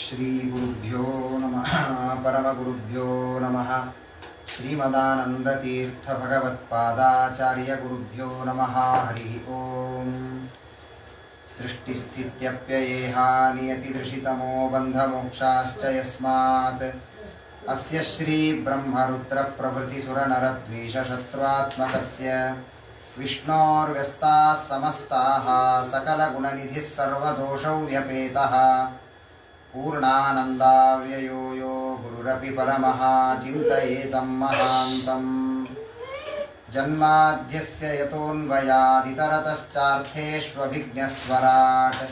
ಶ್ರೀ ಗುರುಭ್ಯೋ ನಮಃ ಪರಮಗುರುಭ್ಯೋ ನಮಃ ಶ್ರೀಮದಾನಂದತೀರ್ಥ ಭಗವತ್ಪಾದಾಚಾರ್ಯ ಗುರುಭ್ಯೋ ನಮಃ ಹರಿ ಓಂ ಸೃಷ್ಟಿಸ್ಥಿತ್ಯಪ್ಯಯೇಹ ನಿಯತಿದೃಶಿತಮೋ ಬಂಧಮೋಕ್ಷಾಶ್ಚ ಯಸ್ಮಾತ್ ಅಸ್ಯ ಶ್ರೀ ಬ್ರಹ್ಮರುದ್ರ ಪ್ರಭೃತಿ ಸುರನರದ್ವೇಷಶತ್ರುತ್ಮಕಸ್ಯ ವಿಷ್ಣೋರ್ವ್ಯಸ್ತಾಃ ಸಮಸ್ತಾಃ ಸಕಲಗುಣನಿಧಿಃ ಸರ್ವದೋಷವ್ಯಪೇತಃ ಪೂರ್ಣಾನಂದಾವ್ಯಯೋ ಯೋ ಗುರುರಪಿ ಪರಮಃ ಚಿಂತಯೇತಂ ಮಹಾಂತಂ ಜನ್ಮಾದ್ಯಸ್ಯ ಯತೋನ್ವಯಾದಿತರತಶ್ಚಾರ್ಥೇಷ್ವಭಿಜ್ಞಸ್ವರಾಟ್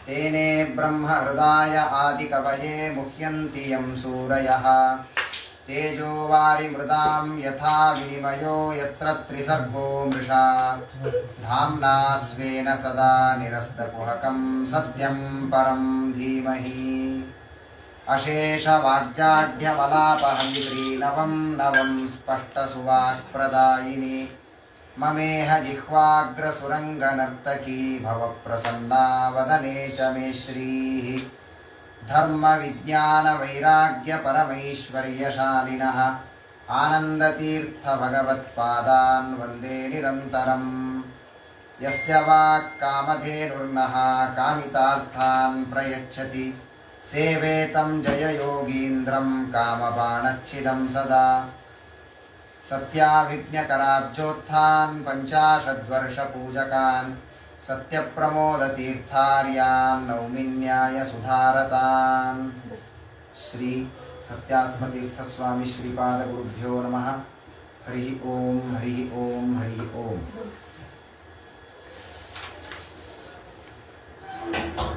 ತೇನೇ ಬ್ರಹ್ಮ ಹೃದಯ ಆದಿಕವಯೇ ಮುಹ್ಯಂತಿ ಯಂ ಸೂರಯಃ ತೇಜೋ ವಾರಿಮೃದಾಂ ಯಥಾ ವಿನಿಮಯೋ ಯತ್ರ ತ್ರಿಸರ್ಗೋ ಮೃಷಾ ಧಾಮ್ನಾ ಸ್ವೇನ ಸದಾ ನಿರಸ್ತಕುಹಕಂ ಸತ್ಯಂ ಪರಂ ಧೀಮಹಿ ಅಶೇಷವಾಗ್ಜಾಢ್ಯವಲಾಪಹಂತ್ರಿ ನವಂ ನವಂ ಸ್ಪಷ್ಟಸುವಾಕ್ಪ್ರದಾಯಿನಿ ಮಮೇಹ ಜಿಹ್ವಾಗ್ರಸುರಂಗನರ್ತಕೀ ಭವಪ್ರಸನ್ನಾ ವದನೆ ಚ ಮೇ ಶ್ರೀಃ ಧರ್ಮ ವಿಜ್ಞಾನ ವೈರಾಗ್ಯ ಪರಮೈಶ್ವರ್ಯಶಾಲಿನಃ ಆನಂದತೀರ್ಥ ಭಗವತ್ಪಾದಾನ್ ವಂದೇ ನಿರಂತರಂ ಯಸ್ಯ ವಾಕ್ ಕಾಮಧೇನುರ್ನಃ ಕಾಮಿತಾರ್ಥಾನ್ ಪ್ರಯಚ್ಛತಿ ಸೇವೇತಂ ಜಯಯೋಗೀಂದ್ರಂ ಕಾಮಬಾಣಚ್ಛಿದಂ ಸದಾ ಸತ್ಯಾಭಿಜ್ಞಕರಾಬ್ಜೋತ್ಥಾನ್ ಪಂಚಾಶದ್ವರ್ಷಪೂಜಕಾನ್ ಸತ್ಯಪ್ರಮೋದತೀರ್ಥಾರ್ಯಾನ್ ನೌಮಿನ್ಯಾಯ ಸುಧಾರತಾನ್ ಶ್ರೀ ಸತ್ಯಾತ್ಮತೀರ್ಥಸ್ವಾಮಿ ಶ್ರೀಪಾದಗುರುಭ್ಯೋ ನಮಃ ಹರಿ ಓಂ ಹರಿ ಓಂ ಹರಿ ಓಂ.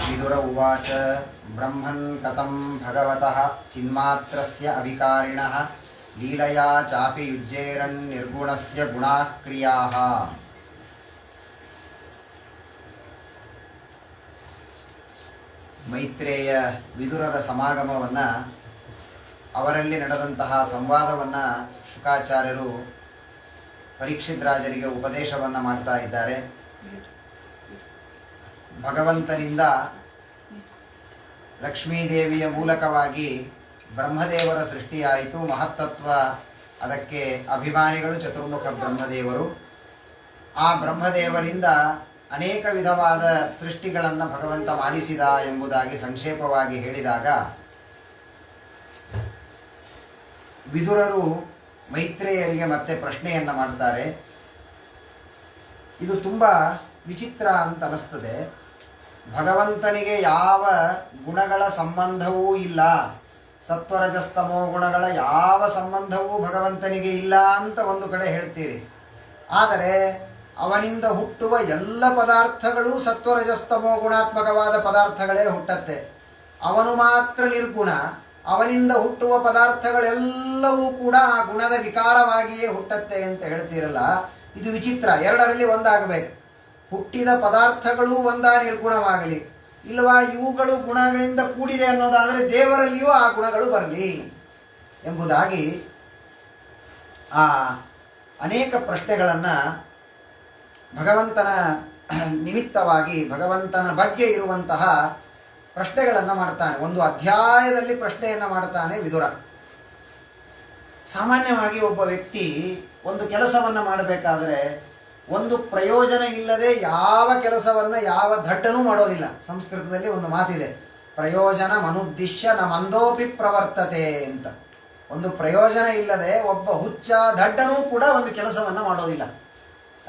ವಿದುರ ಉವಾಚ ಬ್ರಹ್ಮನ್ ಕಥಂ ಭಗವತಃ ಚಿನ್ಮಾತ್ರಸ್ಯ ಅವಿಕಾರಿಣಃ ಲೀಲಯಾ ಚಾಪಿ ಯುಜ್ಯೇರನ್ ನಿರ್ಗುಣಸ್ಯ ಗುಣಾಃ ಕ್ರಿಯಾಃ. ಮೈತ್ರೇಯ ವಿದುರರ ಸಮಾಗಮವನ್ನು, ಅವರಲ್ಲಿ ನಡೆದಂತಹ ಸಂವಾದವನ್ನು ಶುಕಾಚಾರ್ಯರು ಪರೀಕ್ಷಿತ್ ರಾಜರಿಗೆ ಉಪದೇಶವನ್ನು ಮಾಡ್ತಾ ಇದ್ದಾರೆ. ಭಗವಂತನಿಂದ ಲಕ್ಷ್ಮೀದೇವಿಯ ಮೂಲಕವಾಗಿ ಬ್ರಹ್ಮದೇವರ ಸೃಷ್ಟಿಯಾಯಿತು. ಮಹತ್ತತ್ವ ಅದಕ್ಕೆ ಅಭಿಮಾನಿಗಳು ಚತುರ್ಮುಖ ಬ್ರಹ್ಮದೇವರು. ಆ ಬ್ರಹ್ಮದೇವರಿಂದ ಅನೇಕ ವಿಧವಾದ ಸೃಷ್ಟಿಗಳನ್ನು ಭಗವಂತ ಮಾಡಿಸಿದ ಎಂಬುದಾಗಿ ಸಂಕ್ಷೇಪವಾಗಿ ಹೇಳಿದಾಗ, ವಿದುರರು ಮೈತ್ರೇಯರಿಗೆ ಮತ್ತೆ ಪ್ರಶ್ನೆಯನ್ನು ಮಾಡ್ತಾರೆ. ಇದು ತುಂಬ ವಿಚಿತ್ರ ಅಂತ ಅನಿಸ್ತದೆ. ಭಗವಂತನಿಗೆ ಯಾವ ಗುಣಗಳ ಸಂಬಂಧವೂ ಇಲ್ಲ, ಸತ್ವರಜಸ್ತಮೋ ಗುಣಗಳ ಯಾವ ಸಂಬಂಧವೂ ಭಗವಂತನಿಗೆ ಇಲ್ಲ ಅಂತ ಒಂದು ಕಡೆ ಹೇಳ್ತೀರಿ. ಆದರೆ ಅವನಿಂದ ಹುಟ್ಟುವ ಎಲ್ಲ ಪದಾರ್ಥಗಳು ಸತ್ವರಜಸ್ತಮೋ ಗುಣಾತ್ಮಕವಾದ ಪದಾರ್ಥಗಳೇ ಹುಟ್ಟತ್ತೆ. ಅವನು ಮಾತ್ರ ನಿರ್ಗುಣ. ಅವನಿಂದ ಹುಟ್ಟುವ ಪದಾರ್ಥಗಳೆಲ್ಲವೂ ಕೂಡ ಆ ಗುಣದ ವಿಕಾರವಾಗಿಯೇ ಹುಟ್ಟತ್ತೆ ಅಂತ ಹೇಳ್ತೀರಲ್ಲ, ಇದು ವಿಚಿತ್ರ. ಎರಡರಲ್ಲಿ ಒಂದಾಗಬೇಕು. ಹುಟ್ಟಿದ ಪದಾರ್ಥಗಳು ಒಂದಾ ನಿರ್ಗುಣವಾಗಲಿ, ಇಲ್ವಾ ಇವುಗಳು ಗುಣಗಳಿಂದ ಕೂಡಿದೆ ಅನ್ನೋದಾದರೆ ದೇವರಲ್ಲಿಯೂ ಆ ಗುಣಗಳು ಬರಲಿ ಎಂಬುದಾಗಿ ಆ ಅನೇಕ ಪ್ರಶ್ನೆಗಳನ್ನು ಭಗವಂತನ ನಿಮಿತ್ತವಾಗಿ, ಭಗವಂತನ ಬಗ್ಗೆ ಇರುವಂತಹ ಪ್ರಶ್ನೆಗಳನ್ನು ಮಾಡ್ತಾನೆ. ಒಂದು ಅಧ್ಯಾಯದಲ್ಲಿ ಪ್ರಶ್ನೆಯನ್ನು ಮಾಡ್ತಾನೆ ವಿದುರ. ಸಾಮಾನ್ಯವಾಗಿ ಒಬ್ಬ ವ್ಯಕ್ತಿ ಒಂದು ಕೆಲಸವನ್ನು ಮಾಡಬೇಕಾದ್ರೆ ಒಂದು ಪ್ರಯೋಜನ ಇಲ್ಲದೆ ಯಾವ ಕೆಲಸವನ್ನು ಯಾವ ದಡ್ಡನೂ ಮಾಡೋದಿಲ್ಲ. ಸಂಸ್ಕೃತದಲ್ಲಿ ಒಂದು ಮಾತಿದೆ, ಪ್ರಯೋಜನ ಮನುದ್ದಿಶ್ಯ ನ ಮಂದೋಪಿ ಪ್ರವರ್ತತೆ ಅಂತ. ಒಂದು ಪ್ರಯೋಜನ ಇಲ್ಲದೆ ಒಬ್ಬ ಹುಚ್ಚ ದಡ್ಡನೂ ಕೂಡ ಒಂದು ಕೆಲಸವನ್ನು ಮಾಡೋದಿಲ್ಲ.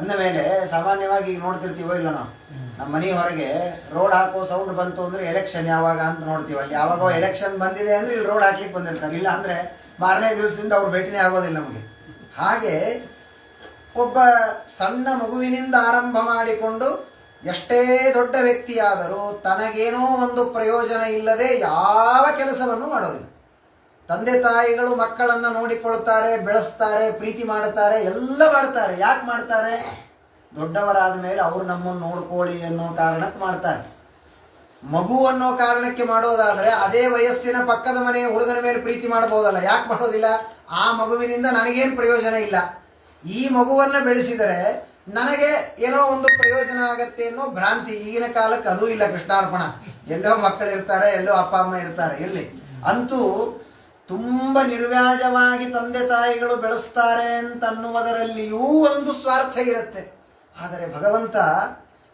ಅಂದ ಮೇಲೆ ಸಾಮಾನ್ಯವಾಗಿ ಈಗ ನೋಡ್ತಿರ್ತೀವೋ ಇಲ್ಲ, ನಾವು ನಮ್ಮ ಮನೆ ಹೊರಗೆ ರೋಡ್ ಹಾಕೋ ಸೌಂಡ್ ಬಂತು ಅಂದ್ರೆ ಎಲೆಕ್ಷನ್ ಯಾವಾಗ ಅಂತ ನೋಡ್ತೀವಿ. ಅಲ್ಲಿ ಯಾವಾಗೋ ಎಲೆಕ್ಷನ್ ಬಂದಿದೆ ಅಂದ್ರೆ ಇಲ್ಲಿ ರೋಡ್ ಹಾಕ್ಲಿಕ್ಕೆ ಬಂದಿರ್ತಾರೆ. ಇಲ್ಲ ಅಂದ್ರೆ ಮಾರನೇ ದಿವಸದಿಂದ ಅವ್ರು ಭೇಟಿನೇ ಆಗೋದಿಲ್ಲ ನಮಗೆ. ಹಾಗೆ ಒಬ್ಬ ಸಣ್ಣ ಮಗುವಿನಿಂದ ಆರಂಭ ಮಾಡಿಕೊಂಡು ಎಷ್ಟೇ ದೊಡ್ಡ ವ್ಯಕ್ತಿಯಾದರೂ ತನಗೇನೋ ಒಂದು ಪ್ರಯೋಜನ ಇಲ್ಲದೆ ಯಾವ ಕೆಲಸವನ್ನು ಮಾಡೋದಿಲ್ಲ. ತಂದೆ ತಾಯಿಗಳು ಮಕ್ಕಳನ್ನು ನೋಡಿಕೊಳ್ತಾರೆ, ಬೆಳೆಸ್ತಾರೆ, ಪ್ರೀತಿ ಮಾಡುತ್ತಾರೆ, ಎಲ್ಲ ಮಾಡ್ತಾರೆ. ಯಾಕೆ ಮಾಡ್ತಾರೆ? ದೊಡ್ಡವರಾದ ಮೇಲೆ ಅವರು ನಮ್ಮನ್ನು ನೋಡ್ಕೊಳ್ಳಿ ಅನ್ನೋ ಕಾರಣಕ್ಕೆ ಮಾಡ್ತಾರೆ. ಮಗು ಅನ್ನೋ ಕಾರಣಕ್ಕೆ ಮಾಡೋದಾದರೆ ಅದೇ ವಯಸ್ಸಿನ ಪಕ್ಕದ ಮನೆಯ ಹುಡುಗನ ಮೇಲೆ ಪ್ರೀತಿ ಮಾಡಬಹುದಲ್ಲ. ಯಾಕೆ ಮಾಡೋದಿಲ್ಲ? ಆ ಮಗುವಿನಿಂದ ನನಗೇನು ಪ್ರಯೋಜನ ಇಲ್ಲ. ಈ ಮಗುವನ್ನು ಬೆಳೆಸಿದರೆ ನನಗೆ ಏನೋ ಒಂದು ಪ್ರಯೋಜನ ಆಗತ್ತೆ ಅನ್ನೋ ಭ್ರಾಂತಿ. ಈಗಿನ ಕಾಲಕ್ಕೆ ಅದೂ ಇಲ್ಲ. ಕೃಷ್ಣಾರ್ಪಣ. ಎಲ್ಲೋ ಮಕ್ಕಳು ಇರ್ತಾರೆ, ಎಲ್ಲೋ ಅಪ್ಪ ಅಮ್ಮ ಇರ್ತಾರೆ. ಎಲ್ಲಿ ಅಂತೂ ತುಂಬ ನಿರ್ವ್ಯಾಜವಾಗಿ ತಂದೆ ತಾಯಿಗಳು ಬೆಳೆಸ್ತಾರೆ ಅಂತನ್ನುವುದರಲ್ಲಿಯೂ ಒಂದು ಸ್ವಾರ್ಥ ಇರುತ್ತೆ. ಆದರೆ ಭಗವಂತ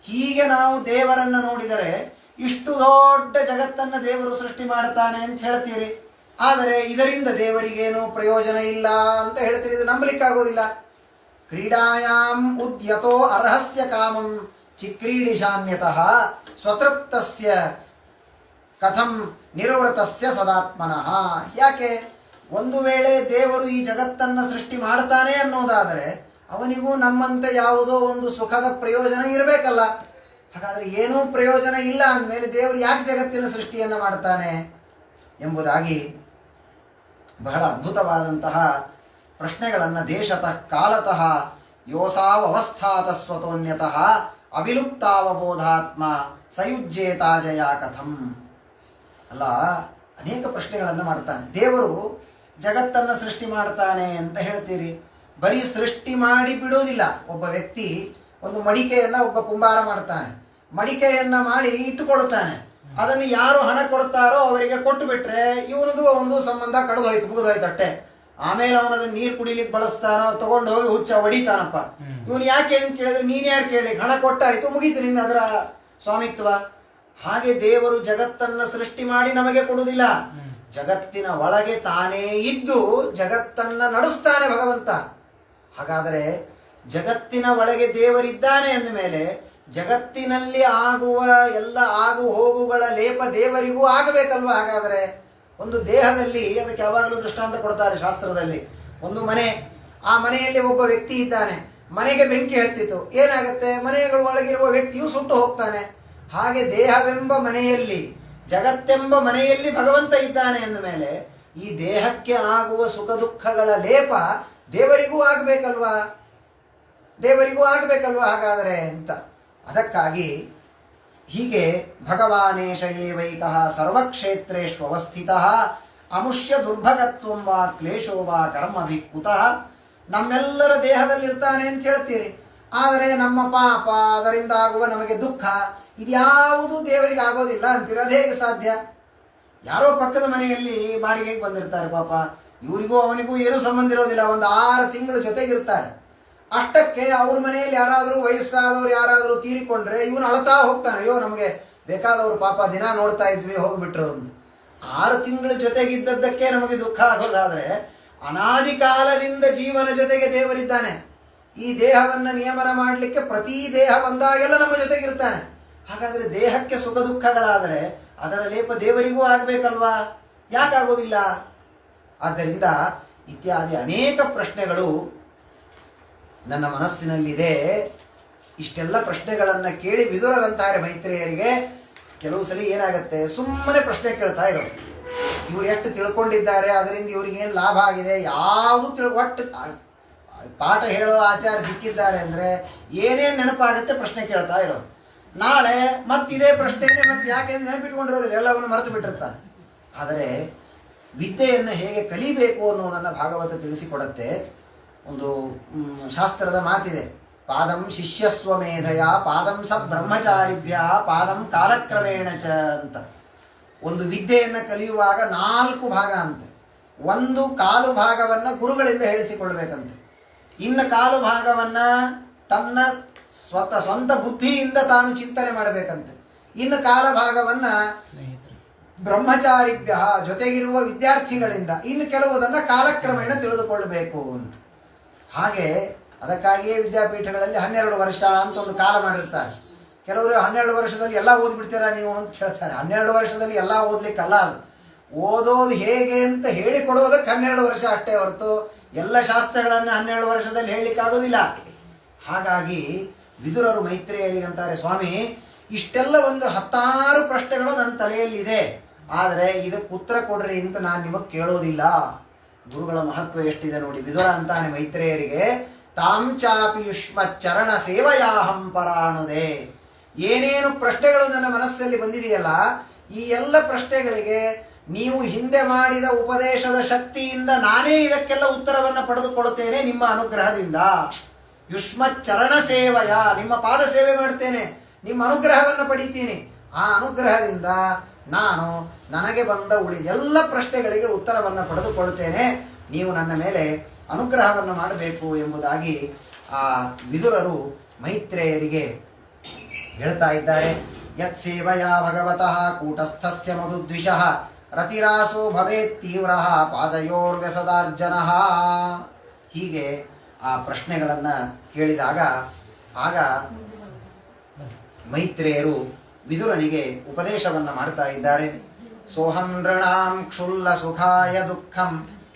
ಹೀಗೆ ನಾವು ದೇವರನ್ನ ನೋಡಿದರೆ ಇಷ್ಟು ದೊಡ್ಡ ಜಗತ್ತನ್ನ ದೇವರು ಸೃಷ್ಟಿ ಮಾಡ್ತಾನೆ ಅಂತ ಹೇಳ್ತೀರಿ, ಆದರೆ ಇದರಿಂದ ದೇವರಿಗೇನು ಪ್ರಯೋಜನ ಇಲ್ಲ ಅಂತ ಹೇಳ್ತೀರಿ. ಇದು ನಂಬಲಿಕ್ಕಾಗೋದಿಲ್ಲ. ಕ್ರೀಡಾಯಾಮ್ ಉದ್ಯತೋ ಅರ್ಹಸ್ಯ ಕಾಮಂ ಚಿಕ್ರೀಡಿಶಾನ್ಯತಃ ಸ್ವತೃಪ್ತಸ್ಯ ಕಥಂ ನಿರವೃತಸ್ಯ ಸದಾತ್ಮನಃ. ಯಾಕೆ? ಒಂದು ವೇಳೆ ದೇವರು ಈ ಜಗತ್ತನ್ನ ಸೃಷ್ಟಿ ಮಾಡ್ತಾನೆ ಅನ್ನೋದಾದರೆ ಅವನಿಗೂ ನಮ್ಮಂತೆ ಯಾವುದೋ ಒಂದು ಸುಖದ ಪ್ರಯೋಜನ ಇರಬೇಕಲ್ಲ. ಹಾಗಾದ್ರೆ ಏನೂ ಪ್ರಯೋಜನ ಇಲ್ಲ ಅಂದಮೇಲೆ ದೇವರು ಯಾಕೆ ಜಗತ್ತಿನ ಸೃಷ್ಟಿಯನ್ನ ಮಾಡ್ತಾನೆ ಎಂಬುದಾಗಿ ಬಹಳ ಅದ್ಭುತವಾದಂತಹ ಪ್ರಶ್ನೆಗಳನ್ನು ದೇಶತಃ ಕಾಲತಃ ಯೋಸಾವಸ್ಥಾತ ಸ್ವತೋನ್ಯತಃ ಅವಿಲುಪ್ತಾವಬೋಧಾತ್ಮ ಸಯುಜ್ಯೇತಾಜಯ ಕಥಂ. ಅಲ್ಲ, ಅನೇಕ ಪ್ರಶ್ನೆಗಳನ್ನು ಮಾಡ್ತಾನೆ ದೇವರು. ಜಗತ್ತನ್ನು ಸೃಷ್ಟಿ ಮಾಡ್ತಾನೆ ಅಂತ ಹೇಳ್ತೀರಿ, ಬರೀ ಸೃಷ್ಟಿ ಮಾಡಿ ಬಿಡೋದಿಲ್ಲ. ಒಬ್ಬ ವ್ಯಕ್ತಿ ಒಂದು ಮಡಿಕೆಯನ್ನ ಒಬ್ಬ ಕುಂಬಾರ ಮಾಡ್ತಾನೆ, ಮಡಿಕೆಯನ್ನ ಮಾಡಿ ಇಟ್ಟುಕೊಳ್ತಾನೆ. ಅದನ್ನು ಯಾರು ಹಣ ಕೊಡ್ತಾರೋ ಅವರಿಗೆ ಕೊಟ್ಟು ಬಿಟ್ರೆ ಇವನದು ಒಂದು ಸಂಬಂಧ ಕಳೆದೋಯ್ತು, ಮುಗಿದೋಯ್ತು ಅಷ್ಟೇ. ಆಮೇಲೆ ಅವನದನ್ನ ನೀರು ಕುಡಿಲಿಕ್ಕೆ ಬಳಸ್ತಾನೋ, ತಗೊಂಡು ಹೋಗಿ ಹುಚ್ಚ ಹೊಡಿತಾನಪ್ಪ. ಇವನು ಯಾಕೆ ಅಂತ ಕೇಳಿದ್ರೆ ನೀನ್ ಯಾರು ಕೇಳಿ, ಹಣ ಕೊಟ್ಟಾಯ್ತು, ಮುಗೀತು ನಿನ್ನ ಅದರ ಸ್ವಾಮಿತ್ವ. ಹಾಗೆ ದೇವರು ಜಗತ್ತನ್ನ ಸೃಷ್ಟಿ ಮಾಡಿ ನಮಗೆ ಕೊಡುವುದಿಲ್ಲ. ಜಗತ್ತಿನ ಒಳಗೆ ತಾನೇ ಇದ್ದು ಜಗತ್ತನ್ನ ನಡೆಸ್ತಾನೆ ಭಗವಂತ. ಹಾಗಾದರೆ ಜಗತ್ತಿನ ಒಳಗೆ ದೇವರಿದ್ದಾನೆ ಅಂದ ಮೇಲೆ ಜಗತ್ತಿನಲ್ಲಿ ಆಗುವ ಎಲ್ಲ ಆಗು ಹೋಗುಗಳ ಲೇಪ ದೇವರಿಗೂ ಆಗಬೇಕಲ್ವಾ? ಹಾಗಾದರೆ ಒಂದು ದೇಹದಲ್ಲಿ, ಅದಕ್ಕೆ ಯಾವಾಗಲೂ ದೃಷ್ಟಾಂತ ಕೊಡ್ತಾರೆ ಶಾಸ್ತ್ರದಲ್ಲಿ. ಒಂದು ಮನೆ, ಆ ಮನೆಯಲ್ಲಿ ಒಬ್ಬ ವ್ಯಕ್ತಿ ಇದ್ದಾನೆ, ಮನೆಗೆ ಬೆಂಕಿ ಹತ್ತಿತು, ಏನಾಗುತ್ತೆ? ಮನೆಗಳ ಒಳಗಿರುವ ವ್ಯಕ್ತಿಯು ಸುಟ್ಟು ಹೋಗ್ತಾನೆ. ಹಾಗೆ ದೇಹವೆಂಬ ಮನೆಯಲ್ಲಿ, ಜಗತ್ತೆಂಬ ಮನೆಯಲ್ಲಿ ಭಗವಂತ ಇದ್ದಾನೆ ಅಂದ ಮೇಲೆ ಈ ದೇಹಕ್ಕೆ ಆಗುವ ಸುಖ ದುಃಖಗಳ ಲೇಪ ದೇವರಿಗೂ ಆಗಬೇಕಲ್ವಾ? ದೇವರಿಗೂ ಆಗಬೇಕಲ್ವಾ ಹಾಗಾದರೆ ಅಂತ. ಅದಕ್ಕಾಗಿ ಹೀಗೆ ಭಗವಾನೇಶ ಏವೈಕಃ ಸರ್ವಕ್ಷೇತ್ರೇಷು ಅವಸ್ಥಿತಃ ಅಮುಷ್ಯ ದುರ್ಭಗತ್ವಂ ವಾ ಕ್ಲೇಶೋ ವಾ ಕರ್ಮಭಿಕುತಃ. ನಮ್ಮೆಲ್ಲರ ದೇಹದಲ್ಲಿರ್ತಾನೆ ಅಂತ ಹೇಳ್ತೀರಿ, ಆದರೆ ನಮ್ಮ ಪಾಪ, ಅದರಿಂದ ಆಗುವ ನಮಗೆ ದುಃಖ, ಇದ್ಯಾವುದೂ ದೇವರಿಗೆ ಆಗೋದಿಲ್ಲ ಅಂತೀರ. ಅದು ಹೇಗೆ ಸಾಧ್ಯ? ಯಾರೋ ಪಕ್ಕದ ಮನೆಯಲ್ಲಿ ಬಾಡಿಗೆಗೆ ಬಂದಿರ್ತಾರೆ, ಪಾಪ ಇವರಿಗೂ ಅವನಿಗೂ ಏನೂ ಸಂಬಂಧ ಇರೋದಿಲ್ಲ, ಒಂದು 6 ತಿಂಗಳು ಜೊತೆಗಿರ್ತಾರೆ. ಅಷ್ಟಕ್ಕೆ ಅವ್ರ ಮನೆಯಲ್ಲಿ ಯಾರಾದರೂ ವಯಸ್ಸಾದವ್ರು ಯಾರಾದರೂ ತೀರಿಕೊಂಡ್ರೆ ಇವನು ಅಳ್ತಾ ಹೋಗ್ತಾನೆ, ಅಯ್ಯೋ ನಮಗೆ ಬೇಕಾದವರು ಪಾಪ ದಿನ ನೋಡ್ತಾ ಇದ್ವಿ ಹೋಗ್ಬಿಟ್ರು ಅಂತ. 6 ತಿಂಗಳ ಜೊತೆಗಿದ್ದದ್ದಕ್ಕೆ ನಮಗೆ ದುಃಖ ಆಗೋದಾದ್ರೆ ಅನಾದಿ ಕಾಲದಿಂದ ಜೀವನ ಜೊತೆಗೆ ದೇವರಿದ್ದಾನೆ. ಈ ದೇಹವನ್ನ ನಿಯಮನ ಮಾಡಲಿಕ್ಕೆ ಪ್ರತಿ ದೇಹ ಬಂದಾಗೆಲ್ಲ ನಮ್ಮ ಜೊತೆಗಿರ್ತಾನೆ. ಹಾಗಾದ್ರೆ ದೇಹಕ್ಕೆ ಸುಖ ದುಃಖಗಳಾದರೆ ಅದರ ಲೇಪ ದೇವರಿಗೂ ಆಗಬೇಕಲ್ವಾ? ಯಾಕಾಗೋದಿಲ್ಲ? ಆದ್ದರಿಂದ ಇತ್ಯಾದಿ ಅನೇಕ ಪ್ರಶ್ನೆಗಳು ನನ್ನ ಮನಸ್ಸಿನಲ್ಲಿದೆ. ಇಷ್ಟೆಲ್ಲ ಪ್ರಶ್ನೆಗಳನ್ನ ಕೇಳಿ ವಿದುರರಂತಾರೆ ಮೈತ್ರೇಯರಿಗೆ. ಕೆಲವು ಸಲ ಏನಾಗುತ್ತೆ, ಸುಮ್ಮನೆ ಪ್ರಶ್ನೆ ಕೇಳ್ತಾ ಇರೋದು. ಇವ್ರು ಎಷ್ಟು ತಿಳ್ಕೊಂಡಿದ್ದಾರೆ, ಅದರಿಂದ ಇವ್ರಿಗೇನು ಲಾಭ ಆಗಿದೆ, ಯಾವುದು ಒಟ್ಟು ಪಾಠ ಹೇಳೋ ಆಚಾರ ಸಿಕ್ಕಿದ್ದಾರೆ ಅಂದ್ರೆ ಏನೇನು ನೆನಪಾಗುತ್ತೆ ಪ್ರಶ್ನೆ ಕೇಳ್ತಾ ಇರೋದು. ನಾಳೆ ಮತ್ತಿದೇ ಪ್ರಶ್ನೆನೇ ಮತ್ತೆ ಯಾಕೆ ನೆನಪಿಟ್ಕೊಂಡಿರೋದಿಲ್ಲ, ಎಲ್ಲವನ್ನು ಮರೆತು ಬಿಟ್ಟಿರ್ತಾನೆ. ಆದರೆ ವಿದ್ಯೆಯನ್ನು ಹೇಗೆ ಕಲಿಬೇಕು ಅನ್ನೋದನ್ನು ಭಾಗವತ ತಿಳಿಸಿಕೊಡುತ್ತೆ. ಒಂದು ಶಾಸ್ತ್ರದ ಮಾತಿದೆ, ಪಾದಂ ಶಿಷ್ಯಸ್ವಮೇಧಯ ಪಾದಂ ಸ ಬ್ರಹ್ಮಚಾರಿಭ್ಯ ಪಾದಂ ಕಾಲಕ್ರಮೇಣ ಚ ಅಂತ. ಒಂದು ವಿದ್ಯೆಯನ್ನು ಕಲಿಯುವಾಗ 4 ಭಾಗ ಅಂತೆ. 1 ಕಾಲು ಭಾಗವನ್ನು ಗುರುಗಳಿಂದ ಹೇಳಿಸಿಕೊಳ್ಬೇಕಂತೆ, ಇನ್ನು ಕಾಲು ಭಾಗವನ್ನು ತನ್ನ ಸ್ವಂತ ಬುದ್ಧಿಯಿಂದ ತಾನು ಚಿಂತನೆ ಮಾಡಬೇಕಂತೆ, ಇನ್ನು ಕಾಲ ಭಾಗವನ್ನು ಬ್ರಹ್ಮಚಾರಿಭ್ಯ ಜೊತೆಗಿರುವ ವಿದ್ಯಾರ್ಥಿಗಳಿಂದ, ಇನ್ನು ಕೆಲವುದನ್ನು ಕಾಲಕ್ರಮೇಣ ತಿಳಿದುಕೊಳ್ಳಬೇಕು ಅಂತ. ಹಾಗೆ ಅದಕ್ಕಾಗಿಯೇ ವಿದ್ಯಾಪೀಠಗಳಲ್ಲಿ 12 ವರ್ಷ ಅಂತ ಒಂದು ಕಾಲ ಮಾಡಿರ್ತಾರೆ. ಕೆಲವರು 12 ವರ್ಷದಲ್ಲಿ ಎಲ್ಲ ಓದ್ಬಿಡ್ತೀರಾ ನೀವು ಅಂತ ಕೇಳ್ತಾರೆ. 12 ವರ್ಷದಲ್ಲಿ ಎಲ್ಲ ಓದ್ಲಿಕ್ಕಲ್ಲ, ಅದು ಓದೋದು ಹೇಗೆ ಅಂತ ಹೇಳಿಕೊಡೋದಕ್ಕೆ 12 ವರ್ಷ ಅಷ್ಟೇ ಹೊರತು ಎಲ್ಲ ಶಾಸ್ತ್ರಗಳನ್ನು 12 ವರ್ಷದಲ್ಲಿ ಹೇಳಲಿಕ್ಕಾಗೋದಿಲ್ಲ. ಹಾಗಾಗಿ ವಿದುರರು ಮೈತ್ರೇಯರಿಗಂತಾರೆ, ಸ್ವಾಮಿ ಇಷ್ಟೆಲ್ಲ ಒಂದು 10 ಪ್ರಶ್ನೆಗಳು ನನ್ನ ತಲೆಯಲ್ಲಿದೆ, ಆದರೆ ಇದಕ್ಕೆ ಉತ್ತರ ಕೊಡ್ರಿ ಅಂತ ನಾನು ನಿಮಗೆ ಕೇಳೋದಿಲ್ಲ. ಗುರುಗಳ ಮಹತ್ವ ಎಷ್ಟಿದೆ ನೋಡಿ. ವಿದುರ ಅಂತಾನೆ ಮೈತ್ರೇಯರಿಗೆ, ತಾಂ ಚಾಪಿ ಯುಷ್ಮ ಚರಣ ಸೇವಯಾಹಂ ಪರಾನುದೆ. ಏನೇನು ಪ್ರಶ್ನೆಗಳು ನನ್ನ ಮನಸ್ಸಲ್ಲಿ ಬಂದಿದೆಯಲ್ಲ, ಈ ಎಲ್ಲ ಪ್ರಶ್ನೆಗಳಿಗೆ ನೀವು ಹಿಂದೆ ಮಾಡಿದ ಉಪದೇಶದ ಶಕ್ತಿಯಿಂದ ನಾನೇ ಇದಕ್ಕೆಲ್ಲ ಉತ್ತರವನ್ನು ಪಡೆದುಕೊಳ್ಳುತ್ತೇನೆ ನಿಮ್ಮ ಅನುಗ್ರಹದಿಂದ. ಯುಷ್ಮಚ್ಚರಣ ಸೇವಯ, ನಿಮ್ಮ ಪಾದ ಸೇವೆ ಮಾಡ್ತೇನೆ, ನಿಮ್ಮ ಅನುಗ್ರಹವನ್ನು ಪಡಿತೀನಿ. ಆ ಅನುಗ್ರಹದಿಂದ ನಾನು ನನಗೆ ಬಂದ ಉಳಿದೆಲ್ಲ ಪ್ರಶ್ನೆಗಳಿಗೆ ಉತ್ತರವನ್ನು ಪಡೆದುಕೊಳ್ಳುತ್ತೇನೆ. ನೀವು ನನ್ನ ಮೇಲೆ ಅನುಗ್ರಹವನ್ನು ಮಾಡಬೇಕು ಎಂಬುದಾಗಿ ಆ ವಿದುರರು ಮೈತ್ರೇಯರಿಗೆ ಹೇಳ್ತಾ ಇದ್ದಾರೆ. ಯತ್ ಸೇವಯ ಭಗವತಃ ಕೂಟಸ್ಥಸ್ಯ ಮಧುದ್ವಿಷಃ ರತಿರಾಸೋ ಭವೇತ್ ತೀವ್ರ ಪಾದಯೋರ್ವ್ಯಸದಾರ್ಜನ. ಹೀಗೆ ಆ ಪ್ರಶ್ನೆಗಳನ್ನು ಕೇಳಿದಾಗ ಆಗ ಮೈತ್ರೇಯರು ವಿದುರನಿಗೆ ಉಪದೇಶವನ್ನು ಮಾಡ್ತಾ ಇದ್ದಾರೆ. ಸೋಹಂ ನೃಣಾಂ ಕ್ಷುಲ್ಲ ಸುಖಾಯ ದುಃಖಂ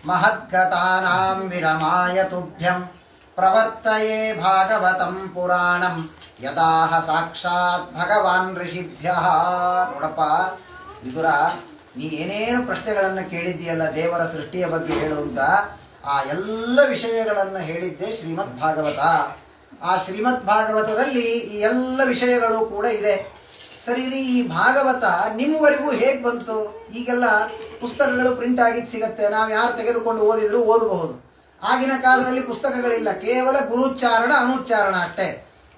ಮಹದ್ಗತಾನಾಂ ವಿರಮಾಯ ತುಭ್ಯಂ ಪ್ರವರ್ತಯೇ ಭಾಗವತಂ ಪುರಾಣಂ ಯದಾಹ ಸಾಕ್ಷಾತ್ ಭಗವಾನ್ ಋಷಿಭ್ಯ. ನೋಡಪ್ಪ ವಿದುರ, ನೀ ಏನೇನು ಪ್ರಶ್ನೆಗಳನ್ನು ಕೇಳಿದ್ದೀಯಲ್ಲ ದೇವರ ಸೃಷ್ಟಿಯ ಬಗ್ಗೆ ಹೇಳುವಂತ, ಆ ಎಲ್ಲ ವಿಷಯಗಳನ್ನು ಹೇಳಿದ್ದೆ ಶ್ರೀಮದ್ ಭಾಗವತ. ಆ ಶ್ರೀಮದ್ ಭಾಗವತದಲ್ಲಿ ಈ ಎಲ್ಲ ವಿಷಯಗಳು ಕೂಡ ಇದೆ. ಸರಿ ರೀ, ಈ ಭಾಗವತ ನಿಮ್ಮವರೆಗೂ ಹೇಗೆ ಬಂತು? ಈಗೆಲ್ಲ ಪುಸ್ತಕಗಳು ಪ್ರಿಂಟ್ ಆಗಿದ್ದು ಸಿಗತ್ತೆ, ನಾವು ಯಾರು ತೆಗೆದುಕೊಂಡು ಓದಿದ್ರು ಓದಬಹುದು. ಆಗಿನ ಕಾಲದಲ್ಲಿ ಪುಸ್ತಕಗಳಿಲ್ಲ, ಕೇವಲ ಗುರುಚ್ಚಾರಣ ಅನುಚ್ಚಾರಣ ಅಷ್ಟೇ.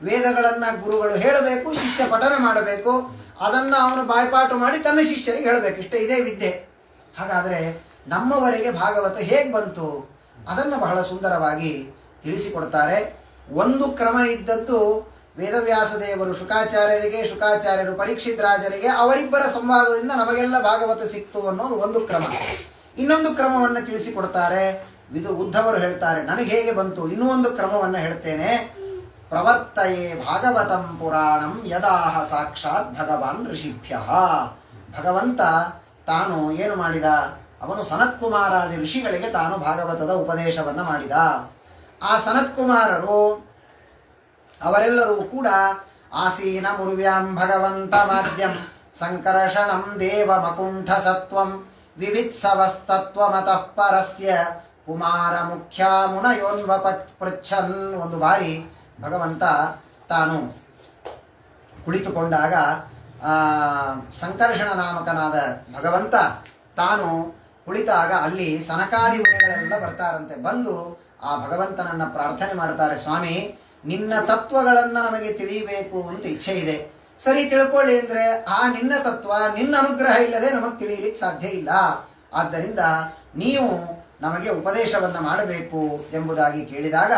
ವೇದಗಳನ್ನು ಗುರುಗಳು ಹೇಳಬೇಕು, ಶಿಷ್ಯ ಪಠನ ಮಾಡಬೇಕು, ಅದನ್ನು ಅವನು ಬಾಯ್ಪಾಠ ಮಾಡಿ ತನ್ನ ಶಿಷ್ಯರಿಗೆ ಹೇಳಬೇಕು, ಇಷ್ಟೇ ಇದೇ ವಿದ್ಯೆ. ಹಾಗಾದರೆ ನಮ್ಮವರೆಗೆ ಭಾಗವತ ಹೇಗೆ ಬಂತು ಅದನ್ನು ಬಹಳ ಸುಂದರವಾಗಿ ತಿಳಿಸಿಕೊಡ್ತಾರೆ. ಒಂದು ಕ್ರಮ ಇದ್ದದ್ದು ವೇದವ್ಯಾಸ ದೇವರು ಶುಕಾಚಾರ್ಯರಿಗೆ, ಶುಕಾಚಾರ್ಯರು ಪರೀಕ್ಷಿತ್ ರಾಜರಿಗೆ, ಅವರಿಬ್ಬರ ಸಂವಾದದಿಂದ ನಮಗೆಲ್ಲ ಭಾಗವತ ಸಿಕ್ತು ಅನ್ನೋದು ಒಂದು ಕ್ರಮ. ಇನ್ನೊಂದು ಕ್ರಮವನ್ನು ತಿಳಿಸಿಕೊಡ್ತಾರೆ. ಉದ್ಧವರು ಹೇಳ್ತಾರೆ ನನಗೆ ಹೇಗೆ ಬಂತು, ಇನ್ನೂ ಒಂದು ಕ್ರಮವನ್ನು ಹೇಳ್ತೇನೆ. ಪ್ರವರ್ತಯೇ ಭಾಗವತಂ ಪುರಾಣಂ ಯದಾಹ ಸಾಕ್ಷಾತ್ ಭಗವಾನ್ ಋಷಿಭ್ಯ. ಭಗವಂತ ತಾನು ಏನು ಮಾಡಿದ, ಅವನು ಸನತ್ಕುಮಾರಾದಿ ಋಷಿಗಳಿಗೆ ತಾನು ಭಾಗವತದ ಉಪದೇಶವನ್ನು ಮಾಡಿದ. ಆ ಸನತ್ಕುಮಾರರು ಅವರೆಲ್ಲರೂ ಕೂಡ ಆಸೀನ ಮುರ್ವ್ಯಾಂ ಭಗವಂತ ಮಾದ್ಯಂ ಸಂಕರ್ಷಣಂ ದೇವ ಮಕುಂಠ ಸತ್ವಂ ವಿವಿತ್ಸವಸ್ತತ್ವಮತಃ ಪರಸ್ಯ ಕುಮಾರ ಮುಖ್ಯ ಮುನಯೋನ್ವ ಪೃಚ್ಛನ್. ಒಂದು ಬಾರಿ ಭಗವಂತ ತಾನು ಕುಳಿತುಕೊಂಡಾಗ ಸಂಕರ್ಷಣ ನಾಮಕನಾದ ಭಗವಂತ ತಾನು ಕುಳಿತಾಗ ಅಲ್ಲಿ ಸನಕಾದಿ ಮುನಿಗಳೆಲ್ಲ ಬರ್ತಾರಂತೆ. ಬಂದು ಆ ಭಗವಂತನನ್ನ ಪ್ರಾರ್ಥನೆ ಮಾಡ್ತಾರೆ, ಸ್ವಾಮಿ ನಿನ್ನ ತತ್ವಗಳನ್ನು ನಮಗೆ ತಿಳಿಯಬೇಕು ಅಂತ ಇಚ್ಛೆ ಇದೆ. ಸರಿ, ತಿಳ್ಕೊಳ್ಳಿ ಅಂದ್ರೆ ಆ ನಿನ್ನ ತತ್ವ ನಿನ್ನ ಅನುಗ್ರಹ ಇಲ್ಲದೆ ನಮಗೆ ತಿಳಿಯಲಿಕ್ಕೆ ಸಾಧ್ಯ ಇಲ್ಲ. ಆದ್ದರಿಂದ ನೀವು ನಮಗೆ ಉಪದೇಶವನ್ನು ಮಾಡಬೇಕು ಎಂಬುದಾಗಿ ಕೇಳಿದಾಗ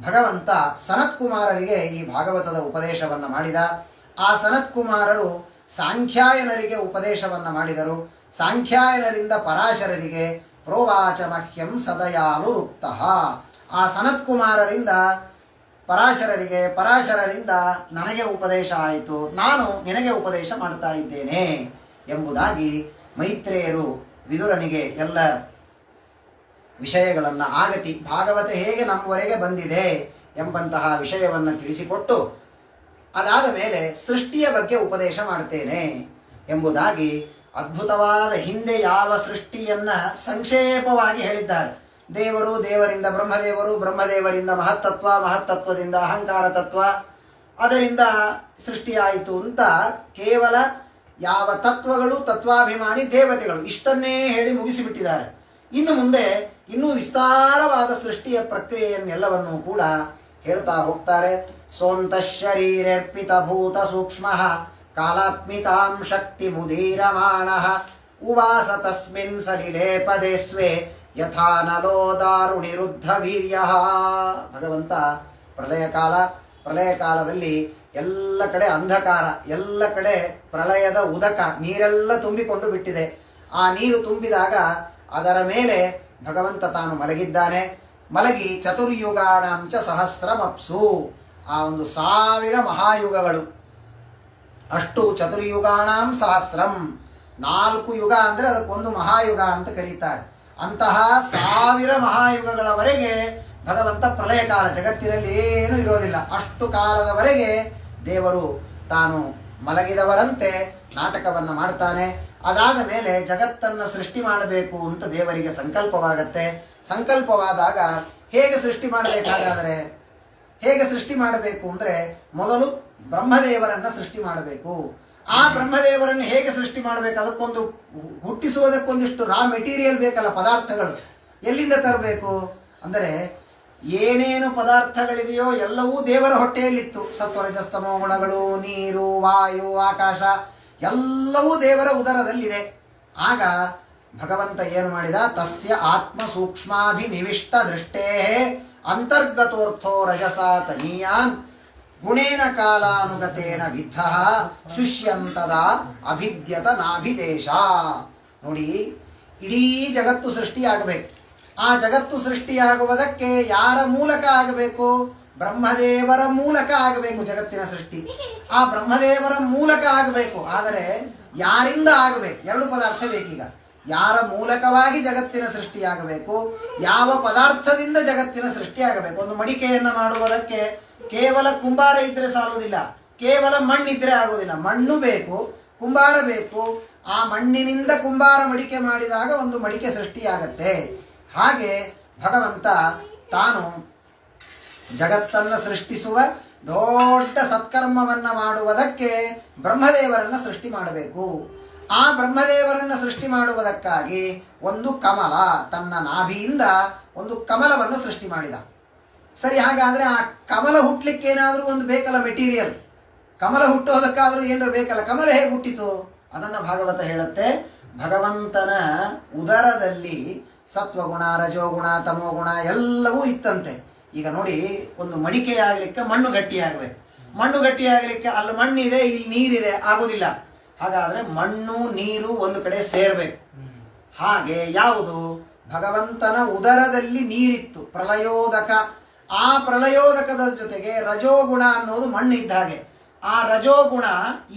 ಭಗವಂತ ಸನತ್ಕುಮಾರರಿಗೆ ಈ ಭಾಗವತದ ಉಪದೇಶವನ್ನು ಮಾಡಿದ. ಆ ಸನತ್ಕುಮಾರರು ಸಾಂಖ್ಯಾಯನರಿಗೆ ಉಪದೇಶವನ್ನು ಮಾಡಿದರು. ಸಾಂಖ್ಯಾಯನರಿಂದ ಪರಾಶರರಿಗೆ ಪ್ರೋವಾಚ ಮಹ್ಯಂ ಸದಯಾಲು ಉಕ್ತಃ. ಆ ಸನತ್ಕುಮಾರರಿಂದ ಪರಾಶರರಿಗೆ, ಪರಾಶರರಿಂದ ನನಗೆ ಉಪದೇಶ ಆಯಿತು, ನಾನು ನಿನಗೆ ಉಪದೇಶ ಮಾಡ್ತಾ ಇದ್ದೇನೆ ಎಂಬುದಾಗಿ ಮೈತ್ರೇಯರು ವಿದುರನಿಗೆ ಎಲ್ಲ ವಿಷಯಗಳನ್ನು ಆಗತಿ ಭಾಗವತ ಹೇಗೆ ನಮ್ಮವರೆಗೆ ಬಂದಿದೆ ಎಂಬಂತಹ ವಿಷಯವನ್ನು ತಿಳಿಸಿಕೊಟ್ಟು ಅದಾದ ಮೇಲೆ ಸೃಷ್ಟಿಯ ಬಗ್ಗೆ ಉಪದೇಶ ಮಾಡ್ತೇನೆ ಎಂಬುದಾಗಿ ಅದ್ಭುತವಾದ ಹಿಂದೆ ಯಾವ ಸೃಷ್ಟಿಯನ್ನ ಸಂಕ್ಷೇಪವಾಗಿ ಹೇಳಿದ್ದಾರೆ. ದೇವರು, ದೇವರಿಂದ ಬ್ರಹ್ಮದೇವರು, ಬ್ರಹ್ಮದೇವರಿಂದ ಮಹತ್ತತ್ವ, ಮಹತ್ತತ್ವದಿಂದ ಅಹಂಕಾರ ತತ್ವ, ಅದರಿಂದ ಸೃಷ್ಟಿಯಾಯಿತು ಅಂತ ಕೇವಲ ಯಾವ ತತ್ವಗಳು, ತತ್ವಾಭಿಮಾನಿ ದೇವತೆಗಳು ಇಷ್ಟನ್ನೇ ಹೇಳಿ ಮುಗಿಸಿಬಿಟ್ಟಿದ್ದಾರೆ. ಇನ್ನು ಮುಂದೆ ಇನ್ನೂ ವಿಸ್ತಾರವಾದ ಸೃಷ್ಟಿಯ ಪ್ರಕ್ರಿಯೆಯನ್ನೆಲ್ಲವನ್ನೂ ಕೂಡ ಹೇಳ್ತಾ ಹೋಗ್ತಾರೆ. ಸೋಂತ ಶರೀರರ್ಪಿತ ಭೂತ ಸೂಕ್ಷ್ಮ ಕಾಲಾತ್ಮಿಕಾಂ ಶಕ್ತಿ ಮುದೀರಮಾಣ ಉವಾಸ ತಸ್ಮಿನ್ ಸಲಿಲೆ ಪದೇ ಸ್ವೆ ಯಥಾ ನಲೋ ದಾರುಣಿರುದ್ಧ ವೀರ್ಯ. ಭಗವಂತ ಪ್ರಳಯ ಕಾಲದಲ್ಲಿ ಎಲ್ಲ ಕಡೆ ಅಂಧಕಾರ, ಎಲ್ಲ ಕಡೆ ಪ್ರಳಯದ ಉದಕ, ನೀರೆಲ್ಲ ತುಂಬಿಕೊಂಡು ಬಿಟ್ಟಿದೆ. ಆ ನೀರು ತುಂಬಿದಾಗ ಅದರ ಮೇಲೆ ಭಗವಂತ ತಾನು ಮಲಗಿದ್ದಾನೆ. ಮಲಗಿ ಚತುರ್ಯುಗಾಣಾಂಚ ಸಹಸ್ರಮಪ್ಸು, ಆ 1000 ಮಹಾಯುಗಗಳು, ಅಷ್ಟು ಚತುರ್ಯುಗಾಣಾಂ ಸಹಸ್ರಂ, 4 ಯುಗ ಅಂದ್ರೆ ಅದಕ್ಕೊಂದು ಮಹಾಯುಗ ಅಂತ ಕರೀತಾರೆ. ಅಂತಹ 1000 ಮಹಾಯುಗಗಳವರೆಗೆ ಭಗವಂತ ಪ್ರಳಯ ಕಾಲ, ಜಗತ್ತಿನಲ್ಲಿ ಏನೂ ಇರೋದಿಲ್ಲ, ಅಷ್ಟು ಕಾಲದವರೆಗೆ ದೇವರು ತಾನು ಮಲಗಿದವರಂತೆ ನಾಟಕವನ್ನು ಮಾಡ್ತಾನೆ. ಅದಾದ ಮೇಲೆ ಜಗತ್ತನ್ನು ಸೃಷ್ಟಿ ಮಾಡಬೇಕು ಅಂತ ದೇವರಿಗೆ ಸಂಕಲ್ಪವಾಗತ್ತೆ. ಸಂಕಲ್ಪವಾದಾಗ ಹೇಗೆ ಸೃಷ್ಟಿ ಮಾಡಬೇಕಾಗಾದರೆ, ಹೇಗೆ ಸೃಷ್ಟಿ ಮಾಡಬೇಕು ಅಂದರೆ ಮೊದಲು ಬ್ರಹ್ಮದೇವರನ್ನ ಸೃಷ್ಟಿ ಮಾಡಬೇಕು. ಆ ಬ್ರಹ್ಮದೇವರನ್ನು ಹೇಗೆ ಸೃಷ್ಟಿ ಮಾಡಬೇಕು, ಅದಕ್ಕೊಂದು ಹುಟ್ಟಿಸುವುದಕ್ಕೊಂದಿಷ್ಟು ರಾ ಮೆಟೀರಿಯಲ್ ಬೇಕಲ್ಲ, ಪದಾರ್ಥಗಳು ಎಲ್ಲಿಂದ ತರಬೇಕು ಅಂದರೆ ಏನೇನು ಪದಾರ್ಥಗಳಿದೆಯೋ ಎಲ್ಲವೂ ದೇವರ ಹೊಟ್ಟೆಯಲ್ಲಿತ್ತು. ಸತ್ವರಜಸ್ತಮೋ ಗುಣಗಳು, ನೀರು, ವಾಯು, ಆಕಾಶ ಎಲ್ಲವೂ ದೇವರ ಉದರದಲ್ಲಿದೆ. ಆಗ ಭಗವಂತ ಏನು ಮಾಡಿದ? ತಸ್ಯ ಆತ್ಮ ಸೂಕ್ಷ್ಮಾಭಿನಿವಿಷ್ಟ ದೃಷ್ಟೇ ಅಂತರ್ಗತೋರ್ಥೋ ರಜಸ ತನೀಯಾನ್ ಗುಣೇನ ಕಾಲಾನುಗತೇನ ವಿದ್ಧ ಶುಷ್ಯಂತದ ಅಭಿದ್ಯತ ನಾಭಿದೇಶ. ನೋಡಿ, ಇಡೀ ಜಗತ್ತು ಸೃಷ್ಟಿಯಾಗಬೇಕು. ಆ ಜಗತ್ತು ಸೃಷ್ಟಿಯಾಗುವುದಕ್ಕೆ ಯಾರ ಮೂಲಕ ಆಗಬೇಕು? ಬ್ರಹ್ಮದೇವರ ಮೂಲಕ ಆಗಬೇಕು ಜಗತ್ತಿನ ಸೃಷ್ಟಿ. ಆ ಬ್ರಹ್ಮದೇವರ ಮೂಲಕ ಆಗಬೇಕು. ಆದರೆ ಯಾರಿಂದ ಆಗಬೇಕು? ಎರಡು ಪದಾರ್ಥ ಬೇಕೀಗ. ಯಾರ ಮೂಲಕವಾಗಿ ಜಗತ್ತಿನ ಸೃಷ್ಟಿಯಾಗಬೇಕು, ಯಾವ ಪದಾರ್ಥದಿಂದ ಜಗತ್ತಿನ ಸೃಷ್ಟಿಯಾಗಬೇಕು. ಒಂದು ಮಡಿಕೆಯನ್ನು ಮಾಡುವುದಕ್ಕೆ ಕೇವಲ ಕುಂಬಾರ ಇದ್ರೆ ಸಾಲುವುದಿಲ್ಲ, ಕೇವಲ ಮಣ್ಣಿದ್ರೆ ಆಗುವುದಿಲ್ಲ. ಮಣ್ಣು ಬೇಕು, ಕುಂಬಾರ ಬೇಕು. ಆ ಮಣ್ಣಿನಿಂದ ಕುಂಬಾರ ಮಡಿಕೆ ಮಾಡಿದಾಗ ಒಂದು ಮಡಿಕೆ ಸೃಷ್ಟಿಯಾಗತ್ತೆ. ಹಾಗೆ ಭಗವಂತ ತಾನು ಜಗತ್ತನ್ನು ಸೃಷ್ಟಿಸುವ ದೊಡ್ಡ ಸತ್ಕರ್ಮವನ್ನ ಮಾಡುವುದಕ್ಕೆ ಬ್ರಹ್ಮದೇವರನ್ನ ಸೃಷ್ಟಿ ಮಾಡಬೇಕು. ಆ ಬ್ರಹ್ಮದೇವರನ್ನ ಸೃಷ್ಟಿ ಮಾಡುವುದಕ್ಕಾಗಿ ಒಂದು ಕಮಲ, ತನ್ನ ನಾಭಿಯಿಂದ ಒಂದು ಕಮಲವನ್ನು ಸೃಷ್ಟಿ ಮಾಡಿದ. ಸರಿ, ಹಾಗಾದ್ರೆ ಆ ಕಮಲ ಹುಟ್ಟಲಿಕ್ಕೆ ಏನಾದರೂ ಒಂದು ಬೇಕಲ್ಲ, ಮೆಟೀರಿಯಲ್. ಕಮಲ ಹುಟ್ಟೋದಕ್ಕಾದ್ರೂ ಏನಾದ್ರು ಬೇಕಲ್ಲ. ಕಮಲ ಹೇಗೆ ಹುಟ್ಟಿತು? ಅದನ್ನ ಭಾಗವತ ಹೇಳುತ್ತೆ. ಭಗವಂತನ ಉದರದಲ್ಲಿ ಸತ್ವಗುಣ, ರಜೋಗುಣ, ತಮೋಗುಣ ಎಲ್ಲವೂ ಇತ್ತಂತೆ. ಈಗ ನೋಡಿ, ಒಂದು ಮಡಿಕೆಯಾಗಲಿಕ್ಕೆ ಮಣ್ಣು ಗಟ್ಟಿಯಾಗಬೇಕು. ಮಣ್ಣು ಗಟ್ಟಿಯಾಗಲಿಕ್ಕೆ ಅಲ್ಲಿ ಮಣ್ಣಿದೆ, ಇಲ್ಲಿ ನೀರಿದೆ, ಆಗುದಿಲ್ಲ. ಹಾಗಾದ್ರೆ ಮಣ್ಣು ನೀರು ಒಂದು ಕಡೆ ಸೇರ್ಬೇಕು. ಹಾಗೆ ಯಾವುದು? ಭಗವಂತನ ಉದರದಲ್ಲಿ ನೀರಿತ್ತು, ಪ್ರಳಯೋದಕ. ಆ ಪ್ರಳಯೋದಕದ ಜೊತೆಗೆ ರಜೋಗುಣ ಅನ್ನೋದು ಮಣ್ಣು ಇದ್ದ ಹಾಗೆ. ಆ ರಜೋಗುಣ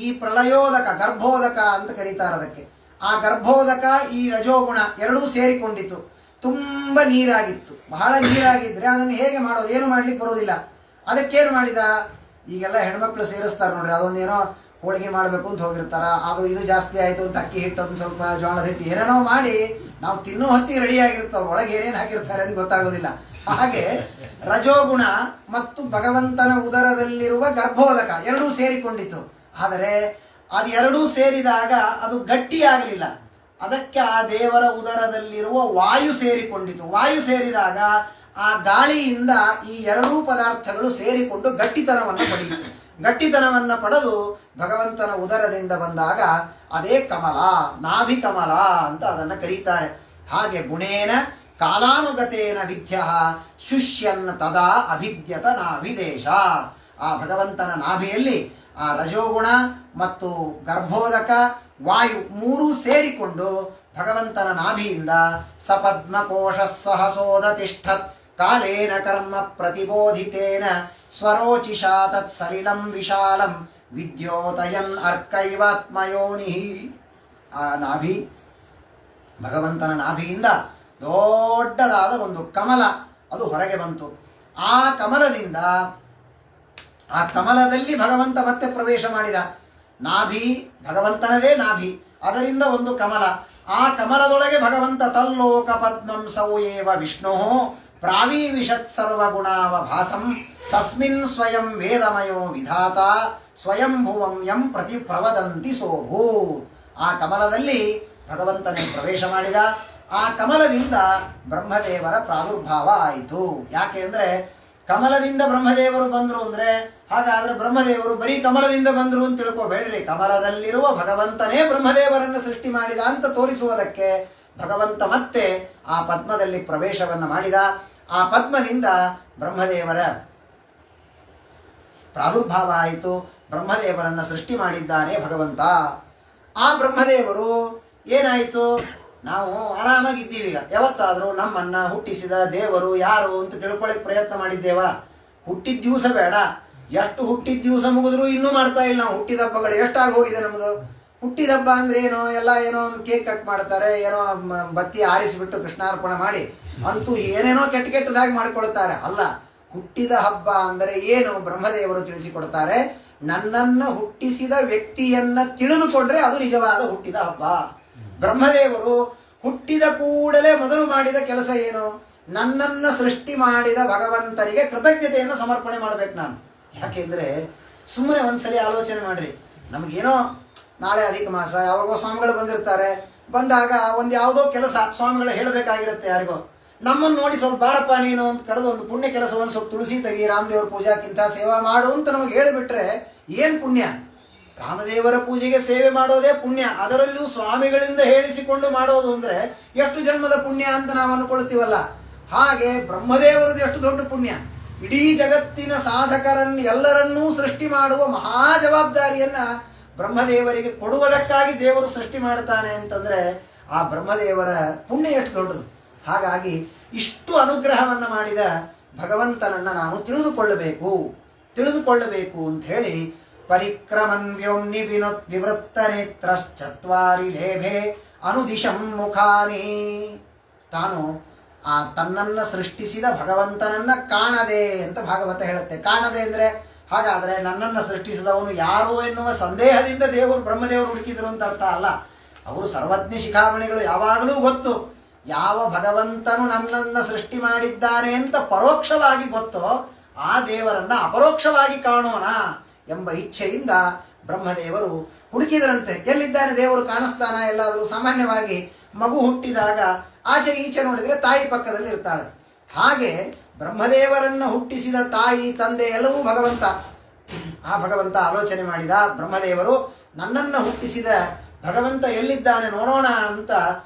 ಈ ಪ್ರಳಯೋದಕ, ಗರ್ಭೋದಕ ಅಂತ ಕರೀತಾರೆ ಅದಕ್ಕೆ. ಆ ಗರ್ಭೋದಕ ಈ ರಜೋಗುಣ ಎರಡೂ ಸೇರಿಕೊಂಡಿತ್ತು. ತುಂಬ ನೀರಾಗಿತ್ತು. ಬಹಳ ನೀರಾಗಿದ್ರೆ ಅದನ್ನು ಹೇಗೆ ಮಾಡೋದು? ಏನು ಮಾಡ್ಲಿಕ್ಕೆ ಬರೋದಿಲ್ಲ. ಅದಕ್ಕೇನು ಮಾಡಿದ? ಈಗೆಲ್ಲ ಹೆಣ್ಮಕ್ಳು ಸೇರಿಸ್ತಾರೆ ನೋಡ್ರಿ, ಅದೊಂದೇನೋ ಹೋಳಿಗೆ ಮಾಡಬೇಕು ಅಂತ ಹೋಗಿರ್ತಾರ. ಅದು ಇದು ಜಾಸ್ತಿ ಆಯಿತು ಅಂತ ಅಕ್ಕಿ ಹಿಟ್ಟು, ಒಂದು ಸ್ವಲ್ಪ ಜೋಳದ ಹಿಟ್ಟು ಏನೇನೋ ಮಾಡಿ ನಾವು ತಿನ್ನೋ ಹೊತ್ತಿಗೆ ರೆಡಿ ಆಗಿರ್ತಾವೆ. ಒಳಗೆ ಏನೇನು ಹಾಕಿರ್ತಾರೆ ಅಂತ ಗೊತ್ತಾಗೋದಿಲ್ಲ. ಹಾಗೆ ರಜೋಗುಣ ಮತ್ತು ಭಗವಂತನ ಉದರದಲ್ಲಿರುವ ಗರ್ಭೋದಕ ಎರಡೂ ಸೇರಿಕೊಂಡಿತು. ಆದರೆ ಅದು ಎರಡೂ ಸೇರಿದಾಗ ಅದು ಗಟ್ಟಿಯಾಗಲಿಲ್ಲ. ಅದಕ್ಕೆ ಆ ದೇವರ ಉದರದಲ್ಲಿರುವ ವಾಯು ಸೇರಿಕೊಂಡಿತು. ವಾಯು ಸೇರಿದಾಗ ಆ ಗಾಳಿಯಿಂದ ಈ ಎರಡೂ ಪದಾರ್ಥಗಳು ಸೇರಿಕೊಂಡು ಗಟ್ಟಿತನವನ್ನು ಪಡೆಯಿತು. ಗಟ್ಟಿತನವನ್ನು ಪಡೆದು ಭಗವಂತನ ಉದರದಿಂದ ಬಂದಾಗ ಅದೇ ಕಮಲ, ನಾಭಿ ಕಮಲ ಅಂತ ಅದನ್ನು ಕರೀತಾರೆ. ಹಾಗೆ ಗುಣೇನ ಕಾಲಾನುಗತೇನ ವಿದ್ಯ ಶುಷ್ಯನ್ ತದಾ ಅಭಿದ್ಯತ ನಾಭಿದೇಶ. ಆ ಭಗವಂತನ ನಾಭಿಯಲ್ಲಿ ಆ ರಜೋಗುಣ ಮತ್ತು ಗರ್ಭೋದಕ ವಾಯು ಮೂರೂ ಸೇರಿಕೊಂಡು ಭಗವಂತನ ನಾಭಿಯಿಂದ ಸಪದ್ಮಕೋಶ ಸಹಸೋದತಿಷ್ಠತ್ ಕಾಲೇನ ಕರ್ಮ ಪ್ರತಿಬೋಧಿತೇನ ಸ್ವರೋಚಿಷಾ ತತ್ ಸಲಿಲಂ ವಿಶಾಲಂ ವಿದ್ಯೋತಯನ್ ಅರ್ಕೈವಾತ್ಮಯೋನಿ. ಆ ನಾಭಿ, ಭಗವಂತನ ನಾಭಿಯಿಂದ ದೊಡ್ಡದಾದ ಒಂದು ಕಮಲ ಅದು ಹೊರಗೆ ಬಂತು. ಆ ಕಮಲದಲ್ಲಿ ಭಗವಂತ ಮತ್ತೆ ಪ್ರವೇಶ ಮಾಡಿದ. ನಾಭಿ ಭಗವಂತನದೇ ನಾಭಿ, ಅದರಿಂದ ಒಂದು ಕಮಲ. ಆ ಕಮಲದೊಳಗೆ ಭಗವಂತ ತಲ್ಲೋಕ ಪದ್ಮಂ ಸೌಯೇವ ವಿಷ್ಣು ಪ್ರಾವೀವಿಷತ್ ಸರ್ವಗುಣಾವಭಾಸಂ ತಸ್ಮಿನ್ ಸ್ವಯಂ ವೇದಮಯೋ ವಿಧಾತ ಸ್ವಯಂಭುವಂ ಯಂ ಪ್ರತಿ ಪ್ರವದಂತಿ ಸೋಭೂ. ಆ ಕಮಲದಲ್ಲಿ ಭಗವಂತನೇ ಪ್ರವೇಶ ಮಾಡಿದ. ಆ ಕಮಲದಿಂದ ಬ್ರಹ್ಮದೇವರ ಪ್ರಾದುರ್ಭಾವ ಆಯಿತು. ಯಾಕೆ ಅಂದ್ರೆ ಕಮಲದಿಂದ ಬ್ರಹ್ಮದೇವರು ಬಂದ್ರು ಅಂದ್ರೆ, ಹಾಗಾದ್ರೆ ಬ್ರಹ್ಮದೇವರು ಬರೀ ಕಮಲದಿಂದ ಬಂದ್ರು ಅಂತ ತಿಳ್ಕೋಬೇಡ್ರಿ. ಕಮಲದಲ್ಲಿರುವ ಭಗವಂತನೇ ಬ್ರಹ್ಮದೇವರನ್ನು ಸೃಷ್ಟಿ ಮಾಡಿದ ಅಂತ ತೋರಿಸುವುದಕ್ಕೆ ಭಗವಂತ ಮತ್ತೆ ಆ ಪದ್ಮದಲ್ಲಿ ಪ್ರವೇಶವನ್ನು ಮಾಡಿದ. ಆ ಪದ್ಮದಿಂದ ಬ್ರಹ್ಮದೇವರ ಪ್ರಾದುರ್ಭಾವ ಆಯಿತು. ಬ್ರಹ್ಮದೇವರನ್ನು ಸೃಷ್ಟಿ ಮಾಡಿದ್ದಾನೆ ಭಗವಂತ. ಆ ಬ್ರಹ್ಮದೇವರು ಏನಾಯಿತು? ನಾವು ಆರಾಮಾಗಿದ್ದೀವಿ. ಈಗ ಯಾವತ್ತಾದರೂ ನಮ್ಮನ್ನ ಹುಟ್ಟಿಸಿದ ದೇವರು ಯಾರು ಅಂತ ತಿಳ್ಕೊಳ್ಳಿಕ್ ಪ್ರಯತ್ನ ಮಾಡಿದ್ದೇವಾ? ಹುಟ್ಟಿದ ದಿವಸ ಬೇಡ, ಎಷ್ಟು ಹುಟ್ಟಿದ ದಿವಸ ಮುಗಿದ್ರು ಇನ್ನೂ ಮಾಡ್ತಾ ಇಲ್ಲ ನಾವು. ಹುಟ್ಟಿದ ಹಬ್ಬಗಳು ಎಷ್ಟಾಗಿ ಹೋಗಿದೆ ನಮ್ಮದು. ಹುಟ್ಟಿದ ಹಬ್ಬ ಅಂದ್ರೆ ಏನೋ, ಎಲ್ಲ ಏನೋ ಒಂದು ಕೇಕ್ ಕಟ್ ಮಾಡ್ತಾರೆ, ಏನೋ ಬತ್ತಿ ಆರಿಸಿಬಿಟ್ಟು ಕೃಷ್ಣಾರ್ಪಣೆ ಮಾಡಿ ಅಂತೂ ಏನೇನೋ ಕೆಟ್ಟದಾಗಿ ಮಾಡಿಕೊಳ್ತಾರೆ. ಅಲ್ಲ, ಹುಟ್ಟಿದ ಹಬ್ಬ ಅಂದರೆ ಏನು? ಬ್ರಹ್ಮದೇವರು ತಿಳಿಸಿಕೊಡ್ತಾರೆ. ನನ್ನನ್ನು ಹುಟ್ಟಿಸಿದ ವ್ಯಕ್ತಿಯನ್ನ ತಿಳಿದುಕೊಂಡ್ರೆ ಅದು ನಿಜವಾದ ಹುಟ್ಟಿದ ಹಬ್ಬ. ಬ್ರಹ್ಮದೇವರು ಹುಟ್ಟಿದ ಕೂಡಲೇ ಮೊದಲು ಮಾಡಿದ ಕೆಲಸ ಏನು? ನನ್ನನ್ನ ಸೃಷ್ಟಿ ಮಾಡಿದ ಭಗವಂತನಿಗೆ ಕೃತಜ್ಞತೆಯನ್ನು ಸಮರ್ಪಣೆ ಮಾಡ್ಬೇಕು ನಾನು. ಯಾಕೆಂದ್ರೆ ಸುಮ್ಮನೆ ಒಂದ್ಸಲಿ ಆಲೋಚನೆ ಮಾಡ್ರಿ, ನಮಗೇನೋ ನಾಳೆ ಅಧಿಕ ಮಾಸ, ಯಾವಾಗೋ ಸ್ವಾಮಿಗಳು ಬಂದಿರ್ತಾರೆ. ಬಂದಾಗ ಒಂದು ಯಾವುದೋ ಕೆಲಸ ಸ್ವಾಮಿಗಳು ಹೇಳಬೇಕಾಗಿರುತ್ತೆ ಯಾರಿಗೋ. ನಮ್ಮನ್ನು ನೋಡಿ ಸ್ವಲ್ಪ ಬಾರಪ್ಪ ನೀನು ಅಂತ ಕರೆದು ಒಂದು ಪುಣ್ಯ ಕೆಲಸವನ್ನು ಸ್ವಲ್ಪ ತುಳಸಿ ತೆಗಿ, ರಾಮದೇವರ ಪೂಜಾಕ್ಕಿಂತ ಸೇವಾ ಮಾಡು ಅಂತ ನಮಗೆ ಹೇಳಿಬಿಟ್ರೆ ಏನು ಪುಣ್ಯ? ರಾಮದೇವರ ಪೂಜೆಗೆ ಸೇವೆ ಮಾಡೋದೇ ಪುಣ್ಯ. ಅದರಲ್ಲೂ ಸ್ವಾಮಿಗಳಿಂದ ಹೇಳಿಸಿಕೊಂಡು ಮಾಡೋದು ಅಂದ್ರೆ ಎಷ್ಟು ಜನ್ಮದ ಪುಣ್ಯ ಅಂತ ನಾವು ಅನ್ಕೊಳ್ತೀವಲ್ಲ. ಹಾಗೆ ಬ್ರಹ್ಮದೇವರದು ಎಷ್ಟು ದೊಡ್ಡ ಪುಣ್ಯ. ಇಡೀ ಜಗತ್ತಿನ ಸಾಧಕರನ್ನು ಎಲ್ಲರನ್ನೂ ಸೃಷ್ಟಿ ಮಾಡುವ ಮಹಾ ಜವಾಬ್ದಾರಿಯನ್ನ ಬ್ರಹ್ಮದೇವರಿಗೆ ಕೊಡುವುದಕ್ಕಾಗಿ ದೇವರು ಸೃಷ್ಟಿ ಮಾಡ್ತಾನೆ ಅಂತಂದ್ರೆ ಆ ಬ್ರಹ್ಮದೇವರ ಪುಣ್ಯ ಎಷ್ಟು ದೊಡ್ಡದು. ಹಾಗಾಗಿ ಇಷ್ಟು ಅನುಗ್ರಹವನ್ನ ಮಾಡಿದ ಭಗವಂತನನ್ನ ನಾವು ತಿಳಿದುಕೊಳ್ಳಬೇಕು ಅಂತ ಹೇಳಿ ಪರಿಕ್ರಮನ್ ವ್ಯೋಮ್ನಿ ವಿವೃತ್ತ ನೇತ್ರಶ್ಚತ್ವಾರಿ ಲೇಭೆ ಅನುದಿಶಂ ಮುಖಾನಿ. ತಾನು ಆ ತನ್ನನ್ನ ಸೃಷ್ಟಿಸಿದ ಭಗವಂತನನ್ನ ಕಾಣದೆ ಅಂತ ಭಾಗವತ ಹೇಳುತ್ತೆ. ಕಾಣದೆ ಅಂದ್ರೆ ಹಾಗಾದ್ರೆ ನನ್ನನ್ನು ಸೃಷ್ಟಿಸಿದವನು ಯಾರು ಎನ್ನುವ ಸಂದೇಹದಿಂದ ಬ್ರಹ್ಮದೇವರು ಹುಡುಕಿದ್ರು ಅಂತ ಅರ್ಥ ಅಲ್ಲ. ಅವರು ಸರ್ವಜ್ಞ ಶಿಖಾಮಣಿಗಳು, ಯಾವಾಗಲೂ ಗೊತ್ತು ಯಾವ ಭಗವಂತನು ನನ್ನನ್ನು ಸೃಷ್ಟಿ ಮಾಡಿದ್ದಾನೆ ಅಂತ ಪರೋಕ್ಷವಾಗಿ ಗೊತ್ತೋ ಆ ದೇವರನ್ನ ಅಪರೋಕ್ಷವಾಗಿ ಕಾಣೋಣ ಎಂಬ ಇಚ್ಛೆಯಿಂದ ಬ್ರಹ್ಮದೇವರು ಹುಡುಕಿದರಂತೆ. ಎಲ್ಲಿದ್ದಾನೆ ದೇವರು, ಕಾಣಿಸ್ತಾನ ಎಲ್ಲಾದರೂ? ಸಾಮಾನ್ಯವಾಗಿ ಮಗು ಹುಟ್ಟಿದಾಗ ಆಚೆ ಈಚೆ ನೋಡಿದ್ರೆ ತಾಯಿ ಪಕ್ಕದಲ್ಲಿ ಇರ್ತಾಳೆ. ಹಾಗೆ ಬ್ರಹ್ಮದೇವರನ್ನ ಹುಟ್ಟಿಸಿದ ತಾಯಿ ತಂದೆ ಎಲ್ಲವೂ ಭಗವಂತ. ಆ ಭಗವಂತ ಆಲೋಚನೆ ಮಾಡಿದ, ಬ್ರಹ್ಮದೇವರು ನನ್ನನ್ನು ಹುಟ್ಟಿಸಿದ ಭಗವಂತ ಎಲ್ಲಿದ್ದಾನೆ ನೋಡೋಣ ಅಂತ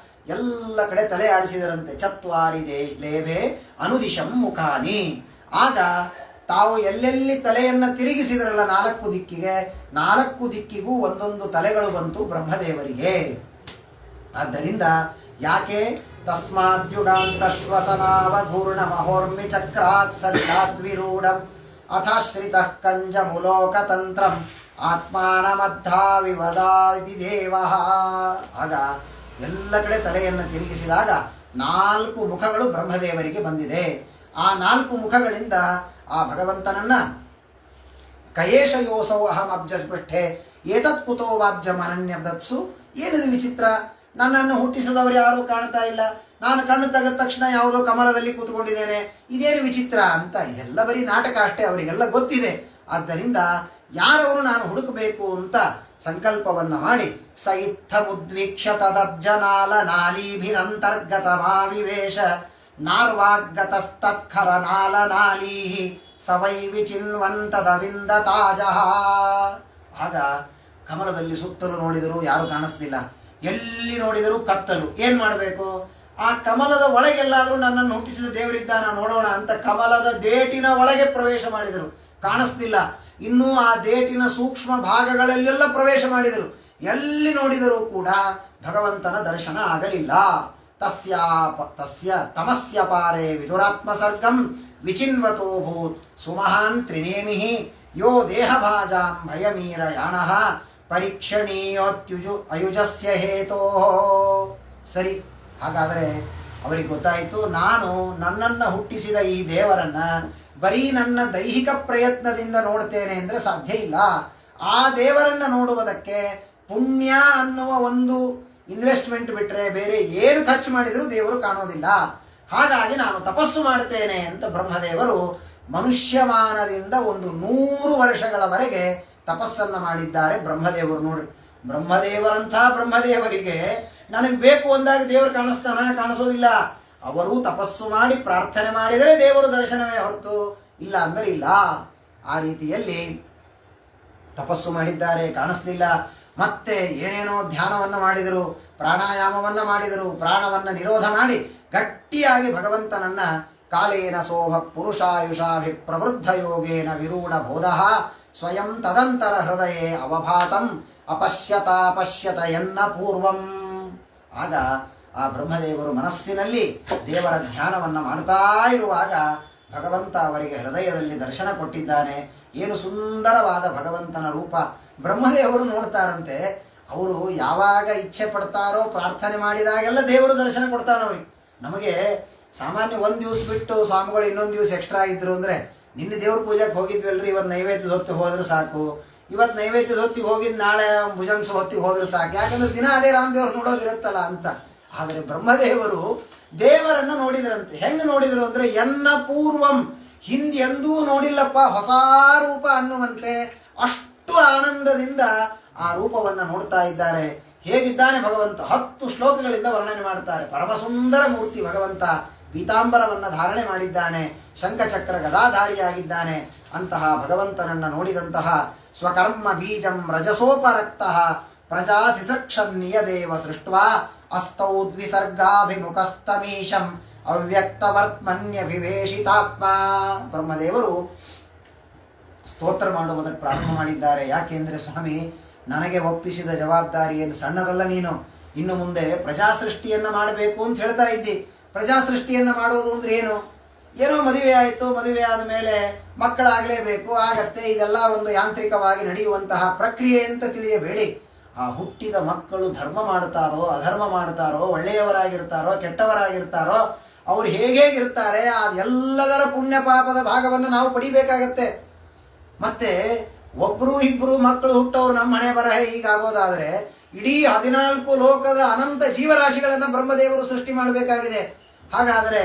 ಎಲ್ಲ ಕಡೆ ತಲೆ ಆಡಿಸಿದರಂತೆ. ಚತ್ವಾರಿ ಲೇಭೆ ಅನುದಿಶಂ ಮುಖಾನಿ. ಆಗ ತಾವು ಎಲ್ಲೆಲ್ಲಿ ತಲೆಯನ್ನ ತಿರುಗಿಸಿದ್ರಲ್ಲ 4 ದಿಕ್ಕಿಗೆ, 4 ದಿಕ್ಕಿಗೂ ಒಂದೊಂದು ತಲೆಗಳು ಬಂತು ಬ್ರಹ್ಮದೇವರಿಗೆ. ಆದ್ದರಿಂದ ಯಾಕೆ ತಸ್ಮಾದ್ಯುಗಾಂತ ಶ್ವಸನಾವಧೂರ್ಣ ಮಹೋರ್ಮಿ ಚಕ್ರಾತ್ ಸದ್ಯಾದ್ವಿರೂಢಂ ಅಥಾಶ್ರಿತಃ ಕಂಜಮುಲೋಕ ತಂತ್ರಂ ಆತ್ಮಾನಮದ್ಧಾ ವಿವದಾದಿ ದೇವಃ. ಆಗ ಎಲ್ಲ ಕಡೆ ತಲೆಯನ್ನು ತಿರುಗಿಸಿದಾಗ 4 ಮುಖಗಳು ಬ್ರಹ್ಮದೇವರಿಗೆ ಬಂದಿದೆ. ಆ 4 ಮುಖಗಳಿಂದ ಆ ಭಗವಂತನನ್ನ ಕಯೇಶ ಯೋಸೌ ಅಹಂ ಅಬ್ಜಸ್ಪೃಷ್ಠೆ ಏತತ್ ಕುತೋ ವಾಬ್ಜಮನನ್ಯದಪ್ಸು. ಏನಿದು ವಿಚಿತ್ರ, ನನ್ನನ್ನು ಹುಟ್ಟಿಸಿದವರು ಯಾರೂ ಕಾಣ್ತಾ ಇಲ್ಲ, ನಾನು ಕಣ್ಣು ತೆಗೆದ ತಕ್ಷಣ ಯಾವುದೋ ಕಮಲದಲ್ಲಿ ಕೂತ್ಕೊಂಡಿದ್ದೇನೆ, ಇದೇನು ವಿಚಿತ್ರ ಅಂತ. ಇದೆಲ್ಲ ಬರೀ ನಾಟಕ ಅಷ್ಟೇ, ಅವರಿಗೆಲ್ಲ ಗೊತ್ತಿದೆ. ಆದ್ದರಿಂದ ಯಾರವರು ನಾನು ಹುಡುಕಬೇಕು ಅಂತ ಸಂಕಲ್ಪವನ್ನ ಮಾಡಿ ಸೈತ್ಥ ಮುದ್ವೀಕ್ಷ ತದಬ್ಜನಾಲ ನಾಲೀಭಿರಂತರ್ಗತ ಮಾವಿವೇಶ ನಾರ್ವಾಗತಸ್ತತ್ಖರ ನಾಲ ನಾಲೀ ಸವೈ ವಿಚಿನ್ವಂತದವಿಂದ ತಾಜಃ. ಆಗ ಕಮಲದಲ್ಲಿ ಸುತ್ತಲೂ ನೋಡಿದರೂ ಯಾರು ಕಾಣಿಸ್ತಿಲ್ಲ, ಎಲ್ಲಿ ನೋಡಿದರೂ ಕತ್ತಲು. ಏನ್ ಮಾಡಬೇಕು? ಆ ಕಮಲದ ಒಳಗೆಲ್ಲಾದರೂ ನನ್ನನ್ನು ಹುಟ್ಟಿಸಿದ ದೇವರಿದ್ದಾನ ನೋಡೋಣ ಅಂತ ಕಮಲದ ದೇಟಿನ ಒಳಗೆ ಪ್ರವೇಶ ಮಾಡಿದರು, ಕಾಣಿಸ್ತಿಲ್ಲ. ಇನ್ನೂ ಆ ದೇಟಿನ ಸೂಕ್ಷ್ಮ ಭಾಗಗಳಲ್ಲೆಲ್ಲ ಪ್ರವೇಶ ಮಾಡಿದರು, ಎಲ್ಲಿ ನೋಡಿದರೂ ಕೂಡ ಭಗವಂತನ ದರ್ಶನ ಆಗಲಿಲ್ಲ. ತಸ್ಯ ತಮಸ್ಯ ಪಾರೆ ವಿದುರಾತ್ಮ ಸರ್ಗಂ ವಿಚಿನ್ವತೋ ಭೂತ್ ಸುಮಹಾನ್ ತ್ರಿನೇಮಿಃ ಯೋ ದೇಹಭಾಜಾಂ ಭಯಮೀರ ಯಾಣಃ ಪರೀಕ್ಷಣೀಯೋತ್ಯುಜು ಅಯುಜಸ್ಯ ಹೇತೋ. ಸರಿ, ಹಾಗಾದರೆ ಅವರಿಗೆ ಗೊತ್ತಾಯಿತು, ನಾನು ನನ್ನನ್ನು ಹುಟ್ಟಿಸಿದ ಈ ದೇವರನ್ನ ಬರೀ ನನ್ನ ದೈಹಿಕ ಪ್ರಯತ್ನದಿಂದ ನೋಡ್ತೇನೆ ಅಂದ್ರೆ ಸಾಧ್ಯ ಇಲ್ಲ. ಆ ದೇವರನ್ನ ನೋಡುವುದಕ್ಕೆ ಪುಣ್ಯ ಅನ್ನುವ ಒಂದು ಇನ್ವೆಸ್ಟ್ಮೆಂಟ್ ಬಿಟ್ರೆ ಬೇರೆ ಏನು ಖರ್ಚು ಮಾಡಿದರೂ ದೇವರು ಕಾಣೋದಿಲ್ಲ. ಹಾಗಾಗಿ ನಾನು ತಪಸ್ಸು ಮಾಡುತ್ತೇನೆ ಅಂತ ಬ್ರಹ್ಮದೇವರು ಮನುಷ್ಯಮಾನದಿಂದ 100 ವರ್ಷಗಳವರೆಗೆ ತಪಸ್ಸನ್ನ ಮಾಡಿದ್ದಾರೆ ಬ್ರಹ್ಮದೇವರು. ನೋಡ್ರಿ, ಬ್ರಹ್ಮದೇವರಂಥ ಬ್ರಹ್ಮದೇವರಿಗೆ ನನಗೆ ಬೇಕು ಅಂದಾಗ ದೇವರು ಕಾಣಿಸೋದಿಲ್ಲ. ಅವರು ತಪಸ್ಸು ಮಾಡಿ ಪ್ರಾರ್ಥನೆ ಮಾಡಿದರೆ ದೇವರು ದರ್ಶನವೇ ಹೊರತು ಇಲ್ಲ ಅಂದರೆ ಇಲ್ಲ. ಆ ರೀತಿಯಲ್ಲಿ ತಪಸ್ಸು ಮಾಡಿದ್ದಾರೆ, ಕಾಣಿಸ್ಲಿಲ್ಲ. ಮತ್ತೆ ಏನೇನೋ ಧ್ಯಾನವನ್ನ ಮಾಡಿದರು, ಪ್ರಾಣಾಯಾಮವನ್ನ ಮಾಡಿದರು, ಪ್ರಾಣವನ್ನ ನಿರೋಧ ಮಾಡಿ ಗಟ್ಟಿಯಾಗಿ ಭಗವಂತನನ್ನ ಕಾಲೇನ ಸೋಭ ಪುರುಷಾಯುಷಾಭಿ ಪ್ರವೃದ್ಧ ಯೋಗೇನ ವಿರೂಢ ಬೋಧ ಸ್ವಯಂ ತದಂತರ ಹೃದಯೇ ಅವಭಾತಂ ಅಪಶ್ಯತ ಎನ್ನ ಪೂರ್ವಂ. ಆಗ ಆ ಬ್ರಹ್ಮದೇವರು ಮನಸ್ಸಿನಲ್ಲಿ ದೇವರ ಧ್ಯಾನವನ್ನ ಮಾಡ್ತಾ ಇರುವಾಗ ಭಗವಂತ ಅವರಿಗೆ ಹೃದಯದಲ್ಲಿ ದರ್ಶನ ಕೊಟ್ಟಿದ್ದಾನೆ. ಏನು ಸುಂದರವಾದ ಭಗವಂತನ ರೂಪ. ಬ್ರಹ್ಮದೇವರು ನೋಡ್ತಾರಂತೆ, ಅವರು ಯಾವಾಗ ಇಚ್ಛೆ ಪಡ್ತಾರೋ ಪ್ರಾರ್ಥನೆ ಮಾಡಿದಾಗೆಲ್ಲ ದೇವರು ದರ್ಶನ ಕೊಡ್ತಾನವ್ರಿಗೆ. ನಮಗೆ ಸಾಮಾನ್ಯ 1 ದಿವಸ ಬಿಟ್ಟು ಸ್ವಾಮಿಗಳು ಇನ್ನೊಂದು ದಿವಸ ಎಕ್ಸ್ಟ್ರಾ ಇದ್ರು ಅಂದ್ರೆ, ನಿನ್ನೆ ದೇವ್ರ ಪೂಜೆಗೆ ಹೋಗಿದ್ವಲ್ರಿ, ಇವತ್ತು ನೈವೇದ್ಯದ ಹೊತ್ತಿಗೆ ಹೋದ್ರೆ ಸಾಕು, ಇವತ್ತು ನೈವೇದ್ಯದ ಹೊತ್ತಿಗೆ ಹೋಗಿದ್ದು ನಾಳೆ ಭುಜಂಗ್ಸ ಹೊತ್ತಿಗೆ ಹೋದ್ರೆ ಸಾಕು, ಯಾಕಂದ್ರೆ ದಿನ ಅದೇ ರಾಮದೇವ್ರು ನೋಡೋದಿರುತ್ತಲ್ಲ ಅಂತ. ಆದರೆ ಬ್ರಹ್ಮದೇವರು ದೇವರನ್ನು ನೋಡಿದ್ರಂತೆ. ಹೆಂಗೆ ನೋಡಿದ್ರು ಅಂದ್ರೆ ಎನ್ನ ಪೂರ್ವಂ, ಹಿಂದೆಂದೂ ನೋಡಿಲ್ಲಪ್ಪ ಹೊಸ ರೂಪ ಅನ್ನುವಂತೆ ಅಷ್ಟು ಆನಂದದಿಂದ ಆ ರೂಪವನ್ನ ನೋಡ್ತಾ ಇದ್ದಾರೆ. ಹೇಗಿದ್ದಾನೆ ಭಗವಂತ 10 ಶ್ಲೋಕಗಳಿಂದ ವರ್ಣನೆ ಮಾಡ್ತಾರೆ. ಪರಮ ಸುಂದರ ಮೂರ್ತಿ ಭಗವಂತ, ಪೀತಾಂಬರವನ್ನು ಧಾರಣೆ ಮಾಡಿದ್ದಾನೆ, ಶಂಖಚಕ್ರ ಗದಾಧಾರಿಯಾಗಿದ್ದಾನೆ. ಅಂತಹ ಭಗವಂತನನ್ನು ನೋಡಿದಂತಹ ಸ್ವಕರ್ಮ ಬೀಜಂ ರಜಸೋಪರಕ್ತ ಪ್ರಜಾ ಸಿಸಕ್ಷನ್ನಿಯದೇವ ಸೃಷ್ಟ್ವಾ ಅಸ್ತೌ ದ್ವಿಸರ್ಗಾಭಿಮುಖಸ್ತಮೀಶಂ ಅವ್ಯಕ್ತವರ್ತ್ಮನ್ಯ ವಿವೇಶಿತಾತ್ಮ. ಬ್ರಹ್ಮದೇವರು ಸ್ತೋತ್ರ ಮಾಡುವುದಕ್ಕೆ ಪ್ರಾರಂಭ ಮಾಡಿದ್ದಾರೆ. ಯಾಕೆಂದ್ರೆ ಸ್ವಾಮಿ, ನನಗೆ ಒಪ್ಪಿಸಿದ ಜವಾಬ್ದಾರಿ ಏನು ಸಣ್ಣದಲ್ಲ. ನೀನು ಇನ್ನು ಮುಂದೆ ಪ್ರಜಾಸೃಷ್ಟಿಯನ್ನ ಮಾಡಬೇಕು ಅಂತ ಹೇಳ್ತಾ ಇದ್ದಿ. ಪ್ರಜಾಸೃಷ್ಟಿಯನ್ನ ಮಾಡುವುದು ಅಂದ್ರೆ ಏನು? ಏನೋ ಮದುವೆ ಆಯಿತು, ಮದುವೆ ಆದ ಮೇಲೆ ಮಕ್ಕಳಾಗಲೇಬೇಕು, ಆಗತ್ತೆ, ಇದೆಲ್ಲ ಒಂದು ಯಾಂತ್ರಿಕವಾಗಿ ನಡೆಯುವಂತಹ ಪ್ರಕ್ರಿಯೆ ಅಂತ ತಿಳಿಯಬೇಡಿ. ಆ ಹುಟ್ಟಿದ ಮಕ್ಕಳು ಧರ್ಮ ಮಾಡ್ತಾರೋ ಅಧರ್ಮ ಮಾಡ್ತಾರೋ, ಒಳ್ಳೆಯವರಾಗಿರ್ತಾರೋ ಕೆಟ್ಟವರಾಗಿರ್ತಾರೋ, ಅವ್ರು ಹೇಗಿರ್ತಾರೆ, ಅದೆಲ್ಲದರ ಪುಣ್ಯ ಪಾಪದ ಭಾಗವನ್ನು ನಾವು ಪಡಿಬೇಕಾಗತ್ತೆ. ಮತ್ತೆ ಒಬ್ರು ಇಬ್ರು ಮಕ್ಕಳು ಹುಟ್ಟೋರು ನಮ್ಮ ಹಣೆ ಬರಹ ಹೀಗಾಗೋದಾದ್ರೆ ಇಡೀ 14 ಲೋಕದ ಅನಂತ ಜೀವರಾಶಿಗಳನ್ನ ಬ್ರಹ್ಮದೇವರು ಸೃಷ್ಟಿ ಮಾಡಬೇಕಾಗಿದೆ. ಹಾಗಾದರೆ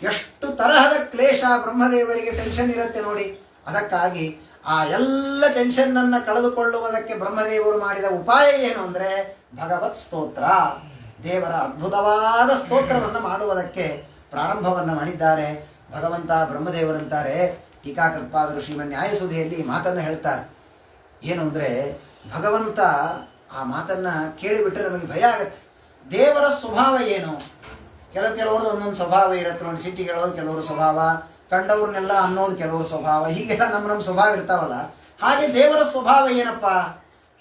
ಎಷ್ಟು ತರಹದ ಕ್ಲೇಶ ಬ್ರಹ್ಮದೇವರಿಗೆ ಟೆನ್ಷನ್ ಇರುತ್ತೆ ನೋಡಿ. ಅದಕ್ಕಾಗಿ ಆ ಎಲ್ಲ ಟೆನ್ಷನ್ ಅನ್ನ ಕಳೆದುಕೊಳ್ಳುವುದಕ್ಕೆ ಬ್ರಹ್ಮದೇವರು ಮಾಡಿದ ಉಪಾಯ ಏನು ಅಂದ್ರೆ ಭಗವತ್ ಸ್ತೋತ್ರ. ದೇವರ ಅದ್ಭುತವಾದ ಸ್ತೋತ್ರವನ್ನು ಮಾಡುವುದಕ್ಕೆ ಪ್ರಾರಂಭವನ್ನ ಮಾಡಿದ್ದಾರೆ. ಭಗವಂತ ಬ್ರಹ್ಮದೇವರಂತಾರೆ, ಟೀಕಾಕೃತ್ಪಾದರು ಶ್ರೀಮನ್ ನ್ಯಾಯಸುಧೆಯಲ್ಲಿ ಮಾತನ್ನು ಹೇಳ್ತಾರೆ. ಏನು ಅಂದ್ರೆ ಭಗವಂತ ಆ ಮಾತನ್ನ ಕೇಳಿಬಿಟ್ರೆ ನಮಗೆ ಭಯ ಆಗತ್ತೆ. ದೇವರ ಸ್ವಭಾವ ಏನು? ಕೆಲವ್ರದ್ದು ಒಂದೊಂದು ಸ್ವಭಾವ ಇರುತ್ತೆ ನೋಡಿ. ಸಿಟಿಗಳೋದು ಕೆಲವರು ಸ್ವಭಾವ, ಕಂಡವ್ರನ್ನೆಲ್ಲ ಅನ್ನೋದು ಕೆಲವರು ಸ್ವಭಾವ, ಹೀಗೆಲ್ಲ ನಮ್ಮ ಸ್ವಭಾವ ಇರ್ತಾವಲ್ಲ. ಹಾಗೆ ದೇವರ ಸ್ವಭಾವ ಏನಪ್ಪ?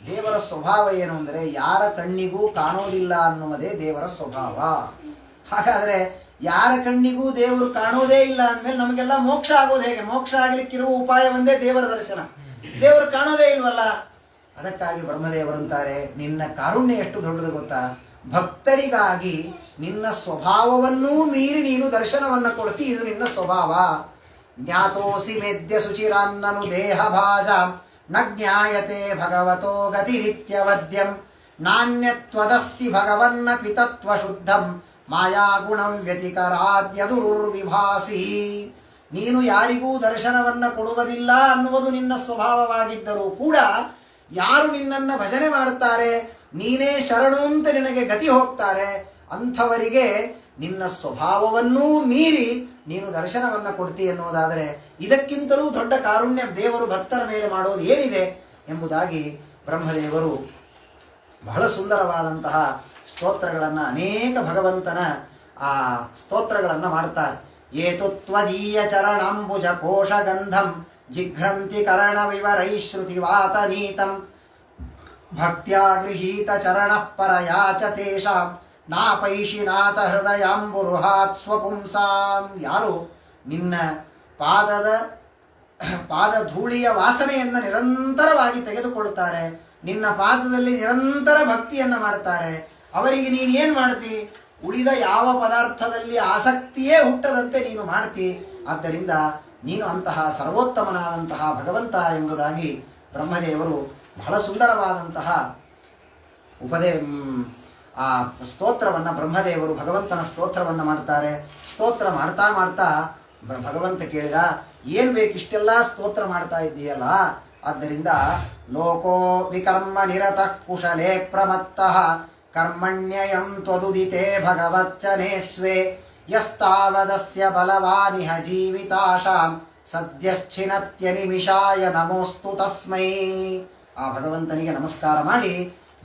ದೇವರ ಸ್ವಭಾವ ಏನು ಅಂದ್ರೆ ಯಾರ ಕಣ್ಣಿಗೂ ಕಾಣೋದಿಲ್ಲ ಅನ್ನುವುದೇ ದೇವರ ಸ್ವಭಾವ. ಹಾಗಾದ್ರೆ ಯಾರ ಕಣ್ಣಿಗೂ ದೇವರು ಕಾಣೋದೇ ಇಲ್ಲ ಅಂದ್ಮೇಲೆ ನಮಗೆಲ್ಲ ಮೋಕ್ಷ ಆಗೋದು ಹೇಗೆ? ಮೋಕ್ಷ ಆಗ್ಲಿಕ್ಕಿರುವ ಉಪಾಯ ಒಂದೇ ದೇವರ ದರ್ಶನ. ದೇವರು ಕಾಣೋದೇ ಇಲ್ವಲ್ಲ. ಅದಕ್ಕಾಗಿ ಬ್ರಹ್ಮದೇವರಂತಾರೆ, ನಿನ್ನ ಕಾರುಣ್ಯ ಎಷ್ಟು ದೊಡ್ಡದು ಗೊತ್ತಾ? ಭಕ್ತರಿಗಾಗಿ ನಿನ್ನ ಸ್ವಭಾವವನ್ನೂ ಮೀರಿ ನೀನು ದರ್ಶನವನ್ನ ಕೊಡ್ತಿ. ಇದು ನಿನ್ನ ಸ್ವಭಾವ. ಜ್ಞಾತೋಸಿ ಮೇದ್ಯ ಶುಚಿರಾನ್ನನು ದೇಹ ಭಾಜ ನ ಜ್ಞಾಯತೆ ಭಗವತೋ ಗತಿ ನಿತ್ಯವದ್ಯಂ ನಾಣ್ಯತ್ವದಸ್ತಿ ಭಗವನ್ನ ಪಿತತ್ವ ಶುದ್ಧಂ ಮಾಯಾಗುಣಂ ವ್ಯತಿಕರಾದ್ಯದುರ್ವಿಭಾಸಿ. ನೀನು ಯಾರಿಗೂ ದರ್ಶನವನ್ನ ಕೊಡುವುದಿಲ್ಲ ಅನ್ನುವುದು ನಿನ್ನ ಸ್ವಭಾವವಾಗಿದ್ದರೂ ಕೂಡ ಯಾರು ನಿನ್ನನ್ನು ಭಜನೆ ಮಾಡುತ್ತಾರೆ, ನೀನೇ ಶರಣು ಅಂತ ನಿನಗೆ ಗತಿ ಹೋಗ್ತಾರೆ, ಅಂಥವರಿಗೆ ನಿನ್ನ ಸ್ವಭಾವವನ್ನೂ ಮೀರಿ ನೀನು ದರ್ಶನವನ್ನ ಕೊಡ್ತಿ ಎನ್ನುವುದಾದರೆ ಇದಕ್ಕಿಂತಲೂ ದೊಡ್ಡ ಕಾರುಣ್ಯ ದೇವರು ಭಕ್ತರ ಮೇಲೆ ಮಾಡೋದು ಏನಿದೆ ಎಂಬುದಾಗಿ ಬ್ರಹ್ಮದೇವರು ಬಹಳ ಸುಂದರವಾದಂತಹ ಸ್ತೋತ್ರಗಳನ್ನು, ಅನೇಕ ಭಗವಂತನ ಆ ಸ್ತೋತ್ರಗಳನ್ನು ಮಾಡುತ್ತಾರೆ. ಏತು ತ್ವದೀಯ ಚರಣಾಂಬುಜ ಕೋಶಗಂಧಂ ಜಿಘ್ರಂತಿ ಕರ್ಣ ವಿವರೈಶ್ರುತಿ ವಾತನೀತಂ ಭಕ್ತ್ಯಾ ಗೃಹೀತ ಚರಣ ಪರಯಾಚ ತೇಷಾಂ ನಾಪೈಶಿನಾಥ ಹೃದಯಾಂಬುರುಹಾತ್ ಸ್ವಪುಂಸಾಂ. ಯಾರು ನಿನ್ನ ಪಾದ ಧೂಳಿಯ ವಾಸನೆಯನ್ನು ನಿರಂತರವಾಗಿ ತೆಗೆದುಕೊಳ್ಳುತ್ತಾರೆ, ನಿನ್ನ ಪಾದದಲ್ಲಿ ನಿರಂತರ ಭಕ್ತಿಯನ್ನು ಮಾಡುತ್ತಾರೆ, ಅವರಿಗೆ ನೀನು ಏನು ಮಾಡ್ತಿ? ಉಳಿದ ಯಾವ ಪದಾರ್ಥದಲ್ಲಿ ಆಸಕ್ತಿಯೇ ಹುಟ್ಟದಂತೆ ನೀನು ಮಾಡ್ತಿ. ಆದ್ದರಿಂದ ನೀನು ಅಂತಹ ಸರ್ವೋತ್ತಮನಾದಂತಹ ಭಗವಂತ ಎಂಬುದಾಗಿ ಬ್ರಹ್ಮದೇವರು ಬಹಳ ಸುಂದರವಾದಂತಹ ಆ ಸ್ತೋತ್ರವನ್ನು ಬ್ರಹ್ಮದೇವರು ಭಗವಂತನ ಸ್ತೋತ್ರವನ್ನು ಮಾಡ್ತಾರೆ. ಸ್ತೋತ್ರ ಮಾಡ್ತಾ ಮಾಡ್ತಾ ಭಗವಂತ ಕೇಳಿದ, ಏನ್ ಬೇಕಿಷ್ಟೆಲ್ಲ ಸ್ತೋತ್ರ ಮಾಡ್ತಾ ಇದ್ದೀಯಲ್ಲ, ಆದ್ದರಿಂದ ಲೋಕೋ ವಿಕರ್ಮ ನಿರತಃ ಕುಶಲೇ ಪ್ರಮತ್ತಃ ಕರ್ಮಣ್ಯಯಂ ತ್ವದುದಿತೆ ಭಗವಚ್ಚನೇ ಸ್ವೇ ಯಸ್ತಾವದಸ್ಯ ಬಲವಾನಿಹ ಜೀವಿತಾಶಾಂ ಸದ್ಯಶ್ಚಿನತ್ಯ ನಿಮಿಷಾಯ ನಮೋಸ್ತು ತಸ್ಮೈ. ಆ ಭಗವಂತನಿಗೆ ನಮಸ್ಕಾರ ಮಾಡಿ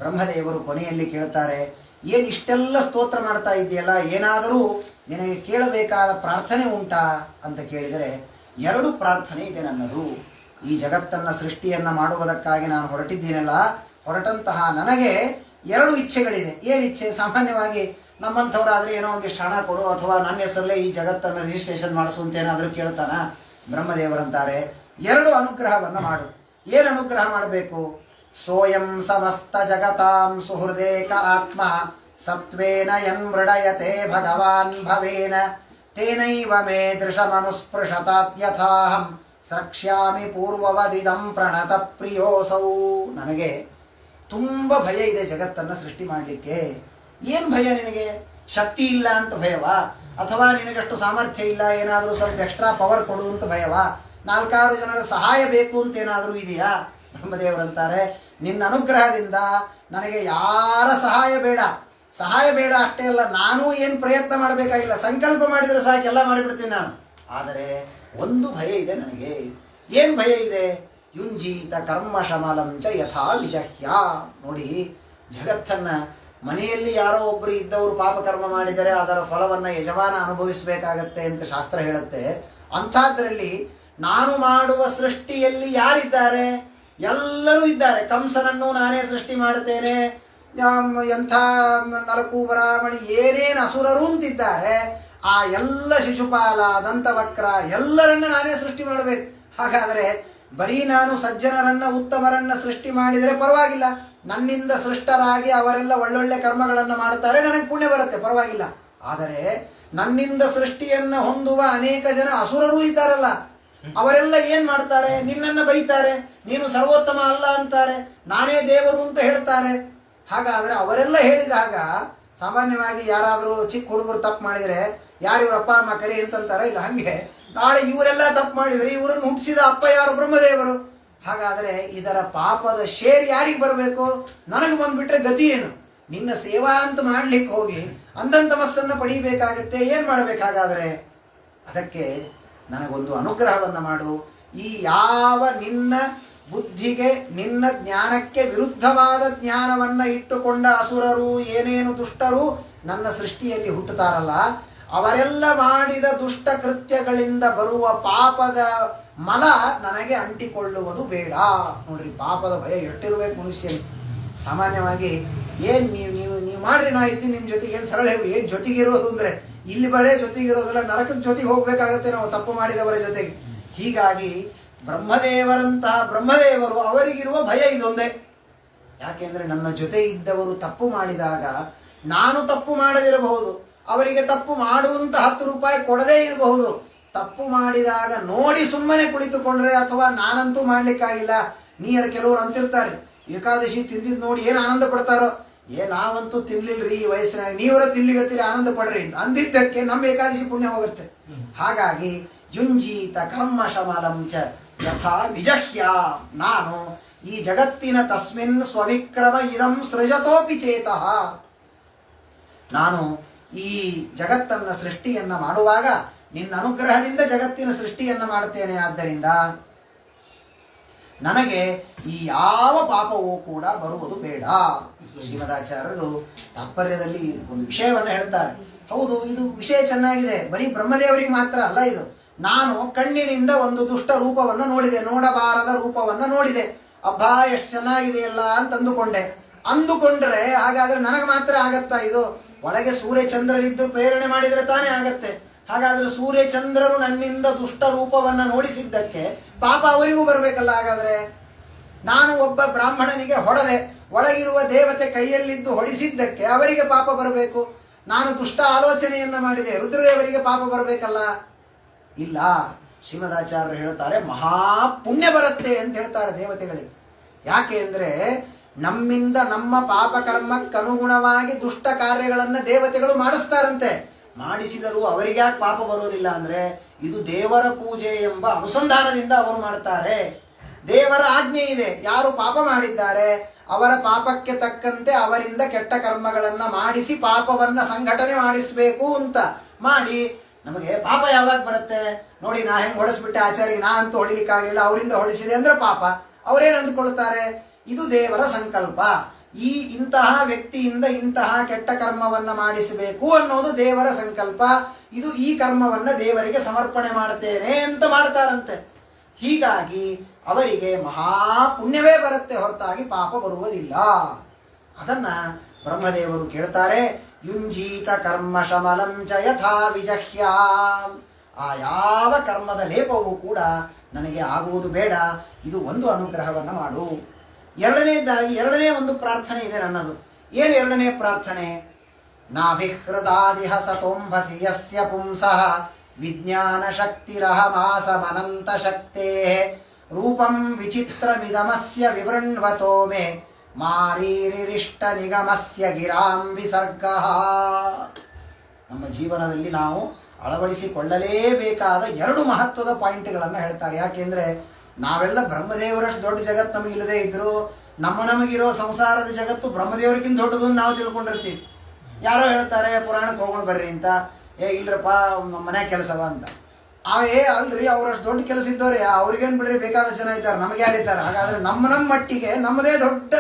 ಬ್ರಹ್ಮದೇವರು ಕೊನೆಯಲ್ಲಿ ಕೇಳ್ತಾರೆ, ಏನು ಇಷ್ಟೆಲ್ಲ ಸ್ತೋತ್ರ ಮಾಡ್ತಾ ಇದೆಯಲ್ಲ, ಏನಾದರೂ ನಿನಗೆ ಕೇಳಬೇಕಾದ ಪ್ರಾರ್ಥನೆ ಉಂಟಾ ಅಂತ ಕೇಳಿದರೆ, 2 ಪ್ರಾರ್ಥನೆ ಇದೆ ನನ್ನದು. ಈ ಜಗತ್ತನ್ನ ಸೃಷ್ಟಿಯನ್ನ ಮಾಡುವುದಕ್ಕಾಗಿ ನಾನು ಹೊರಟಿದ್ದೀನಲ್ಲ, ಹೊರಟಂತಹ ನನಗೆ 2 ಇಚ್ಛೆಗಳಿದೆ. ಏನು ಇಚ್ಛೆ? ಸಾಮಾನ್ಯವಾಗಿ ನಮ್ಮಂಥವ್ರಾದ್ರೆ ಏನೋ ಒಂದಿಷ್ಟು ಹಣ ಕೊಡು ಅಥವಾ ನನ್ನ ಹೆಸರಲ್ಲೇ ಈ ಜಗತ್ತನ್ನು ರಿಜಿಸ್ಟ್ರೇಷನ್ ಮಾಡಿಸು ಅಂತ ಏನಾದರೂ ಕೇಳ್ತಾನ? ಬ್ರಹ್ಮದೇವರಂತಾರೆ, 2 ಅನುಗ್ರಹವನ್ನ ಮಾಡು. ಏನು ಅನುಗ್ರಹ ಮಾಡಬೇಕು? ಸೋಯಂ ಸಮಸ್ತ ಜಗತಾಂ ಸುಹೃದೇಕ ಆತ್ಮ ಸತ್ವೇನ ಯನ್ಮೃಡಯತೆ ಭಗವಾನ್ ಭವೇನ ತೇನೈವ ಮೇ ದೃಶಮನುಸ್ಪೃಶತಾತ್ಯಥಾಹಂ ಸ್ರಕ್ಷ್ಯಾಮಿ ಪೂರ್ವವದಿದಂ ಪ್ರಣತ ಪ್ರಿಯೋಸೌ. ನನಗೆ ತುಂಬ ಭಯ ಇದೆ ಜಗತ್ತನ್ನು ಸೃಷ್ಟಿ ಮಾಡಲಿಕ್ಕೆ. ಏನು ಭಯ ನಿನಗೆ? ಶಕ್ತಿ ಇಲ್ಲ ಅಂತ ಭಯವಾ? ಅಥವಾ ನಿನಗಷ್ಟು ಸಾಮರ್ಥ್ಯ ಇಲ್ಲ, ಏನಾದರೂ ಸ್ವಲ್ಪ ಎಕ್ಸ್ಟ್ರಾ ಪವರ್ ಕೊಡು ಅಂತ ಭಯವಾ? 4-6 ಜನರ ಸಹಾಯ ಬೇಕು ಅಂತ ಏನಾದರೂ ಇದೆಯಾ? ಬ್ರಹ್ಮದೇವರಂತಾರೆ, ನಿನ್ನ ಅನುಗ್ರಹದಿಂದ ನನಗೆ ಯಾರ ಸಹಾಯ ಬೇಡ. ಸಹಾಯ ಬೇಡ ಅಷ್ಟೇ ಅಲ್ಲ, ನಾನೂ ಏನು ಪ್ರಯತ್ನ ಮಾಡಬೇಕಾಗಿಲ್ಲ, ಸಂಕಲ್ಪ ಮಾಡಿದರೆ ಸಾಕು, ಎಲ್ಲ ಮಾಡಿಬಿಡ್ತೀನಿ ನಾನು. ಆದರೆ ಒಂದು ಭಯ ಇದೆ ನನಗೆ. ಏನು ಭಯ ಇದೆ? ಯುಂಜೀತ ಕರ್ಮ ಶಮಲಂಚ ಯಥಾ ವಿಜಹ್ಯ. ನೋಡಿ, ಜಗತ್ತನ್ನ ಮನೆಯಲ್ಲಿ ಯಾರೋ ಒಬ್ಬರು ಇದ್ದವರು ಪಾಪಕರ್ಮ ಮಾಡಿದರೆ ಅದರ ಫಲವನ್ನು ಯಜಮಾನ ಅನುಭವಿಸಬೇಕಾಗತ್ತೆ ಅಂತ ಶಾಸ್ತ್ರ ಹೇಳುತ್ತೆ. ಅಂಥದ್ರಲ್ಲಿ ನಾನು ಮಾಡುವ ಸೃಷ್ಟಿಯಲ್ಲಿ ಯಾರಿದ್ದಾರೆ? ಎಲ್ಲರೂ ಇದ್ದಾರೆ. ಕಂಸನನ್ನು ನಾನೇ ಸೃಷ್ಟಿ ಮಾಡುತ್ತೇನೆ, ಎಂಥ ನಲಕು ಬರಾಮಣಿ ಏನೇನು ಅಸುರರು ಅಂತಿದ್ದಾರೆ. ಆ ಎಲ್ಲ ಶಿಶುಪಾಲ, ದಂತವಕ್ರ ಎಲ್ಲರನ್ನ ನಾನೇ ಸೃಷ್ಟಿ ಮಾಡಬೇಕು. ಹಾಗಾದರೆ ಬರೀ ನಾನು ಸಜ್ಜನರನ್ನ ಉತ್ತಮರನ್ನ ಸೃಷ್ಟಿ ಮಾಡಿದರೆ ಪರವಾಗಿಲ್ಲ, ನನ್ನಿಂದ ಸೃಷ್ಟರಾಗಿ ಅವರೆಲ್ಲ ಒಳ್ಳೊಳ್ಳೆ ಕರ್ಮಗಳನ್ನು ಮಾಡುತ್ತಾರೆ, ನನಗೆ ಪುಣ್ಯ ಬರುತ್ತೆ, ಪರವಾಗಿಲ್ಲ. ಆದರೆ ನನ್ನಿಂದ ಸೃಷ್ಟಿಯನ್ನ ಹೊಂದುವ ಅನೇಕ ಜನ ಅಸುರರೂ ಇದ್ದಾರಲ್ಲ, ಅವರೆಲ್ಲ ಏನ್ ಮಾಡ್ತಾರೆ? ನಿನ್ನನ್ನ ಬೈತಾರೆ, ನೀನು ಸರ್ವೋತ್ತಮ ಅಲ್ಲ ಅಂತಾರೆ, ನಾನೇ ದೇವರು ಅಂತ ಹೇಳ್ತಾರೆ. ಹಾಗಾದ್ರೆ ಅವರೆಲ್ಲ ಹೇಳಿದಾಗ ಸಾಮಾನ್ಯವಾಗಿ ಯಾರಾದರೂ ಚಿಕ್ಕ ಹುಡುಗರು ತಪ್ಪು ಮಾಡಿದರೆ ಯಾರು ಇವ್ರ ಅಪ್ಪ ಅಮ್ಮ ಕರಿ ಅಂತಂತಾರೆ, ಇಲ್ಲ ಹಂಗೆ ನಾಳೆ ಇವರೆಲ್ಲ ತಪ್ಪು ಮಾಡಿದರೆ ಇವರನ್ನು ಹುಟ್ಟಿಸಿದ ಅಪ್ಪ ಯಾರು? ಬ್ರಹ್ಮದೇವರು. ಹಾಗಾದರೆ ಇದರ ಪಾಪದ ಶೇರ್ ಯಾರಿಗೆ ಬರಬೇಕು? ನನಗೆ ಬಂದ್ಬಿಟ್ರೆ ಗತಿ ಏನು? ನಿನ್ನ ಸೇವಾ ಅಂತ ಮಾಡ್ಲಿಕ್ಕೆ ಹೋಗಿ ಅಂಧಂತಮಸ್ಸನ್ನು ಪಡೀಬೇಕಾಗತ್ತೆ. ಏನ್ ಮಾಡ್ಬೇಕಾಗಾದ್ರೆ? ಅದಕ್ಕೆ ನನಗೊಂದು ಅನುಗ್ರಹವನ್ನ ಮಾಡು. ಈ ಯಾವ ನಿನ್ನ ಬುದ್ಧಿಗೆ ನಿನ್ನ ಜ್ಞಾನಕ್ಕೆ ವಿರುದ್ಧವಾದ ಜ್ಞಾನವನ್ನ ಇಟ್ಟುಕೊಂಡ ಅಸುರರು, ಏನೇನು ದುಷ್ಟರು ನನ್ನ ಸೃಷ್ಟಿಯಲ್ಲಿ ಹುಟ್ಟುತ್ತಾರಲ್ಲ, ಅವರೆಲ್ಲ ಮಾಡಿದ ದುಷ್ಟ ಕೃತ್ಯಗಳಿಂದ ಬರುವ ಪಾಪದ ಮಲ ನನಗೆ ಅಂಟಿಕೊಳ್ಳುವುದು ಬೇಡ. ನೋಡ್ರಿ, ಪಾಪದ ಭಯ ಎಷ್ಟಿರ್ಬೇಕು ಮನುಷ್ಯನಿಗೆ. ಸಾಮಾನ್ಯವಾಗಿ ಏನ್ ನೀವು ಮಾಡ್ರಿ, ನಾ ಇದ್ದೀನಿ ನಿಮ್ಮ ಜೊತೆಗೆ, ಏನ್ ಸರಳ ಹೇಳಿ, ಏನ್ ಜೊತೆಗಿರೋದು ಅಂದ್ರೆ ಇಲ್ಲಿ ಬಳೆ ಜೊತೆಗಿರೋದಲ್ಲ, ನರಕದ ಜೊತೆಗೆ ಹೋಗ್ಬೇಕಾಗತ್ತೆ ನಾವು ತಪ್ಪು ಮಾಡಿದವರ ಜೊತೆಗೆ. ಹೀಗಾಗಿ ಬ್ರಹ್ಮದೇವರಂತಹ ಬ್ರಹ್ಮದೇವರು ಅವರಿಗಿರುವ ಭಯ ಇದೊಂದೇ. ಯಾಕೆಂದ್ರೆ ನನ್ನ ಜೊತೆ ಇದ್ದವರು ತಪ್ಪು ಮಾಡಿದಾಗ ನಾನು ತಪ್ಪು ಮಾಡದಿರಬಹುದು, ಅವರಿಗೆ ತಪ್ಪು ಮಾಡುವಂತ 10 ರೂಪಾಯಿ ಕೊಡದೇ ಇರಬಹುದು. ತಪ್ಪು ಮಾಡಿದಾಗ ನೋಡಿ ಸುಮ್ಮನೆ ಕುಳಿತುಕೊಂಡ್ರೆ, ಅಥವಾ ನಾನಂತೂ ಮಾಡ್ಲಿಕ್ಕಾಗಿಲ್ಲ, ನೀರು ಕೆಲವರು ಅಂತಿರ್ತಾರೆ, ಏಕಾದಶಿ ತಿಂದಿದ್ ನೋಡಿ ಏನ್ ಆನಂದ ಪಡ್ತಾರೋ, ನಾವಂತೂ ತಿನ್ಲಿಲ್ರಿ ಈ ವಯಸ್ಸಿನಾಗ, ನೀವರ ತಿನ್ಲಿಗತ್ತೀರಿ ಆನಂದ ಪಡ್ರಿ ಅಂದಿದ್ದಕ್ಕೆ ನಮ್ಮ ಏಕಾದಶಿ ಪುಣ್ಯ ಹೋಗುತ್ತೆ. ಹಾಗಾಗಿ ಯುಂಜೀತ ಕರ್ಮ ಶಮಲಂಚ ಯಥಾ ವಿಜಹ್ಯ. ನಾನು ಈ ಜಗತ್ತಿನ ತಸ್ಮಿನ್ ಸ್ವವಿಕ್ರಮ ಇದಂ ಸೃಜತೋಪಿ ಚೇತಃ. ನಾನು ಈ ಜಗತ್ತನ್ನ ಸೃಷ್ಟಿಯನ್ನ ಮಾಡುವಾಗ ನಿನ್ನ ಅನುಗ್ರಹದಿಂದ ಜಗತ್ತಿನ ಸೃಷ್ಟಿಯನ್ನ ಮಾಡುತ್ತೇನೆ. ಆದ್ದರಿಂದ ನನಗೆ ಈ ಯಾವ ಪಾಪವೂ ಕೂಡ ಬರುವುದು ಬೇಡ. ಶ್ರೀಮದಾಚಾರ್ಯರು ತಾತ್ಪರ್ಯದಲ್ಲಿ ಒಂದು ವಿಷಯವನ್ನ ಹೇಳ್ತಾರೆ. ಹೌದು, ಇದು ವಿಷಯ ಚೆನ್ನಾಗಿದೆ, ಬರೀ ಬ್ರಹ್ಮದೇವರಿಗೆ ಮಾತ್ರ ಅಲ್ಲ ಇದು. ನಾನು ಕಣ್ಣಿನಿಂದ ಒಂದು ದುಷ್ಟ ರೂಪವನ್ನು ನೋಡಿದೆ, ನೋಡಬಾರದ ರೂಪವನ್ನು ನೋಡಿದೆ, ಅಬ್ಬಾ ಎಷ್ಟು ಚೆನ್ನಾಗಿದೆಯಲ್ಲ ಅಂತ ಅಂದುಕೊಂಡ್ರೆ ಹಾಗಾದ್ರೆ ನನಗೆ ಮಾತ್ರ ಆಗತ್ತಾ ಇದು? ಒಳಗೆ ಸೂರ್ಯ ಚಂದ್ರರಿದ್ದು ಪ್ರೇರಣೆ ಮಾಡಿದ್ರೆ ತಾನೇ ಆಗತ್ತೆ. ಹಾಗಾದ್ರೆ ಸೂರ್ಯ ಚಂದ್ರರು ನನ್ನಿಂದ ದುಷ್ಟ ರೂಪವನ್ನ ನೋಡಿಸಿದ್ದಕ್ಕೆ ಪಾಪ ಅವರಿಗೂ ಬರಬೇಕಲ್ಲ. ಹಾಗಾದ್ರೆ ನಾನು ಒಬ್ಬ ಬ್ರಾಹ್ಮಣನಿಗೆ ಹೊಡೆದೆ, ಒಳಗಿರುವ ದೇವತೆ ಕೈಯಲ್ಲಿದ್ದು ಹೊಡಿಸಿದ್ದಕ್ಕೆ ಅವರಿಗೆ ಪಾಪ ಬರಬೇಕು. ನಾನು ದುಷ್ಟ ಆಲೋಚನೆಯನ್ನ ಮಾಡಿದೆ, ರುದ್ರದೇವರಿಗೆ ಪಾಪ ಬರಬೇಕಲ್ಲ? ಇಲ್ಲ. ಶ್ರೀಮದಾಚಾರ್ಯರು ಹೇಳ್ತಾರೆ, ಮಹಾ ಪುಣ್ಯ ಬರುತ್ತೆ ಅಂತ ಹೇಳ್ತಾರೆ ದೇವತೆಗಳಿಗೆ. ಯಾಕೆ ಅಂದ್ರೆ ನಮ್ಮಿಂದ ನಮ್ಮ ಪಾಪಕರ್ಮಕ್ಕನುಗುಣವಾಗಿ ದುಷ್ಟ ಕಾರ್ಯಗಳನ್ನ ದೇವತೆಗಳು ಮಾಡಿಸ್ತಾರಂತೆ. ಮಾಡಿಸಿದರೂ ಅವರಿಗ್ಯಾಕೆ ಪಾಪ ಬರೋದಿಲ್ಲ ಅಂದ್ರೆ ಇದು ದೇವರ ಪೂಜೆ ಎಂಬ ಅನುಸಂಧಾನದಿಂದ ಅವರು ಮಾಡ್ತಾರೆ. ದೇವರ ಆಜ್ಞೆ ಇದೆ, ಯಾರು ಪಾಪ ಮಾಡಿದ್ದಾರೆ ಅವರ ಪಾಪಕ್ಕೆ ತಕ್ಕಂತೆ ಅವರಿಂದ ಕೆಟ್ಟ ಕರ್ಮಗಳನ್ನ ಮಾಡಿಸಿ ಪಾಪವನ್ನ ಸಂಘಟನೆ ಮಾಡಿಸ್ಬೇಕು ಅಂತ ಮಾಡಿ. ನಮಗೆ ಪಾಪ ಯಾವಾಗ ಬರುತ್ತೆ ನೋಡಿ, ನಾ ಹೆಂಗ್ ಹೊಡೆಸ್ಬಿಟ್ಟೆ ಆಚಾರ್ಯ, ನಾ ಅಂತೂ ಹೊಡಿಲಿಕ್ಕಾಗಿಲ್ಲ, ಅವರಿಂದ ಹೊಡಿಸಿದೆ ಅಂದ್ರೆ ಪಾಪ. ಅವರೇನು ಅಂದುಕೊಳ್ತಾರೆ, ಇದು ದೇವರ ಸಂಕಲ್ಪ, ಇಂತಹ ವ್ಯಕ್ತಿಯಿಂದ ಇಂತಹ ಕೆಟ್ಟ ಕರ್ಮವನ್ನ ಮಾಡಿಸಬೇಕು ಅನ್ನೋದು ದೇವರ ಸಂಕಲ್ಪ, ಇದು ಈ ಕರ್ಮವನ್ನ ದೇವರಿಗೆ ಸಮರ್ಪಣೆ ಮಾಡ್ತೇನೆ ಅಂತ ಮಾಡ್ತಾರಂತೆ. ಹೀಗಾಗಿ ಅವರಿಗೆ ಮಹಾ ಪುಣ್ಯವೇ ಬರುತ್ತೆ ಹೊರತಾಗಿ ಪಾಪ ಬರುವುದಿಲ್ಲ. ಅದನ್ನ ಬ್ರಹ್ಮದೇವರು ಕೇಳ್ತಾರೆ. ಯುಂಜೀತ ಕರ್ಮ ಶಮಲಂಚ ಯಥಾ ವಿಜಹ್ಯ. ಆ ಯಾವ ಕರ್ಮದ ಲೇಪವೂ ಕೂಡ ನನಗೆ ಆಗುವುದು ಬೇಡ, ಇದು ಒಂದು ಅನುಗ್ರಹವನ್ನ ಮಾಡು. ಎರಡನೇ ಒಂದು ಪ್ರಾರ್ಥನೆ ಇದೆ ನನ್ನದು. ಏನು ಎರಡನೇ ಪ್ರಾರ್ಥನೆ? ನಾಭಿಹೃದಾದಿಹ ಸತೋಂಭಸಿ ಯಸ್ಯ ಪುಂಸಃ ವಿಜ್ಞಾನ ಶಕ್ತಿರಹಮಾಸಮನಂತ ಶಕ್ತೇ ರೂಪಂ ವಿಚಿತ್ರಮಿದಮಸ್ಯ ವಿವೃಣ್ವತೋ ಮೇ ಮಾರೀರಿರಿಷ್ಟ ನಿಗಮಸ್ಯ ಗಿರಾಂ ವಿಸರ್ಗಃ. ನಮ್ಮ ಜೀವನದಲ್ಲಿ ನಾವು ಅಳವಡಿಸಿಕೊಳ್ಳಲೇಬೇಕಾದ 2 ಮಹತ್ವದ ಪಾಯಿಂಟ್ಗಳನ್ನು ಹೇಳ್ತಾರೆ. ಯಾಕೆಂದ್ರೆ ನಾವೆಲ್ಲ ಬ್ರಹ್ಮದೇವರಷ್ಟು ದೊಡ್ಡ ಜಗತ್ತು ನಮಗಿಲ್ಲದೆ ಇದ್ರು ನಮಗಿರೋ ಸಂಸಾರದ ಜಗತ್ತು ಬ್ರಹ್ಮದೇವರಿಗಿಂತ ದೊಡ್ಡದು ನಾವು ತಿಳ್ಕೊಂಡಿರ್ತೀವಿ. ಯಾರೋ ಹೇಳ್ತಾರೆ ಪುರಾಣಕ್ಕೆ ಹೋಗೋಣ ಬರ್ರಿ ಅಂತ, ಇಲ್ರಪ್ಪ ಮನೆ ಕೆಲಸವ ಅಂತ. ಅಲ್ರಿ ಅವ್ರಷ್ಟು ದೊಡ್ಡ ಕೆಲಸ ಇದ್ದವ್ರೆ, ಅವ್ರಿಗೇನು ಬಿಡ್ರಿ, ಬೇಕಾದಷ್ಟು ಜನ ಇದ್ದಾರೆ, ನಮಗೆ ಯಾರಿದ್ದಾರೆ. ಹಾಗಾದ್ರೆ ನಮ್ಮ ಮಟ್ಟಿಗೆ ನಮ್ಮದೇ ದೊಡ್ಡ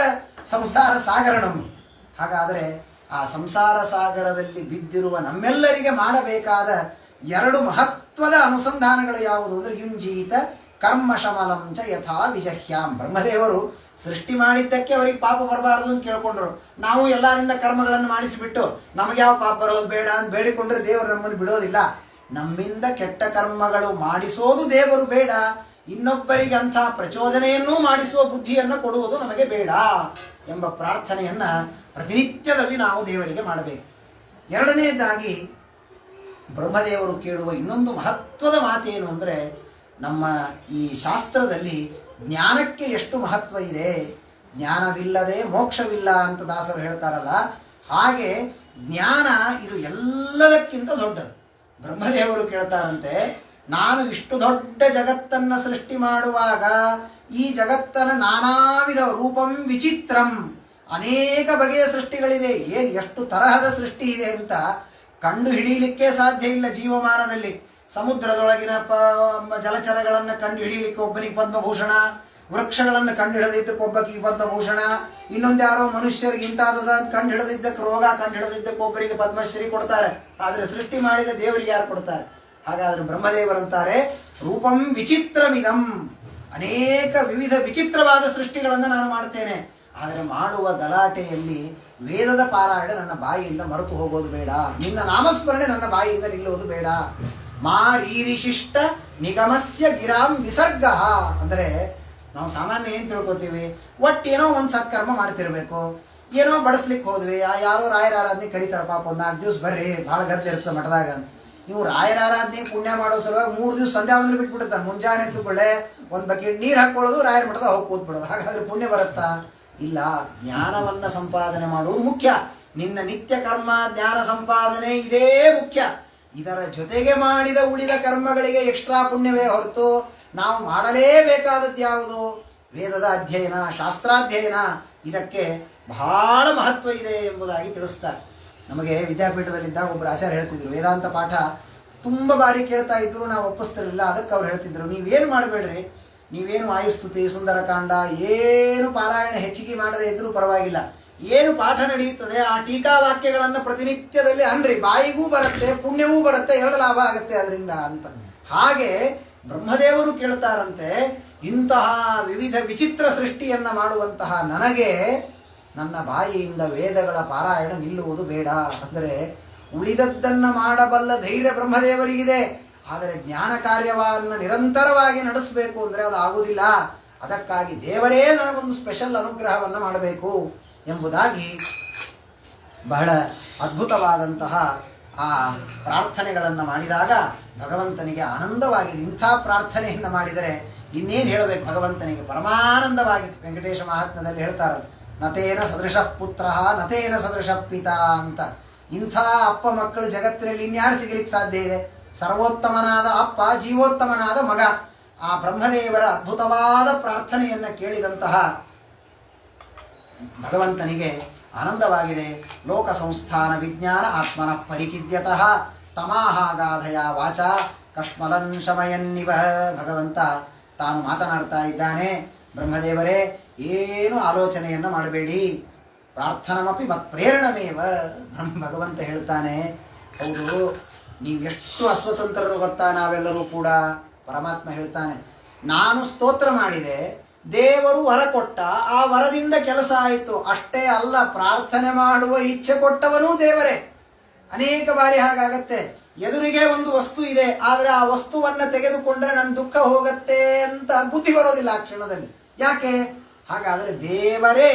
ಸಂಸಾರ ಸಾಗರ ನಮ್ಗೆ. ಹಾಗಾದ್ರೆ ಆ ಸಂಸಾರ ಸಾಗರದಲ್ಲಿ ಬಿದ್ದಿರುವ ನಮ್ಮೆಲ್ಲರಿಗೆ ಮಾಡಬೇಕಾದ 2 ಮಹತ್ವದ ಅನುಸಂಧಾನಗಳು ಯಾವುದು ಅಂದ್ರೆ ಯುಂಜೀತ ಕರ್ಮ ಶಮಲಂಚ ಯಥಾ ವಿಜಹ್ಯಾಂ. ಬ್ರಹ್ಮದೇವರು ಸೃಷ್ಟಿ ಮಾಡಿದ್ದಕ್ಕೆ ಅವರಿಗೆ ಪಾಪ ಬರಬಾರದು ಅಂತ ಕೇಳ್ಕೊಂಡ್ರು. ನಾವು ಎಲ್ಲರಿಂದ ಕರ್ಮಗಳನ್ನು ಮಾಡಿಸಿಬಿಟ್ಟು ನಮಗೆ ಯಾವ ಪಾಪ ಬರೋದು ಬೇಡ ಅಂತ ಬೇಡಿಕೊಂಡ್ರೆ ದೇವರು ನಮ್ಮನ್ನು ಬಿಡೋದಿಲ್ಲ. ನಮ್ಮಿಂದ ಕೆಟ್ಟ ಕರ್ಮಗಳು ಮಾಡಿಸೋದು ದೇವರು ಬೇಡ, ಇನ್ನೊಬ್ಬರಿಗೆ ಅಂಥ ಪ್ರಚೋದನೆಯನ್ನೂ ಮಾಡಿಸುವ ಬುದ್ಧಿಯನ್ನು ಕೊಡುವುದು ನಮಗೆ ಬೇಡ ಎಂಬ ಪ್ರಾರ್ಥನೆಯನ್ನ ಪ್ರತಿನಿತ್ಯದಲ್ಲಿ ನಾವು ದೇವರಿಗೆ ಮಾಡಬೇಕು. ಎರಡನೆಯದಾಗಿ ಬ್ರಹ್ಮದೇವರು ಕೇಳುವ ಇನ್ನೊಂದು ಮಹತ್ವದ ಮಾತೇನು ಅಂದರೆ, ನಮ್ಮ ಈ ಶಾಸ್ತ್ರದಲ್ಲಿ ಜ್ಞಾನಕ್ಕೆ ಎಷ್ಟು ಮಹತ್ವ ಇದೆ, ಜ್ಞಾನವಿಲ್ಲದೆ ಮೋಕ್ಷವಿಲ್ಲ ಅಂತ ದಾಸರು ಹೇಳ್ತಾರಲ್ಲ, ಹಾಗೆ ಜ್ಞಾನ ಇದು ಎಲ್ಲದಕ್ಕಿಂತ ದೊಡ್ಡದು. ಬ್ರಹ್ಮದೇವರು ಕೇಳ್ತಾರಂತೆ, ನಾನು ಇಷ್ಟು ದೊಡ್ಡ ಜಗತ್ತನ್ನ ಸೃಷ್ಟಿ ಮಾಡುವಾಗ ಈ ಜಗತ್ತನ ನಾನಾ ವಿಧ ರೂಪಂ ವಿಚಿತ್ರಂ, ಅನೇಕ ಬಗೆಯ ಸೃಷ್ಟಿಗಳಿದೆ, ಎಷ್ಟು ತರಹದ ಸೃಷ್ಟಿ ಇದೆ ಅಂತ ಕಂಡು ಹಿಡಿಯಲಿಕ್ಕೆ ಸಾಧ್ಯ ಇಲ್ಲ. ಜೀವಮಾನದಲ್ಲಿ ಸಮುದ್ರದೊಳಗಿನ ಜಲಚರಗಳನ್ನು ಕಂಡು ಹಿಡಿಯಲಿಕ್ಕೆ ಒಬ್ಬನಿಗೆ ಪದ್ಮಭೂಷಣ, ವೃಕ್ಷಗಳನ್ನು ಕಂಡು ಹಿಡಿದಿದ್ದಕ್ಕೆ ಒಬ್ಬನಿಗೆ ಪದ್ಮಭೂಷಣ, ಇನ್ನೊಂದು ಯಾರೋ ಮನುಷ್ಯರಿಗೆ ಇಂತಾದ ಕಂಡು ಹಿಡಿದಿದ್ದಕ್ಕೆ ರೋಗ, ಕಂಡು ಹಿಡಿದಿದ್ದಕ್ಕೆ ಒಬ್ಬರಿಗೆ ಪದ್ಮಶ್ರೀ ಕೊಡ್ತಾರೆ. ಆದ್ರೆ ಸೃಷ್ಟಿ ಮಾಡಿದ ದೇವರಿಗೆ ಯಾರು ಕೊಡ್ತಾರೆ? ಹಾಗಾದ್ರೆ ಬ್ರಹ್ಮದೇವರಂತಾರೆ, ರೂಪಂ ವಿಚಿತ್ರಮಿದಂ, ಅನೇಕ ವಿವಿಧ ವಿಚಿತ್ರವಾದ ಸೃಷ್ಟಿಗಳನ್ನು ನಾನು ಮಾಡ್ತೇನೆ. ಆದರೆ ಮಾಡುವ ಗಲಾಟೆಯಲ್ಲಿ ವೇದದ ಪಾರಾಯಣ ನನ್ನ ಬಾಯಿಯಿಂದ ಮರೆತು ಹೋಗೋದು ಬೇಡ, ನಿನ್ನ ನಾಮಸ್ಮರಣೆ ನನ್ನ ಬಾಯಿಯಿಂದ ನಿಲ್ಲುವುದು ಬೇಡ. ಮಾರೀರಿಶಿಷ್ಟ ನಿಗಮಸ್ಯ ಗಿರಾಂ ವಿಸರ್ಗ ಅಂದರೆ, ನಾವು ಸಾಮಾನ್ಯ ಏನ್ ತಿಳ್ಕೊತೀವಿ, ಒಟ್ಟೇನೋ ಒಂದು ಸತ್ಕರ್ಮ ಮಾಡ್ತಿರ್ಬೇಕು, ಏನೋ ಬಡಿಸ್ಲಿಕ್ಕೆ ಹೋದ್ವಿ, ಯಾರೋ ರಾಯರ ಆರಾಧನೆ ಕರೀತಾರ, ಪಾಪ ಒಂದು 4 ದಿವಸ ಬರ್ರಿ, ಭಾಳ ಗದ್ದೆ ಇರ್ತದೆ ಮಠದಾಗ ಅಂತ. ನೀವು ರಾಯರ ಆರಾಧನೆ ಪುಣ್ಯ ಮಾಡೋ ಸಲುವಾಗಿ 3 ದಿವಸ ಸಂಧ್ಯಾ ವಂದನೆ ಬಿಟ್ಬಿಟ್ಟಿರ್ತಾರೆ. ಮುಂಜಾನೆ ಎದ್ದು ಬೆಳೆ ಒಂದು ಬಕೆಟ್ ನೀರು ಹಾಕೊಳ್ಳೋದು, ರಾಯರ ಮಠದ ಹೋಗಿ ಕೂತ್ಬಿಡೋದು. ಹಾಗಾದ್ರೆ ಪುಣ್ಯ ಬರುತ್ತಾ? ಇಲ್ಲ. ಜ್ಞಾನವನ್ನ ಸಂಪಾದನೆ ಮಾಡುವುದು ಮುಖ್ಯ. ನಿನ್ನ ನಿತ್ಯ ಕರ್ಮ ಜ್ಞಾನ ಸಂಪಾದನೆ ಇದೇ ಮುಖ್ಯ. ಇದರ ಜೊತೆಗೆ ಮಾಡಿದ ಉಳಿದ ಕರ್ಮಗಳಿಗೆ ಎಕ್ಸ್ಟ್ರಾ ಪುಣ್ಯವೇ ಹೊರತು ನಾವು ಮಾಡಲೇಬೇಕಾದದ್ದು ಯಾವುದು? ವೇದದ ಅಧ್ಯಯನ, ಶಾಸ್ತ್ರಾಧ್ಯಯನ. ಇದಕ್ಕೆ ಬಹಳ ಮಹತ್ವ ಇದೆ ಎಂಬುದಾಗಿ ತಿಳಿಸ್ತಾರೆ. ನಮಗೆ ವಿದ್ಯಾಪೀಠದಲ್ಲಿದ್ದಾಗ ಒಬ್ಬರು ಆಚಾರ್ಯ ಹೇಳ್ತಿದ್ರು, ವೇದಾಂತ ಪಾಠ ತುಂಬ ಬಾರಿ ಕೇಳ್ತಾ ಇದ್ರು, ನಾವು ಒಪ್ಪಿಸ್ತಿರಲಿಲ್ಲ. ಅದಕ್ಕೆ ಅವ್ರು ಹೇಳ್ತಿದ್ರು, ನೀವೇನು ಮಾಡಬೇಡ್ರಿ, ನೀವೇನು ವಾಯುಸ್ತುತಿ, ಸುಂದರಕಾಂಡ ಏನು ಪಾರಾಯಣ ಹೆಚ್ಚಿಗೆ ಮಾಡದೇ ಇದ್ರೂ ಪರವಾಗಿಲ್ಲ, ಏನು ಪಾಠ ನಡೆಯುತ್ತದೆ ಆ ಟೀಕಾ ವಾಕ್ಯಗಳನ್ನು ಪ್ರತಿನಿತ್ಯದಲ್ಲಿ ಅನ್ರಿ, ಬಾಯಿಗೂ ಬರುತ್ತೆ, ಪುಣ್ಯವೂ ಬರುತ್ತೆ, 2 ಲಾಭ ಆಗತ್ತೆ ಅದರಿಂದ ಅಂತ. ಹಾಗೆ ಬ್ರಹ್ಮದೇವರು ಕೇಳ್ತಾರಂತೆ, ಇಂತಹ ವಿವಿಧ ವಿಚಿತ್ರ ಸೃಷ್ಟಿಯನ್ನ ಮಾಡುವಂತಹ ನನಗೆ ನನ್ನ ಬಾಯಿಯಿಂದ ವೇದಗಳ ಪಾರಾಯಣ ನಿಲ್ಲುವುದು ಬೇಡ. ಅಂದರೆ ಉಳಿದದ್ದನ್ನ ಮಾಡಬಲ್ಲ ಧೈರ್ಯ ಬ್ರಹ್ಮದೇವರಿಗಿದೆ, ಆದರೆ ಜ್ಞಾನ ಕಾರ್ಯವನ್ನು ನಿರಂತರವಾಗಿ ನಡೆಸಬೇಕು ಅಂದರೆ ಅದು ಆಗುವುದಿಲ್ಲ. ಅದಕ್ಕಾಗಿ ದೇವರೇ ನನಗೊಂದು ಸ್ಪೆಷಲ್ ಅನುಗ್ರಹವನ್ನು ಮಾಡಬೇಕು ಎಂಬುದಾಗಿ ಬಹಳ ಅದ್ಭುತವಾದಂತಹ ಆ ಪ್ರಾರ್ಥನೆಗಳನ್ನು ಮಾಡಿದಾಗ ಭಗವಂತನಿಗೆ ಆನಂದವಾಗಿದೆ. ಇಂಥ ಪ್ರಾರ್ಥನೆಯನ್ನು ಮಾಡಿದರೆ ಇನ್ನೇನು ಹೇಳಬೇಕು ಭಗವಂತನಿಗೆ? ಪರಮಾನಂದವಾಗಿದೆ. ವೆಂಕಟೇಶ ಮಹಾತ್ಮ್ಯದಲ್ಲಿ ಹೇಳ್ತಾರಲ್ಲ, ನತೇನ ಸದೃಶ ಪುತ್ರ ನತೇನ ಸದೃಶ ಪಿತಾ ಅಂತ. ಇಂಥ ಅಪ್ಪ ಮಕ್ಕಳು ಜಗತ್ತಿನಲ್ಲಿ ಇನ್ಯಾರು ಸಿಗಲಿಕ್ಕೆ ಸಾಧ್ಯ ಇದೆ? ಸರ್ವೋತ್ತಮನಾದ ಅಪ್ಪ, ಜೀವೋತ್ತಮನಾದ ಮಗ. ಆ ಬ್ರಹ್ಮದೇವರ ಅದ್ಭುತವಾದ ಪ್ರಾರ್ಥನೆಯನ್ನ ಕೇಳಿದಂತಹ ಭಗವಂತನಿಗೆ ಆನಂದವಾಗಿದೆ. ಲೋಕ ಸಂಸ್ಥಾನ ವಿಜ್ಞಾನ ಆತ್ಮನ ಪರಿಕಿದ್ಯತಃ ತಮಾಹಾಗಾಧಯ ವಾಚ ಕಶ್ಮಲನ್ ಶಮಯನ್ನಿವ. ಭಗವಂತ ತಾನು ಮಾತನಾಡ್ತಾ ಇದ್ದಾನೆ, ಬ್ರಹ್ಮದೇವರೇ ಏನು ಆಲೋಚನೆಯನ್ನ ಮಾಡಬೇಡಿ, ಪ್ರಾರ್ಥನಮಪಿ ಮತ್ ಪ್ರೇರಣಮೇವ. ಭಗವಂತ ಹೇಳ್ತಾನೆ, ಹೌದು ನೀವು ಎಷ್ಟು ಅಸ್ವತಂತ್ರರು ಗೊತ್ತಾ ನಾವೆಲ್ಲರೂ ಕೂಡ. ಪರಮಾತ್ಮ ಹೇಳ್ತಾನೆ, ನಾನು ಸ್ತೋತ್ರ ಮಾಡಿದೆ, ದೇವರು ವರ ಕೊಟ್ಟ, ಆ ವರದಿಂದ ಕೆಲಸ ಆಯಿತು. ಅಷ್ಟೇ ಅಲ್ಲ, ಪ್ರಾರ್ಥನೆ ಮಾಡುವ ಇಚ್ಛೆ ಕೊಟ್ಟವನೂ ದೇವರೇ. ಅನೇಕ ಬಾರಿ ಹಾಗಾಗತ್ತೆ, ಎದುರಿಗೆ ಒಂದು ವಸ್ತು ಇದೆ, ಆದರೆ ಆ ವಸ್ತುವನ್ನ ತೆಗೆದುಕೊಂಡ್ರೆ ನನ್ನ ದುಃಖ ಹೋಗತ್ತೆ ಅಂತ ಬುದ್ಧಿ ಬರೋದಿಲ್ಲ ಆ ಕ್ಷಣದಲ್ಲಿ. ಯಾಕೆ? ಹಾಗಾದರೆ ದೇವರೇ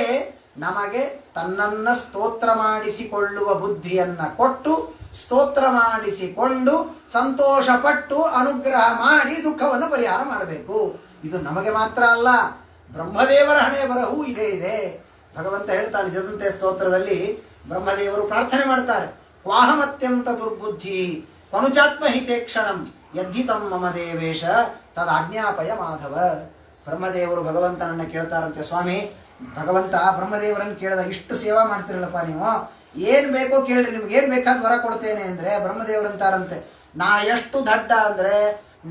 ನಮಗೆ ತನ್ನನ್ನ ಸ್ತೋತ್ರ ಮಾಡಿಸಿಕೊಳ್ಳುವ ಬುದ್ಧಿಯನ್ನ ಕೊಟ್ಟು, ಸ್ತೋತ್ರ ಮಾಡಿಸಿಕೊಂಡು ಸಂತೋಷಪಟ್ಟು ಅನುಗ್ರಹ ಮಾಡಿ ದುಃಖವನ್ನು ಪರಿಹಾರ ಮಾಡಬೇಕು. ಇದು ನಮಗೆ ಮಾತ್ರ ಅಲ್ಲ, ಬ್ರಹ್ಮದೇವರ ಹಣೆ ಬರಹೂ ಇದೇ ಇದೆ. ಭಗವಂತ ಹೇಳ್ತಾನೆ ಜದಂತೆ ಸ್ತೋತ್ರದಲ್ಲಿ, ಬ್ರಹ್ಮದೇವರು ಪ್ರಾರ್ಥನೆ ಮಾಡ್ತಾರೆ, ಕ್ವಾಹಮತ್ಯಂತ ದುರ್ಬುದ್ಧಿ ಕನುಚಾತ್ಮ ಹಿತೇ ಕ್ಷಣಂ ಯದ್ಧಿತಂ ಮಮ ದೇವೇಶ ತದಾಜ್ಞಾಪಯ ಮಾಧವ. ಬ್ರಹ್ಮದೇವರು ಭಗವಂತನನ್ನ ಕೇಳ್ತಾರಂತೆ, ಸ್ವಾಮಿ ಭಗವಂತ ಬ್ರಹ್ಮದೇವರನ್ನು ಕೇಳಿದ, ಇಷ್ಟು ಸೇವಾ ಮಾಡ್ತಿರಲ್ಲಪ್ಪ ನೀವು, ಏನು ಬೇಕೋ ಕೇಳ್ರಿ, ನಿಮ್ಗೇನು ಬೇಕಾದ ವರ ಕೊಡ್ತೇನೆ ಅಂದರೆ ಬ್ರಹ್ಮದೇವರಂತಾರಂತೆ, ನಾ ಎಷ್ಟು ದಡ್ಡ ಅಂದರೆ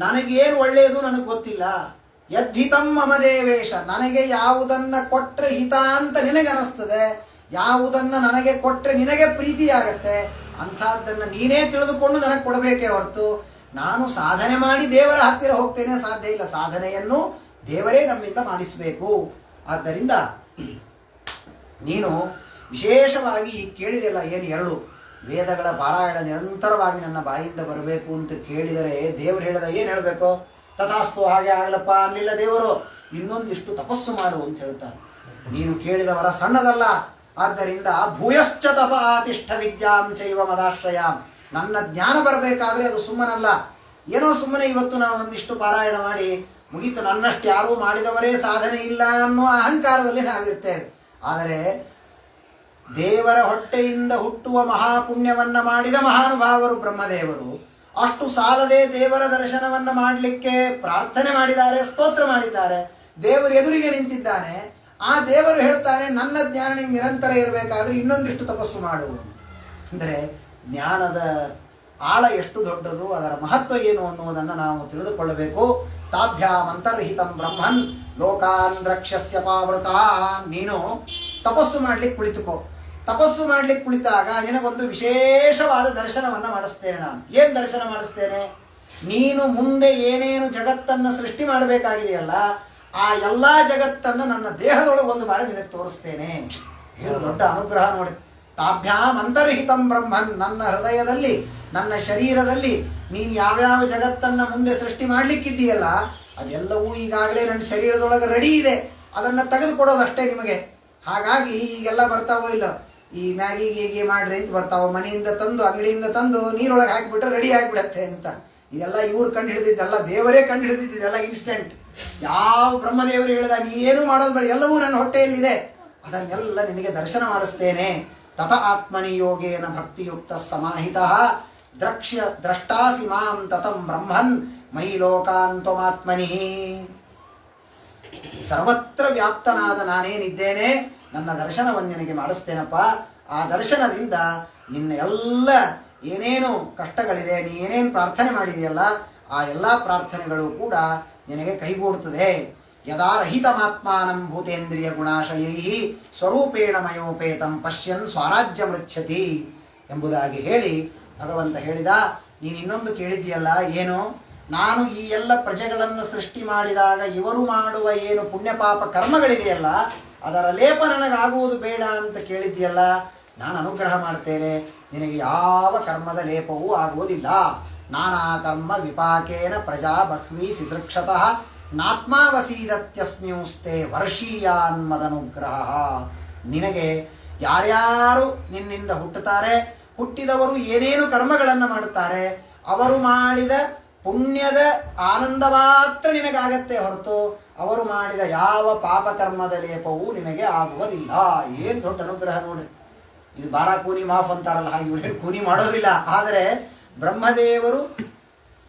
ನನಗೇನು ಒಳ್ಳೆಯದು ನನಗೆ ಗೊತ್ತಿಲ್ಲ. ಯದ್ಹಿತಂ ಮಮ ದೇವೇಶ, ನನಗೆ ಯಾವುದನ್ನ ಕೊಟ್ಟರೆ ಹಿತ ಅಂತ ನಿನಗೆ ಅನಿಸ್ತದೆ, ಯಾವುದನ್ನ ನನಗೆ ಕೊಟ್ಟರೆ ನಿನಗೆ ಪ್ರೀತಿಯಾಗತ್ತೆ ಅಂಥದ್ದನ್ನು ನೀನೇ ತಿಳಿದುಕೊಂಡು ನನಗೆ ಕೊಡಬೇಕೇ ಹೊರತು ನಾನು ಸಾಧನೆ ಮಾಡಿ ದೇವರ ಹತ್ತಿರ ಹೋಗ್ತೇನೆ ಸಾಧ್ಯ ಇಲ್ಲ. ಸಾಧನೆಯನ್ನು ದೇವರೇ ನಮ್ಮಿಂದ ಮಾಡಿಸಬೇಕು. ಆದ್ದರಿಂದ ನೀನು ವಿಶೇಷವಾಗಿ ಕೇಳಿದೆಲ್ಲ ಏನು 2 ವೇದಗಳ ಪಾರಾಯಣ ನಿರಂತರವಾಗಿ ನನ್ನ ಬಾಯಿಂದ ಬರಬೇಕು ಅಂತ ಕೇಳಿದರೆ ದೇವರು ಹೇಳಿದ ಏನು ಹೇಳಬೇಕು? ತಥಾಸ್ತು, ಹಾಗೆ ಆಗಲಪ್ಪ ಅನ್ನಲಿಲ್ಲ ದೇವರು. ಇನ್ನೊಂದಿಷ್ಟು ತಪಸ್ಸು ಮಾಡು ಅಂತ ಹೇಳ್ತಾರೆ. ನೀನು ಕೇಳಿದವರ ಸಣ್ಣದಲ್ಲ. ಆದ್ದರಿಂದ ಭೂಯಶ್ಚ ತಪ ಆತಿಷ್ಠ ವಿದ್ಯಾಂ ಚೈವ ಮದಾಶ್ರಯಾಂ. ನನ್ನ ಜ್ಞಾನ ಬರಬೇಕಾದ್ರೆ ಅದು ಸುಮ್ಮನಲ್ಲ. ಏನೋ ಸುಮ್ಮನೆ ಇವತ್ತು ನಾವು ಒಂದಿಷ್ಟು ಪಾರಾಯಣ ಮಾಡಿ ಮುಗೀತು, ನನ್ನಷ್ಟು ಯಾರೂ ಮಾಡಿದವರೇ ಸಾಧನೆ ಇಲ್ಲ ಅನ್ನೋ ಅಹಂಕಾರದಲ್ಲಿ ನಾವಿರ್ತೇವೆ. ಆದರೆ ದೇವರ ಹೊಟ್ಟೆಯಿಂದ ಹುಟ್ಟುವ ಮಹಾಪುಣ್ಯವನ್ನ ಮಾಡಿದ ಮಹಾನುಭಾವರು ಬ್ರಹ್ಮದೇವರು ಅಷ್ಟು ಸಾಲದೆ ದೇವರ ದರ್ಶನವನ್ನ ಮಾಡಲಿಕ್ಕೆ ಪ್ರಾರ್ಥನೆ ಮಾಡಿದ್ದಾರೆ, ಸ್ತೋತ್ರ ಮಾಡಿದ್ದಾರೆ. ದೇವರು ಎದುರಿಗೆ ನಿಂತಿದ್ದಾನೆ. ಆ ದೇವರು ಹೇಳ್ತಾನೆ, ನನ್ನ ಜ್ಞಾನ ನಿರಂತರ ಇರಬೇಕಾದ್ರೆ ಇನ್ನೊಂದಿಷ್ಟು ತಪಸ್ಸು ಮಾಡು. ಅಂದರೆ ಜ್ಞಾನದ ಆಳ ಎಷ್ಟು ದೊಡ್ಡದು, ಅದರ ಮಹತ್ವ ಏನು ಅನ್ನುವುದನ್ನು ನಾವು ತಿಳಿದುಕೊಳ್ಳಬೇಕು. ತಾಭ್ಯಾಂ ಅಂತರ್ಹಿತಂ ಬ್ರಹ್ಮನ್ ಲೋಕಾನ್ ದ್ರಕ್ಷ್ಯಸ್ಯ ಪಾವೃತ. ನೀನು ತಪಸ್ಸು ಮಾಡ್ಲಿಕ್ಕೆ ಕುಳಿತುಕೋ. ತಪಸ್ಸು ಮಾಡ್ಲಿಕ್ಕೆ ಕುಳಿತಾಗ ನಿನಗೊಂದು ವಿಶೇಷವಾದ ದರ್ಶನವನ್ನ ಮಾಡಿಸ್ತೇನೆ. ನಾನು ಏನ್ ದರ್ಶನ ಮಾಡಿಸ್ತೇನೆ? ನೀನು ಮುಂದೆ ಏನೇನು ಜಗತ್ತನ್ನ ಸೃಷ್ಟಿ ಮಾಡಬೇಕಾಗಿದೆಯಲ್ಲ, ಆ ಎಲ್ಲಾ ಜಗತ್ತನ್ನ ನನ್ನ ದೇಹದೊಳಗೆ ಒಂದು ಬಾರಿ ನಿನಗೆ ತೋರಿಸ್ತೇನೆ. ಏನು ದೊಡ್ಡ ಅನುಗ್ರಹ ನೋಡಿ. ತಾಭ್ಯಾಂ ಅಂತರ್ಹಿತಂ ಬ್ರಹ್ಮನ್, ನನ್ನ ಹೃದಯದಲ್ಲಿ ನನ್ನ ಶರೀರದಲ್ಲಿ ನೀನು ಯಾವ್ಯಾವ ಜಗತ್ತನ್ನ ಮುಂದೆ ಸೃಷ್ಟಿ ಮಾಡ್ಲಿಕ್ಕಿದ್ದೀಯಲ್ಲ ಅದೆಲ್ಲವೂ ಈಗಾಗಲೇ ನನ್ನ ಶರೀರದೊಳಗೆ ರೆಡಿ ಇದೆ. ಅದನ್ನ ತೆಗೆದುಕೊಡೋದಷ್ಟೇ ನಿಮಗೆ. ಹಾಗಾಗಿ ಈಗೆಲ್ಲ ಬರ್ತಾವೋ ಇಲ್ಲ, ಈ ಮ್ಯಾಗಿ ಗೀಗಿ ಮಾಡ್ರಿ ಅಂತ ಬರ್ತಾವ. ಮನೆಯಿಂದ ತಂದು ಅಂಗಡಿಯಿಂದ ತಂದು ನೀರೊಳಗೆ ಹಾಕಿಬಿಟ್ರೆ ರೆಡಿ ಆಗಿಬಿಡತ್ತೆ ಅಂತ. ಇದೆಲ್ಲ ಇವ್ರು ಕಂಡು ಹಿಡಿದಿದ್ದಲ್ಲ, ದೇವರೇ ಕಂಡು ಹಿಡಿದಿದ್ದೆಲ್ಲ ಇನ್ಸ್ಟೆಂಟ್. ಯಾವ ಬ್ರಹ್ಮದೇವರು ಹೇಳಿದ ನೀ ಏನು ಮಾಡೋದು ಬೇಡ, ಎಲ್ಲವೂ ನನ್ನ ಹೊಟ್ಟೆಯಲ್ಲಿದೆ, ಅದನ್ನೆಲ್ಲ ನಿನಗೆ ದರ್ಶನ ಮಾಡಿಸ್ತೇನೆ. ತತ ಆತ್ಮನಿ ಯೋಗೇನ ಭಕ್ತಿಯುಕ್ತ ಸಮಾಹಿತ ದ್ರಷ್ಟಾಸಿ ಮಾಂ ತತಂ ಬ್ರಹ್ಮನ್ ಮೈ ಲೋಕಾಂತಮಾತ್ಮನಿ. ಸರ್ವತ್ರ ವ್ಯಾಪ್ತನಾದ ನಾನೇನಿದ್ದೇನೆ, ನನ್ನ ದರ್ಶನವನ್ನು ನಿನಗೆ ಮಾಡಿಸ್ತೇನಪ್ಪ. ಆ ದರ್ಶನದಿಂದ ನಿನ್ನ ಎಲ್ಲ ಏನೇನು ಕಷ್ಟಗಳಿದೆ, ನೀ ಏನೇನು ಪ್ರಾರ್ಥನೆ ಮಾಡಿದೆಯಲ್ಲ ಆ ಎಲ್ಲ ಪ್ರಾರ್ಥನೆಗಳು ಕೂಡ ನಿನಗೆ ಕೈಗೂಡುತ್ತದೆ. ಯದಾ ರಹಿತಮಾತ್ಮಾನಂ ಭೂತೇಂದ್ರಿಯ ಗುಣಾಶಯೈ ಸ್ವರೂಪೇಣ ಮಯೋಪೇತಂ ಪಶ್ಯನ್ ಸ್ವರಾಜ್ಯ ಮೃಚ್ಛತಿ ಎಂಬುದಾಗಿ ಹೇಳಿ ಭಗವಂತ ಹೇಳಿದ. ನೀನು ಇನ್ನೊಂದು ಕೇಳಿದ್ದೀಯಲ್ಲ, ಏನು? ನಾನು ಈ ಎಲ್ಲ ಪ್ರಜೆಗಳನ್ನು ಸೃಷ್ಟಿ ಮಾಡಿದಾಗ ಇವರು ಮಾಡುವ ಏನು ಪುಣ್ಯ ಪಾಪ ಕರ್ಮಗಳಿದೆಯಲ್ಲ ಅದರ ಲೇಪ ನನಗಾಗುವುದು ಬೇಡ ಅಂತ ಕೇಳಿದ್ದೀಯಲ್ಲ. ನಾನು ಅನುಗ್ರಹ ಮಾಡ್ತೇನೆ, ನಿನಗೆ ಯಾವ ಕರ್ಮದ ಲೇಪವೂ ಆಗುವುದಿಲ್ಲ. ನಾನಾ ಕರ್ಮ ವಿಪಾಕೇನ ಪ್ರಜಾ ಬಹ್ವಿ ಸಿಸೃಕ್ಷತಃ ನಾತ್ಮಾವಸೀದತ್ಯಸ್ಮ್ಯೂಸ್ತೆ ವರ್ಷೀಯಾನ್ ಮದನುಗ್ರಹ. ನಿನಗೆ ಯಾರ್ಯಾರು ನಿನ್ನಿಂದ ಹುಟ್ಟುತ್ತಾರೆ, ಹುಟ್ಟಿದವರು ಏನೇನು ಕರ್ಮಗಳನ್ನು ಮಾಡುತ್ತಾರೆ, ಅವರು ಮಾಡಿದ ಪುಣ್ಯದ ಆನಂದ ಮಾತ್ರ ನಿನಗಾಗತ್ತೆ ಹೊರತು ಅವರು ಮಾಡಿದ ಯಾವ ಪಾಪಕರ್ಮದ ಲೇಪವೂ ನಿನಗೆ ಆಗುವುದಿಲ್ಲ. ಏನು ದೊಡ್ಡ ಅನುಗ್ರಹ ನೋಡಿ. ಇದು ಬಾರಾ ಕೂನಿ ಮಾಫ್ ಅಂತಾರಲ್ಲ, ಹಾಗೆ ಇವರೇನು ಕೂನಿ ಮಾಡೋದಿಲ್ಲ. ಆದರೆ ಬ್ರಹ್ಮದೇವರು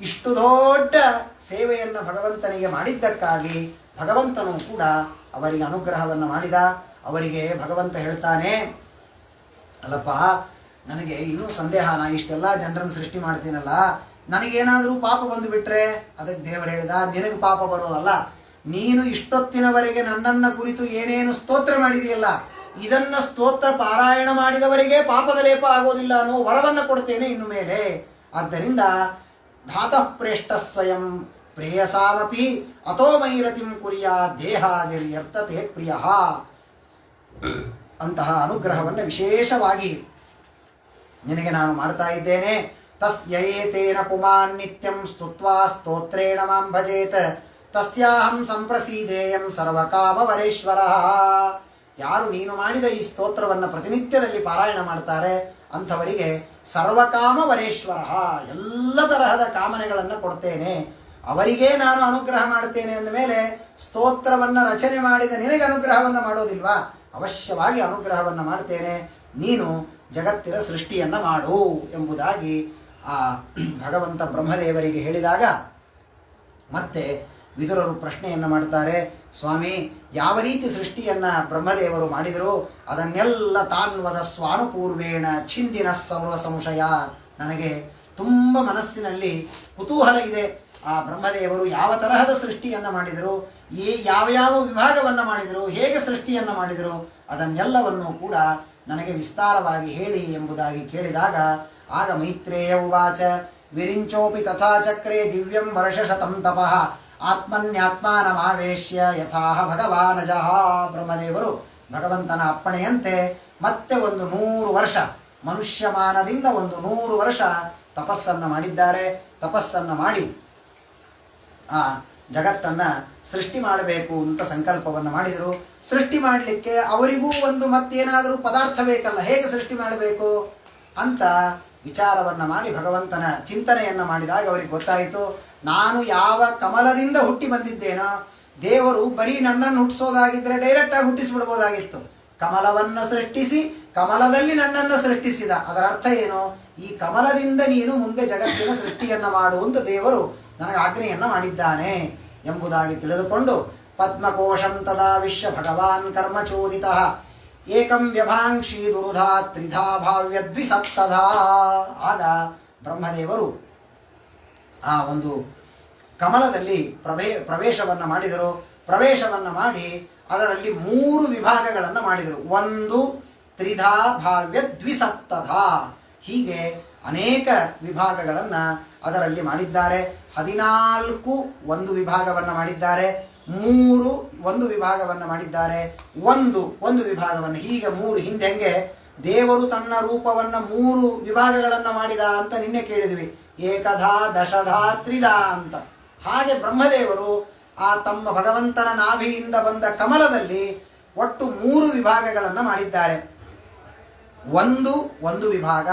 ಇಷ್ಟು ದೊಡ್ಡ ಸೇವೆಯನ್ನು ಭಗವಂತನಿಗೆ ಮಾಡಿದ್ದಕ್ಕಾಗಿ ಭಗವಂತನು ಕೂಡ ಅವರಿಗೆ ಅನುಗ್ರಹವನ್ನು ಮಾಡಿದ. ಅವರಿಗೆ ಭಗವಂತ ಹೇಳ್ತಾನೆ, ಅಲ್ಲಪ್ಪ ನನಗೆ ಇನ್ನೂ ಸಂದೇಹ, ನಾ ಇಷ್ಟೆಲ್ಲ ಜನರನ್ನು ಸೃಷ್ಟಿ ಮಾಡ್ತೀನಲ್ಲ, ನನಗೇನಾದರೂ ಪಾಪ ಬಂದು ಬಿಟ್ರೆ? ಅದಕ್ಕೆ ದೇವರು ಹೇಳಿದ, ನಿನಗೆ ಪಾಪ ಬರೋದಲ್ಲ, ನೀನು ಇಷ್ಟೊತ್ತಿನವರೆಗೆ ನನ್ನನ್ನ ಕುರಿತು ಏನೇನು ಸ್ತೋತ್ರ ಮಾಡಿದೆಯಲ್ಲ ಇದನ್ನ ಸ್ತೋತ್ರ ಪಾರಾಯಣ ಮಾಡಿದವರಿಗೆ ಪಾಪದ ಲೇಪ ಆಗೋದಿಲ್ಲ ಅನ್ನೋ ವರವನ್ನು ಕೊಡ್ತೇನೆ ಇನ್ನು ಮೇಲೆ. ಆದ್ದರಿಂದ ಧಾತಃ ಪ್ರೇಷ್ಠ ಸ್ವಯಂ ಪ್ರೇಯಸಾಮಪಿ ಅಥೋ ಮೈರತಿಂ ಕುರಿಯ ದೇಹಾದಿರ್ಯರ್ಥತೆ ಪ್ರಿಯ. ಅಂತಹ ಅನುಗ್ರಹವನ್ನು ವಿಶೇಷವಾಗಿ ನಿನಗೆ ನಾನು ಮಾಡ್ತಾ ಇದ್ದೇನೆ. ತಸ್ಯೇತೇನ ಪುಮಾನ್ ನಿತ್ಯಂ ಸ್ತುತ್ವಾ ಸ್ತೋತ್ರೇಣ ಮಾಂ ಭಜೇತ್ ತಸ್ಯಾಹಂ ಸಂಪ್ರಸೀದೇಯಂ ಸರ್ವಕಾಮವರೇಶ್ವರ. ಯಾರು ನೀನು ಮಾಡಿದ ಈ ಸ್ತೋತ್ರವನ್ನು ಪ್ರತಿನಿತ್ಯದಲ್ಲಿ ಪಾರಾಯಣ ಮಾಡ್ತಾರೆ ಅಂಥವರಿಗೆ ಸರ್ವಕಾಮವರೇಶ್ವರ, ಎಲ್ಲ ತರಹದ ಕಾಮನೆಗಳನ್ನು ಕೊಡ್ತೇನೆ. ಅವರಿಗೇ ನಾನು ಅನುಗ್ರಹ ಮಾಡ್ತೇನೆ ಅಂದ ಮೇಲೆ ಸ್ತೋತ್ರವನ್ನು ರಚನೆ ಮಾಡಿದ ನಿನಗೆ ಅನುಗ್ರಹವನ್ನು ಮಾಡೋದಿಲ್ವಾ? ಅವಶ್ಯವಾಗಿ ಅನುಗ್ರಹವನ್ನು ಮಾಡ್ತೇನೆ, ನೀನು ಜಗತ್ತಿನ ಸೃಷ್ಟಿಯನ್ನು ಮಾಡು ಎಂಬುದಾಗಿ ಆ ಭಗವಂತ ಬ್ರಹ್ಮದೇವರಿಗೆ ಹೇಳಿದಾಗ ಮತ್ತೆ ವಿದುರರು ಪ್ರಶ್ನೆಯನ್ನು ಮಾಡ್ತಾರೆ, ಸ್ವಾಮಿ ಯಾವ ರೀತಿ ಸೃಷ್ಟಿಯನ್ನ ಬ್ರಹ್ಮದೇವರು ಮಾಡಿದರು ಅದನ್ನೆಲ್ಲ ತಾನ್ವದ ಸ್ವಾನುಪೂರ್ವೇಣ ಛಿಂದಿನ ಸರ್ವ ಸಂಶಯ. ನನಗೆ ತುಂಬ ಮನಸ್ಸಿನಲ್ಲಿ ಕುತೂಹಲ ಇದೆ. ಆ ಬ್ರಹ್ಮದೇವರು ಯಾವ ತರಹದ ಸೃಷ್ಟಿಯನ್ನು ಮಾಡಿದರು, ಯಾವ ವಿಭಾಗವನ್ನು ಮಾಡಿದರು, ಹೇಗೆ ಸೃಷ್ಟಿಯನ್ನು ಮಾಡಿದರು ಅದನ್ನೆಲ್ಲವನ್ನು ಕೂಡ ನನಗೆ ವಿಸ್ತಾರವಾಗಿ ಹೇಳಿ ಎಂಬುದಾಗಿ ಕೇಳಿದಾಗ ಆಗ ಮೈತ್ರೇಯ ಉವಾಚ ವಿರಿಂಚೋಪಿ ತಥಾ ಚಕ್ರೇ ದಿವ್ಯಂ ವರ್ಷಶತಂ ತಪಃ ಆತ್ಮನ್ಯಾತ್ಮಾನಮಾವೇಶ್ಯ ಯಥಾಹ ಭಗವಾನಜಃ. ಬ್ರಹ್ಮದೇವರು ಭಗವಂತನ ಅಪ್ಪಣೆಯಂತೆ ಮತ್ತೆ ಒಂದು 100 ವರ್ಷ ಮನುಷ್ಯಮಾನದಿಂದ ಒಂದು 100 ವರ್ಷ ತಪಸ್ಸನ್ನು ಮಾಡಿದ್ದಾರೆ. ತಪಸ್ಸನ್ನು ಮಾಡಿ ಆ ಜಗತ್ತನ್ನ ಸೃಷ್ಟಿ ಮಾಡಬೇಕು ಅಂತ ಸಂಕಲ್ಪವನ್ನು ಮಾಡಿದರು. ಸೃಷ್ಟಿ ಮಾಡಲಿಕ್ಕೆ ಅವರಿಗೂ ಒಂದು ಮತ್ತೇನಾದರೂ ಪದಾರ್ಥ ಬೇಕಲ್ಲ, ಹೇಗೆ ಸೃಷ್ಟಿ ಮಾಡಬೇಕು ಅಂತ ವಿಚಾರವನ್ನ ಮಾಡಿ ಭಗವಂತನ ಚಿಂತನೆಯನ್ನ ಮಾಡಿದಾಗ ಅವರಿಗೆ ಗೊತ್ತಾಯಿತು, ನಾನು ಯಾವ ಕಮಲದಿಂದ ಹುಟ್ಟಿ ಬಂದಿದ್ದೇನೋ, ದೇವರು ಬರೀ ನನ್ನನ್ನು ಹುಟ್ಟಿಸೋದಾಗಿದ್ರೆ ಡೈರೆಕ್ಟ್ ಆಗಿ ಹುಟ್ಟಿಸ್ಬಿಡ್ಬೋದಾಗಿತ್ತು. ಕಮಲವನ್ನ ಸೃಷ್ಟಿಸಿ ಕಮಲದಲ್ಲಿ ನನ್ನನ್ನು ಸೃಷ್ಟಿಸಿದ. ಅದರ ಅರ್ಥ ಏನು, ಈ ಕಮಲದಿಂದ ನೀನು ಮುಂದೆ ಜಗತ್ತಿನ ಸೃಷ್ಟಿಯನ್ನ ಮಾಡುವಂತ ದೇವರು ನನಗೆ ಆಜ್ಞೆಯನ್ನ ಮಾಡಿದ್ದಾನೆ ಎಂಬುದಾಗಿ ತಿಳಿದುಕೊಂಡು ಪದ್ಮಕೋಶಂ ತದಾ ವಿಶ್ವ ಭಗವಾನ್ ಕರ್ಮಚೋದಿತ ಏಕಂ ವ್ಯಭಾಂಕ್ಷಿ ದುರುಧಾ ತ್ರಿಧಾ ಭಾವ್ಯ ದ್ವಿಸಪ್ತಧಾ. ಆಗ ಬ್ರಹ್ಮದೇವರು ಆ ಒಂದು ಕಮಲದಲ್ಲಿ ಪ್ರವೇಶವನ್ನ ಮಾಡಿದರು. ಪ್ರವೇಶವನ್ನ ಮಾಡಿ ಅದರಲ್ಲಿ 3 ವಿಭಾಗಗಳನ್ನು ಮಾಡಿದರು. 1 ತ್ರಿಧಾ ಭಾವ್ಯ ದ್ವಿಸಪ್ತಧಾ, ಹೀಗೆ ಅನೇಕ ವಿಭಾಗಗಳನ್ನು ಅದರಲ್ಲಿ ಮಾಡಿದ್ದಾರೆ. 14 ಒಂದು ವಿಭಾಗವನ್ನು ಮಾಡಿದ್ದಾರೆ, 3 ಒಂದು ವಿಭಾಗವನ್ನು ಮಾಡಿದ್ದಾರೆ, ಒಂದು ವಿಭಾಗವನ್ನು, ಹೀಗೆ 3. ಹಿಂದೆ ಹೆಂಗೆ ದೇವರು ತನ್ನ ರೂಪವನ್ನು 3 ವಿಭಾಗಗಳನ್ನು ಮಾಡಿದ ಅಂತ ನಿನ್ನೆ ಕೇಳಿದ್ವಿ, ಏಕಧಾ ದಶಧಾ ತ್ರಿಧಾ ಅಂತ. ಹಾಗೆ ಬ್ರಹ್ಮದೇವರು ಆ ತಮ್ಮ ಭಗವಂತನ ನಾಭಿಯಿಂದ ಬಂದ ಕಮಲದಲ್ಲಿ ಒಟ್ಟು 3 ವಿಭಾಗಗಳನ್ನು ಮಾಡಿದ್ದಾರೆ. ಒಂದು ವಿಭಾಗ,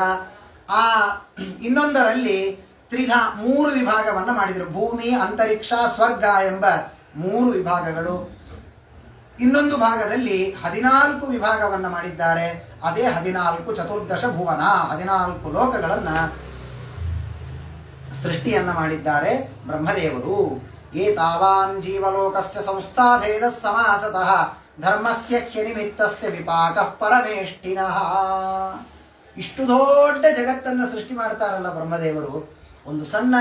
ಆ ಇನ್ನೊಂದರಲ್ಲಿ ತ್ರಿಧಾ 3 ವಿಭಾಗವನ್ನು ಮಾಡಿದರು. ಭೂಮಿ, ಅಂತರಿಕ್ಷ, ಸ್ವರ್ಗ ಎಂಬ 3 ವಿಭಾಗಗಳು. ಇನ್ನೊಂದು ಭಾಗದಲ್ಲಿ 14 ವಿಭಾಗವನ್ನು ಮಾಡಿದ್ದಾರೆ. ಅದೇ 14 ಚತುರ್ದಶ ಭುವನ, 14 ಲೋಕಗಳನ್ನ ಸೃಷ್ಟಿಯನ್ನ ಮಾಡಿದ್ದಾರೆ ಬ್ರಹ್ಮದೇವರು. ಏತಾವಾನ್ ಜೀವಲೋಕಸ್ಯ ಸಂಸ್ಥಾಭೇದ ಸಮಾಸತಃ ಧರ್ಮಸ್ಯ ಹ್ಯನಿಮಿತ್ತಸ್ಯ ವಿಪಾಕಃ ಪರಮೇಷ್ಠಿನಃ. ಇಷ್ಟು ದೊಡ್ಡ ಜಗತ್ತನ್ನು ಸೃಷ್ಟಿ ಮಾಡ್ತಾರಲ್ಲ ಬ್ರಹ್ಮದೇವರು. ಒಂದು ಸಣ್ಣ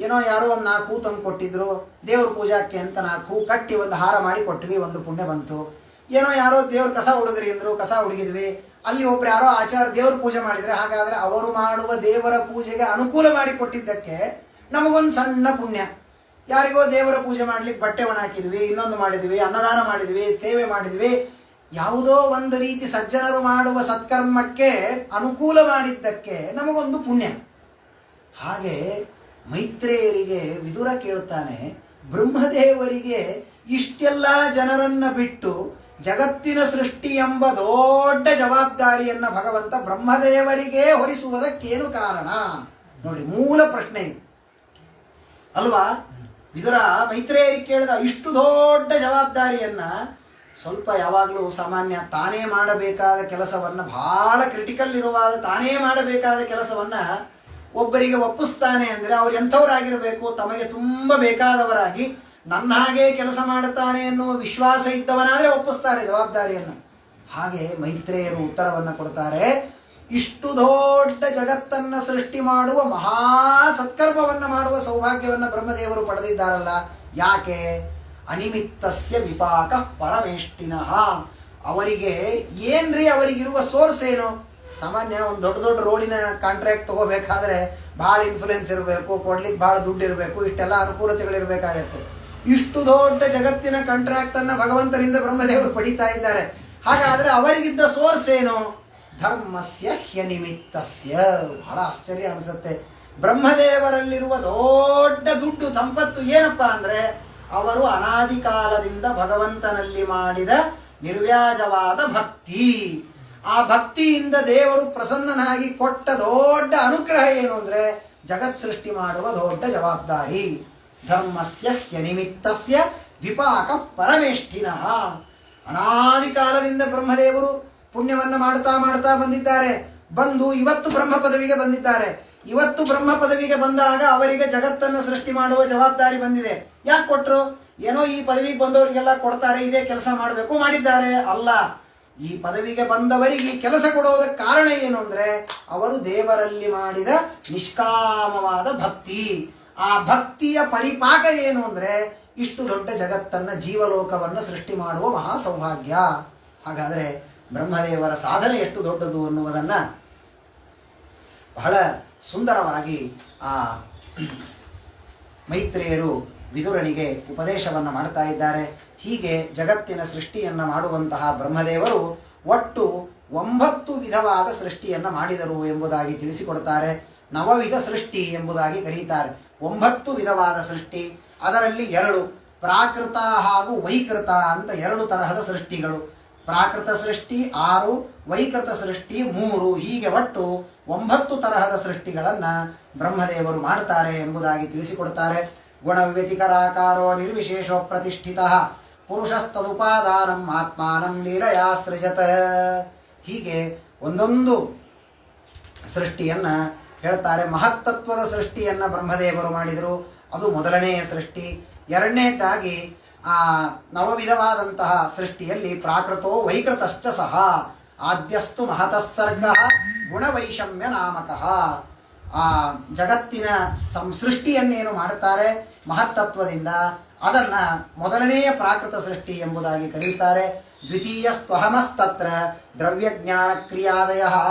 ಏನೋ ಯಾರೋ ಒಂದು 4 ಹೂ ತಂದು ಕೊಟ್ಟಿದ್ರು, ದೇವ್ರ ಪೂಜಾಕ್ಕೆ ಅಂತ 4 ಹೂ ಕಟ್ಟಿ ಒಂದು ಹಾರ ಮಾಡಿ ಕೊಟ್ವಿ, ಒಂದು ಪುಣ್ಯ ಬಂತು. ಏನೋ ಯಾರೋ ದೇವ್ರ ಕಸ ಹುಡುಗ್ರಿ ಅಂದ್ರು, ಕಸ ಹುಡುಗಿದ್ವಿ. ಅಲ್ಲಿ ಒಬ್ರು ಯಾರೋ ಆಚಾರ ದೇವ್ರ ಪೂಜೆ ಮಾಡಿದ್ರೆ, ಹಾಗಾದ್ರೆ ಅವರು ಮಾಡುವ ದೇವರ ಪೂಜೆಗೆ ಅನುಕೂಲ ಮಾಡಿ ಕೊಟ್ಟಿದ್ದಕ್ಕೆ ನಮಗೊಂದು ಸಣ್ಣ ಪುಣ್ಯ. ಯಾರಿಗೋ ದೇವರ ಪೂಜೆ ಮಾಡ್ಲಿಕ್ಕೆ ಬಟ್ಟೆ ಒಣ ಹಾಕಿದ್ವಿ, ಇನ್ನೊಂದು ಮಾಡಿದ್ವಿ, ಅನ್ನದಾನ ಮಾಡಿದ್ವಿ, ಸೇವೆ ಮಾಡಿದ್ವಿ, ಯಾವುದೋ ಒಂದು ರೀತಿ ಸಜ್ಜನರು ಮಾಡುವ ಸತ್ಕರ್ಮಕ್ಕೆ ಅನುಕೂಲ ಮಾಡಿದ್ದಕ್ಕೆ ನಮಗೊಂದು ಪುಣ್ಯ. ಹಾಗೆ ಮೈತ್ರೇಯರಿಗೆ ವಿದುರ ಕೇಳುತ್ತಾನೆ, ಬ್ರಹ್ಮದೇವರಿಗೆ ಇಷ್ಟೆಲ್ಲ ಜನರನ್ನ ಬಿಟ್ಟು ಜಗತ್ತಿನ ಸೃಷ್ಟಿ ಎಂಬ ದೊಡ್ಡ ಜವಾಬ್ದಾರಿಯನ್ನ ಭಗವಂತ ಬ್ರಹ್ಮದೇವರಿಗೆ ಹೊರಿಸುವುದಕ್ಕೇನು ಕಾರಣ? ನೋಡಿ, ಮೂಲ ಪ್ರಶ್ನೆ ಅಲ್ವಾ. ವಿದುರ ಮೈತ್ರೇಯರಿಗೆ ಕೇಳಿದ ಇಷ್ಟು ದೊಡ್ಡ ಜವಾಬ್ದಾರಿಯನ್ನ, ಸ್ವಲ್ಪ ಯಾವಾಗಲೂ ಸಾಮಾನ್ಯ ತಾನೇ ಮಾಡಬೇಕಾದ ಕೆಲಸವನ್ನ, ಬಹಳ ಕ್ರಿಟಿಕಲ್ ಇರುವಾಗ ತಾನೇ ಮಾಡಬೇಕಾದ ಕೆಲಸವನ್ನ ಒಬ್ಬರಿಗೆ ಒಪ್ಪಿಸ್ತಾನೆ ಅಂದ್ರೆ ಅವ್ರು ಎಂಥವರಾಗಿರಬೇಕು, ತಮಗೆ ತುಂಬ ಬೇಕಾದವರಾಗಿ ನನ್ನ ಹಾಗೆ ಕೆಲಸ ಮಾಡುತ್ತಾನೆ ಎನ್ನುವ ವಿಶ್ವಾಸ ಇದ್ದವನಾದ್ರೆ ಒಪ್ಪಿಸ್ತಾರೆ ಜವಾಬ್ದಾರಿಯನ್ನು. ಹಾಗೆ ಮೈತ್ರೇಯರು ಉತ್ತರವನ್ನು ಕೊಡ್ತಾರೆ, ಇಷ್ಟು ದೊಡ್ಡ ಜಗತ್ತನ್ನ ಸೃಷ್ಟಿ ಮಾಡುವ ಮಹಾ ಸತ್ಕರ್ಮವನ್ನ ಮಾಡುವ ಸೌಭಾಗ್ಯವನ್ನ ಬ್ರಹ್ಮದೇವರು ಪಡೆದಿದ್ದಾರಲ್ಲ, ಯಾಕೆ? ಅನಿಮಿತ್ತಸ್ಯ ವಿಪಾಕ ಪರಮೇಷ್ಠಿನಃ. ಅವರಿಗೆ ಏನ್ರಿ, ಅವರಿಗಿರುವ ಸೋರ್ಸ್ ಏನು? ಸಾಮಾನ್ಯ ಒಂದು ದೊಡ್ಡ ರೋಡಿನ ಕಾಂಟ್ರಾಕ್ಟ್ ತಗೋಬೇಕಾದ್ರೆ ಬಹಳ ಇನ್ಫ್ಲುಯೆನ್ಸ್ ಇರಬೇಕು, ಕೊಡ್ಲಿಕ್ಕೆ ಬಹಳ ದುಡ್ಡು ಇರಬೇಕು, ಇಷ್ಟೆಲ್ಲ ಅನುಕೂಲತೆಗಳಿರ್ಬೇಕಾಗತ್ತೆ. ಇಷ್ಟು ದೊಡ್ಡ ಜಗತ್ತಿನ ಕಾಂಟ್ರಾಕ್ಟ್ ಅನ್ನ ಭಗವಂತನಿಂದ ಬ್ರಹ್ಮದೇವರು ಪಡೀತಾ ಇದ್ದಾರೆ. ಹಾಗಾದ್ರೆ ಅವರಿಗಿದ್ದ ಸೋರ್ಸ್ ಏನು? ಧರ್ಮಸ್ಯ ಹ್ಯನಿಮಿತ್ತಸ್ಯ. ಬಹಳ ಆಶ್ಚರ್ಯ ಅನಿಸುತ್ತೆ. ಬ್ರಹ್ಮದೇವರಲ್ಲಿರುವ ದೊಡ್ಡ ದುಡ್ಡು ಸಂಪತ್ತು ಏನಪ್ಪಾ ಅಂದ್ರೆ, ಅವರು ಅನಾದಿ ಕಾಲದಿಂದ ಭಗವಂತನಲ್ಲಿ ಮಾಡಿದ ನಿರ್ವ್ಯಾಜವಾದ ಭಕ್ತಿ. ಆ ಭಕ್ತಿಯಿಂದ ದೇವರು ಪ್ರಸನ್ನನಾಗಿ ಕೊಟ್ಟ ದೊಡ್ಡ ಅನುಗ್ರಹ ಏನು ಅಂದ್ರೆ, ಜಗತ್ ಸೃಷ್ಟಿ ಮಾಡುವ ದೊಡ್ಡ ಜವಾಬ್ದಾರಿ. ಧರ್ಮಸ್ಯ ಹ್ಯನಿಮಿತ್ತಸ್ಯ ವಿಪಾಕ ಪರಮೇಷ್ಠಿನಃ. ಅನಾದಿ ಕಾಲದಿಂದ ಬ್ರಹ್ಮದೇವರು ಪುಣ್ಯವನ್ನ ಮಾಡ್ತಾ ಬಂದಿದ್ದಾರೆ. ಬಂದು ಇವತ್ತು ಬ್ರಹ್ಮ ಪದವಿಗೆ ಬಂದಿದ್ದಾರೆ. ಇವತ್ತು ಬ್ರಹ್ಮ ಪದವಿಗೆ ಬಂದಾಗ ಅವರಿಗೆ ಜಗತ್ತನ್ನು ಸೃಷ್ಟಿ ಮಾಡುವ ಜವಾಬ್ದಾರಿ ಬಂದಿದೆ. ಯಾಕೆ ಕೊಟ್ರು? ಏನೋ ಈ ಪದವಿಗೆ ಬಂದವರಿಗೆಲ್ಲ ಕೊಡ್ತಾರೆ, ಇದೇ ಕೆಲಸ ಮಾಡಬೇಕು, ಮಾಡಿದ್ದಾರೆ ಅಲ್ಲ. ಈ ಪದವಿಗೆ ಬಂದವರಿಗೆ ಈ ಕೆಲಸ ಕೊಡೋದಕ್ಕೆ ಕಾರಣ ಏನು ಅಂದ್ರೆ ಅವರು ದೇವರಲ್ಲಿ ಮಾಡಿದ ನಿಷ್ಕಾಮವಾದ ಭಕ್ತಿ. ಆ ಭಕ್ತಿಯ ಪರಿಪಾಕ ಏನು ಅಂದ್ರೆ ಇಷ್ಟು ದೊಡ್ಡ ಜಗತ್ತನ್ನ, ಜೀವಲೋಕವನ್ನು ಸೃಷ್ಟಿ ಮಾಡುವ ಮಹಾ ಸೌಭಾಗ್ಯ. ಹಾಗಾದ್ರೆ ಬ್ರಹ್ಮದೇವರ ಸಾಧನೆ ಎಷ್ಟು ದೊಡ್ಡದು ಅನ್ನುವುದನ್ನ ಬಹಳ ಸುಂದರವಾಗಿ ಆ ಮೈತ್ರೇಯರು ವಿದುರನಿಗೆ ಉಪದೇಶವನ್ನು ಮಾಡ್ತಾ ಇದ್ದಾರೆ. ಹೀಗೆ ಜಗತ್ತಿನ ಸೃಷ್ಟಿಯನ್ನ ಮಾಡುವಂತಹ ಬ್ರಹ್ಮದೇವರು ಒಟ್ಟು 9 ವಿಧವಾದ ಸೃಷ್ಟಿಯನ್ನ ಮಾಡಿದರು ಎಂಬುದಾಗಿ ತಿಳಿಸಿಕೊಡ್ತಾರೆ. ನವವಿಧ ಸೃಷ್ಟಿ ಎಂಬುದಾಗಿ ಕರೀತಾರೆ. 9 ವಿಧವಾದ ಸೃಷ್ಟಿ, ಅದರಲ್ಲಿ 2 ಪ್ರಾಕೃತ ಹಾಗೂ ವೈಕೃತ ಅಂತ 2 ತರಹದ ಸೃಷ್ಟಿಗಳು. ಪ್ರಾಕೃತ ಸೃಷ್ಟಿ 6, ವೈಕೃತ ಸೃಷ್ಟಿ 3, ಹೀಗೆ ಒಟ್ಟು 9 ತರಹದ ಸೃಷ್ಟಿಗಳನ್ನ ಬ್ರಹ್ಮದೇವರು ಮಾಡ್ತಾರೆ ಎಂಬುದಾಗಿ ತಿಳಿಸಿಕೊಡ್ತಾರೆ. ಗುಣವ್ಯತಿಕರಾಕಾರೋ ನಿರ್ವಿಶೇಷೋ ಪ್ರತಿಷ್ಠಿತ ಪುರುಷಸ್ತದುಪಾದಾನಂ ಆತ್ಮಾನಂ ಲೀಲಯಾ ಸೃಜತ. ಹೀಗೆ ಒಂದೊಂದು ಸೃಷ್ಟಿಯನ್ನ ಹೇಳ್ತಾರೆ. ಮಹತ್ತತ್ವದ ಸೃಷ್ಟಿಯನ್ನ ಬ್ರಹ್ಮದೇವರು ಮಾಡಿದರು, ಅದು ಮೊದಲನೆಯ ಸೃಷ್ಟಿ. ಎರಡನೇದಾಗಿ ಆ ನವವಿಧವಾದಂತಹ ಸೃಷ್ಟಿಯಲ್ಲಿ ಪ್ರಾಕೃತೋ ವೈಕೃತಶ್ಚ ಸಹ ಆದ್ಯಸ್ತು ಮಹತಸ್ಸರ್ಗ ಗುಣವೈಷಮ್ಯ ನಾಮಕಃ. ಆ ಜಗತ್ತಿನ ಸೃಷ್ಟಿಯನ್ನೇನು ಮಾಡುತ್ತಾರೆ ಮಹತ್ತತ್ವದಿಂದ, ಅದನ್ನ ಮೊದಲನೆಯ ಪ್ರಾಕೃತ ಸೃಷ್ಟಿ ಎಂಬುದಾಗಿ ಕರೆಯುತ್ತಾರೆ. ದ್ವಿತೀಯ ಸ್ವಹಮಸ್ತತ್ರ ದ್ರವ್ಯಜ್ಞಾನ ಕ್ರಿಯಾದಯ.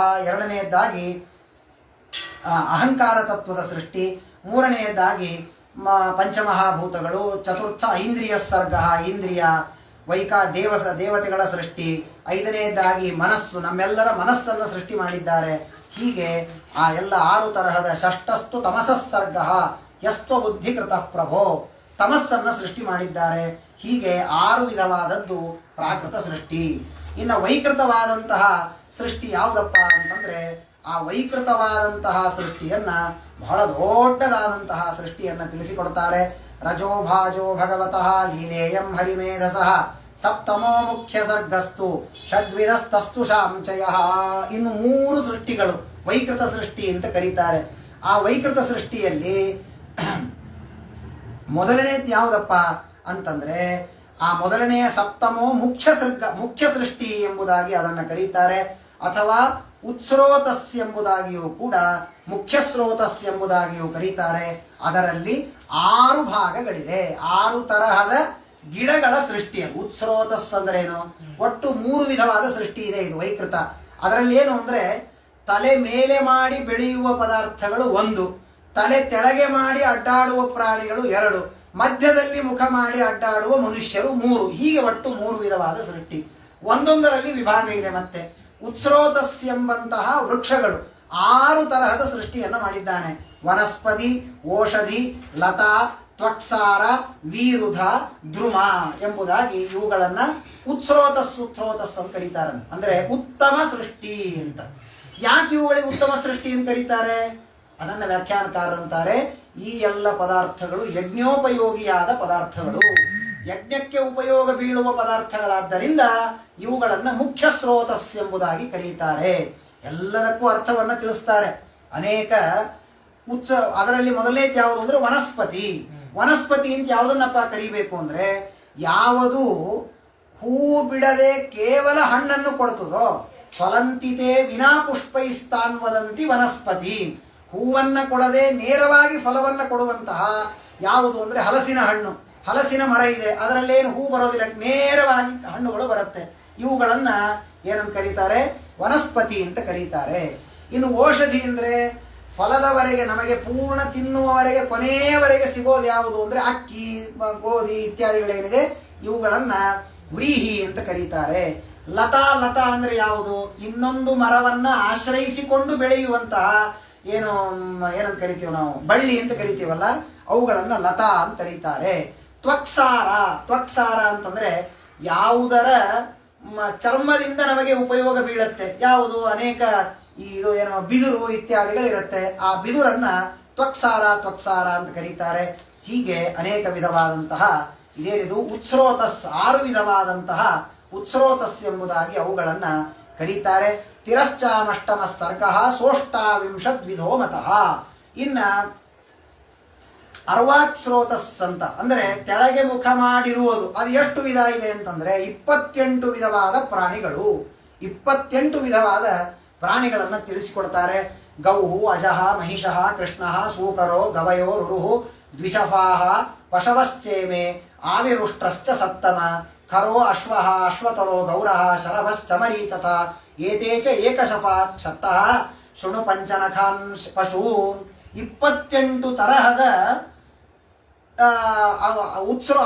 ಎರಡನೆಯದಾಗಿ ಅಹಂಕಾರ ತತ್ವದ ಸೃಷ್ಟಿ. ಮೂರನೆಯದಾಗಿ ಪಂಚಮಹಾಭೂತಗಳು. ಚತುರ್ಥ ಐಂದ್ರಿಯ ಸರ್ಗ, ಇಂದ್ರಿಯ ದೇವತೆಗಳ ಸೃಷ್ಟಿ. ಐದನೆಯದಾಗಿ ಮನಸ್ಸು, ನಮ್ಮೆಲ್ಲರ ಮನಸ್ಸನ್ನು ಸೃಷ್ಟಿ ಮಾಡಿದ್ದಾರೆ. ಹೀಗೆ ಆ ಎಲ್ಲ 6 ತರಹದ. ಷಷ್ಠಸ್ತು ತಮಸಸ್ಸರ್ಗ ಯಸ್ತ್ವ ಬುದ್ಧಿಕೃತ ಪ್ರಭೋ, ತಮಸ್ಸನ್ನ ಸೃಷ್ಟಿ ಮಾಡಿದ್ದಾರೆ. ಹೀಗೆ 6 ವಿಧವಾದದ್ದು ಪ್ರಾಕೃತ ಸೃಷ್ಟಿ. ಇನ್ನು ವೈಕೃತವಾದಂತಹ ಸೃಷ್ಟಿ ಯಾವುದಪ್ಪ ಅಂತಂದ್ರೆ, ಆ ವೈಕೃತವಾದಂತಹ ಸೃಷ್ಟಿಯನ್ನ, ಬಹಳ ದೊಡ್ಡದಾದಂತಹ ಸೃಷ್ಟಿಯನ್ನ ತಿಳಿಸಿಕೊಡ್ತಾರೆ. ರಜೋಭಾಜೋ ಭಗವತಃ ಲೀಲೇಯಂ ಹರಿಮೇಧಸಃ ಸಪ್ತಮೋ ಮುಖ್ಯ ಸರ್ಗಸ್ತು ಷಡ್ವಿಧಸ್ತಸ್ತು ಶಾಂಚಯ. ಇನ್ನು 3 ಸೃಷ್ಟಿಗಳು ವೈಕೃತ ಸೃಷ್ಟಿ ಅಂತ ಕರೀತಾರೆ. ಆ ವೈಕೃತ ಸೃಷ್ಟಿಯಲ್ಲಿ ಮೊದಲನೇದು ಯಾವುದಪ್ಪ ಅಂತಂದ್ರೆ, ಆ ಮೊದಲನೆಯ ಸಪ್ತಮೋ ಮುಖ್ಯ ಸೃಷ್ಟಿ ಎಂಬುದಾಗಿ ಅದನ್ನು ಕರೀತಾರೆ. ಅಥವಾ ಉತ್ಸ್ರೋತಸ್ ಎಂಬುದಾಗಿಯೂ ಕೂಡ, ಮುಖ್ಯ ಸ್ರೋತಸ್ ಎಂಬುದಾಗಿಯೂ ಕರೀತಾರೆ. ಅದರಲ್ಲಿ 6 ಭಾಗಗಳಿದೆ, 6 ತರಹದ ಗಿಡಗಳ ಸೃಷ್ಟಿ. ಉತ್ಸ್ರೋತಸ್ ಅಂದ್ರೇನು? ಒಟ್ಟು 3 ವಿಧವಾದ ಸೃಷ್ಟಿ ಇದೆ ಇದು ವೈಕೃತ. ಅದರಲ್ಲಿ ಏನು ಅಂದ್ರೆ, ತಲೆ ಮೇಲೆ ಮಾಡಿ ಬೆಳೆಯುವ ಪದಾರ್ಥಗಳು 1, ತಲೆ ತೆಳಗೆ ಮಾಡಿ ಅಡ್ಡಾಡುವ ಪ್ರಾಣಿಗಳು 2, ಮಧ್ಯದಲ್ಲಿ ಮುಖ ಮಾಡಿ ಅಡ್ಡಾಡುವ ಮನುಷ್ಯರು 3. ಹೀಗೆ ಒಟ್ಟು 3 ವಿಧವಾದ ಸೃಷ್ಟಿ. ಒಂದೊಂದರಲ್ಲಿ ವಿಭಾಗ ಇದೆ. ಮತ್ತೆ ಉತ್ಸ್ರೋತಸ್ ಎಂಬಂತಹ ವೃಕ್ಷಗಳು 6 ತರಹದ ಸೃಷ್ಟಿಯನ್ನ ಮಾಡಿದ್ದಾನೆ. ವನಸ್ಪತಿ, ಓಷಧಿ, ಲತಾ, ತ್ವಕ್ಸಾರ, ವೀರುಧ, ದ್ರುಮ ಎಂಬುದಾಗಿ ಇವುಗಳನ್ನ ಉತ್ಸ್ರೋತಸ್ ಅಂತ ಕರೀತಾರೆ. ಅಂದ್ರೆ ಉತ್ತಮ ಸೃಷ್ಟಿ ಅಂತ. ಯಾಕೆ ಇವುಗಳಿಗೆ ಉತ್ತಮ ಸೃಷ್ಟಿ ಅಂತ ಕರೀತಾರೆ? ಅದನ್ನ ವ್ಯಾಖ್ಯಾನಕಾರರಂತಾರೆ, ಈ ಎಲ್ಲ ಪದಾರ್ಥಗಳು ಯಜ್ಞೋಪಯೋಗಿಯಾದ ಪದಾರ್ಥಗಳು, ಯಜ್ಞಕ್ಕೆ ಉಪಯೋಗ ಬೀಳುವ ಪದಾರ್ಥಗಳಾದ್ದರಿಂದ ಇವುಗಳನ್ನ ಮುಖ್ಯ ಸ್ರೋತಸ್ ಎಂಬುದಾಗಿ ಕರೀತಾರೆ. ಎಲ್ಲದಕ್ಕೂ ಅರ್ಥವನ್ನ ತಿಳಿಸ್ತಾರೆ. ಅನೇಕ ಅದರಲ್ಲಿ ಮೊದಲನೇದು ಯಾವುದು ಅಂದ್ರೆ ವನಸ್ಪತಿ. ವನಸ್ಪತಿ ಅಂತ ಯಾವುದನ್ನಪ್ಪ ಕರಿಬೇಕು ಅಂದ್ರೆ, ಯಾವುದು ಹೂ ಬಿಡದೆ ಕೇವಲ ಹಣ್ಣನ್ನು ಕೊಡ್ತದೋ, ಫಲಂತಿತೆ ವಿನಾ ಪುಷ್ಪೈಸ್ತಾನ್ವದಂತಿ ವನಸ್ಪತಿ. ಹೂವನ್ನ ಕೊಡದೆ ನೇರವಾಗಿ ಫಲವನ್ನ ಕೊಡುವಂತಹ ಯಾವುದು ಅಂದ್ರೆ ಹಲಸಿನ ಹಣ್ಣು. ಹಲಸಿನ ಮರ ಇದೆ, ಅದರಲ್ಲೇನು ಹೂ ಬರೋದಿಲ್ಲ, ನೇರವಾಗಿ ಹಣ್ಣುಗಳು ಬರುತ್ತೆ. ಇವುಗಳನ್ನ ಏನಂತ ಕರೀತಾರೆ? ವನಸ್ಪತಿ ಅಂತ ಕರೀತಾರೆ. ಇನ್ನು ಔಷಧಿ ಅಂದ್ರೆ, ಫಲದವರೆಗೆ ನಮಗೆ ಪೂರ್ಣ ತಿನ್ನುವವರೆಗೆ ಕೊನೆಯವರೆಗೆ ಸಿಗೋದು ಯಾವುದು ಅಂದ್ರೆ ಅಕ್ಕಿ, ಗೋಧಿ ಇತ್ಯಾದಿಗಳೇನಿದೆ ಇವುಗಳನ್ನ ವ್ರೀಹಿ ಅಂತ ಕರೀತಾರೆ. ಲತಾ ಅಂದ್ರೆ ಯಾವುದು? ಇನ್ನೊಂದು ಮರವನ್ನ ಆಶ್ರಯಿಸಿಕೊಂಡು ಬೆಳೆಯುವಂತಹ ಏನಂತ ಕರಿತೀವಿ ನಾವು, ಬಳ್ಳಿ ಅಂತ ಕರಿತೀವಲ್ಲ, ಅವುಗಳನ್ನ ಲತಾ ಅಂತ ಕರೀತಾರೆ. ತ್ವಕ್ಸಾರ ಅಂತಂದ್ರೆ ಯಾವುದರ ಚರ್ಮದಿಂದ ನಮಗೆ ಉಪಯೋಗ ಬೀಳತ್ತೆ, ಯಾವುದು ಅನೇಕ ಇದು ಬಿದುರು ಇತ್ಯಾದಿಗಳಿರುತ್ತೆ, ಆ ಬಿದುರನ್ನ ತ್ವಕ್ಸಾರ ಅಂತ ಕರೀತಾರೆ. ಹೀಗೆ ಅನೇಕ ವಿಧವಾದಂತಹ ಇದೇನಿದು ಉತ್ಸ್ರೋತಸ್, 6 ವಿಧವಾದಂತಹ ಉತ್ಸ್ರೋತಸ್ ಎಂಬುದಾಗಿ ಅವುಗಳನ್ನ ಕರೀತಾರೆ. ತಿರಶ್ಚಾಮಷ್ಟಮ ಸರ್ಗ ಸೋಷ್ಟಾವಿಂಶದ್ವಿಧೋ ಮತಃ. ಇನ್ನ ಅರ್ವಾಕ್ ಸ್ರೋತಸ್ ಅಂತ ಅಂದರೆ ಕೆಳಗೆ ಮುಖ ಮಾಡಿರುವುದು. ಅದು ಎಷ್ಟು ವಿಧ ಇದೆ ಅಂತಂದ್ರೆ 28 ವಿಧವಾದ ಪ್ರಾಣಿಗಳು, 28 ವಿಧವಾದ ಪ್ರಾಣಿಗಳನ್ನು ತಿಳಿಸಿಕೊಡ್ತಾರೆ. ಗೌಹು ಅಜಃ ಮಹಿಷಃ ಕೃಷ್ಣಃ ಸೂಕರೋ ಗವಯೋ ರುರುಹು ದ್ವಿಷಫಾಹ ಪಶವಶ್ಚೇಮೆ ಆವಿರುಷ್ಟ್ರಶ್ಚ ಸತ್ತಮ ಖರೋ ಅಶ್ವಃ ಅಶ್ವತರೋ ಗೌರಃ ಶರಭಶ್ಚಮರಿ ತಥಾ ಏತೇ ಚ ಏಕಶಫಾತ್ ಕ್ಷತ್ತಃ ಶೃಣು ಪಂಚನಖಾನ್ ಪಶೂನ್. 28 ತರಹದ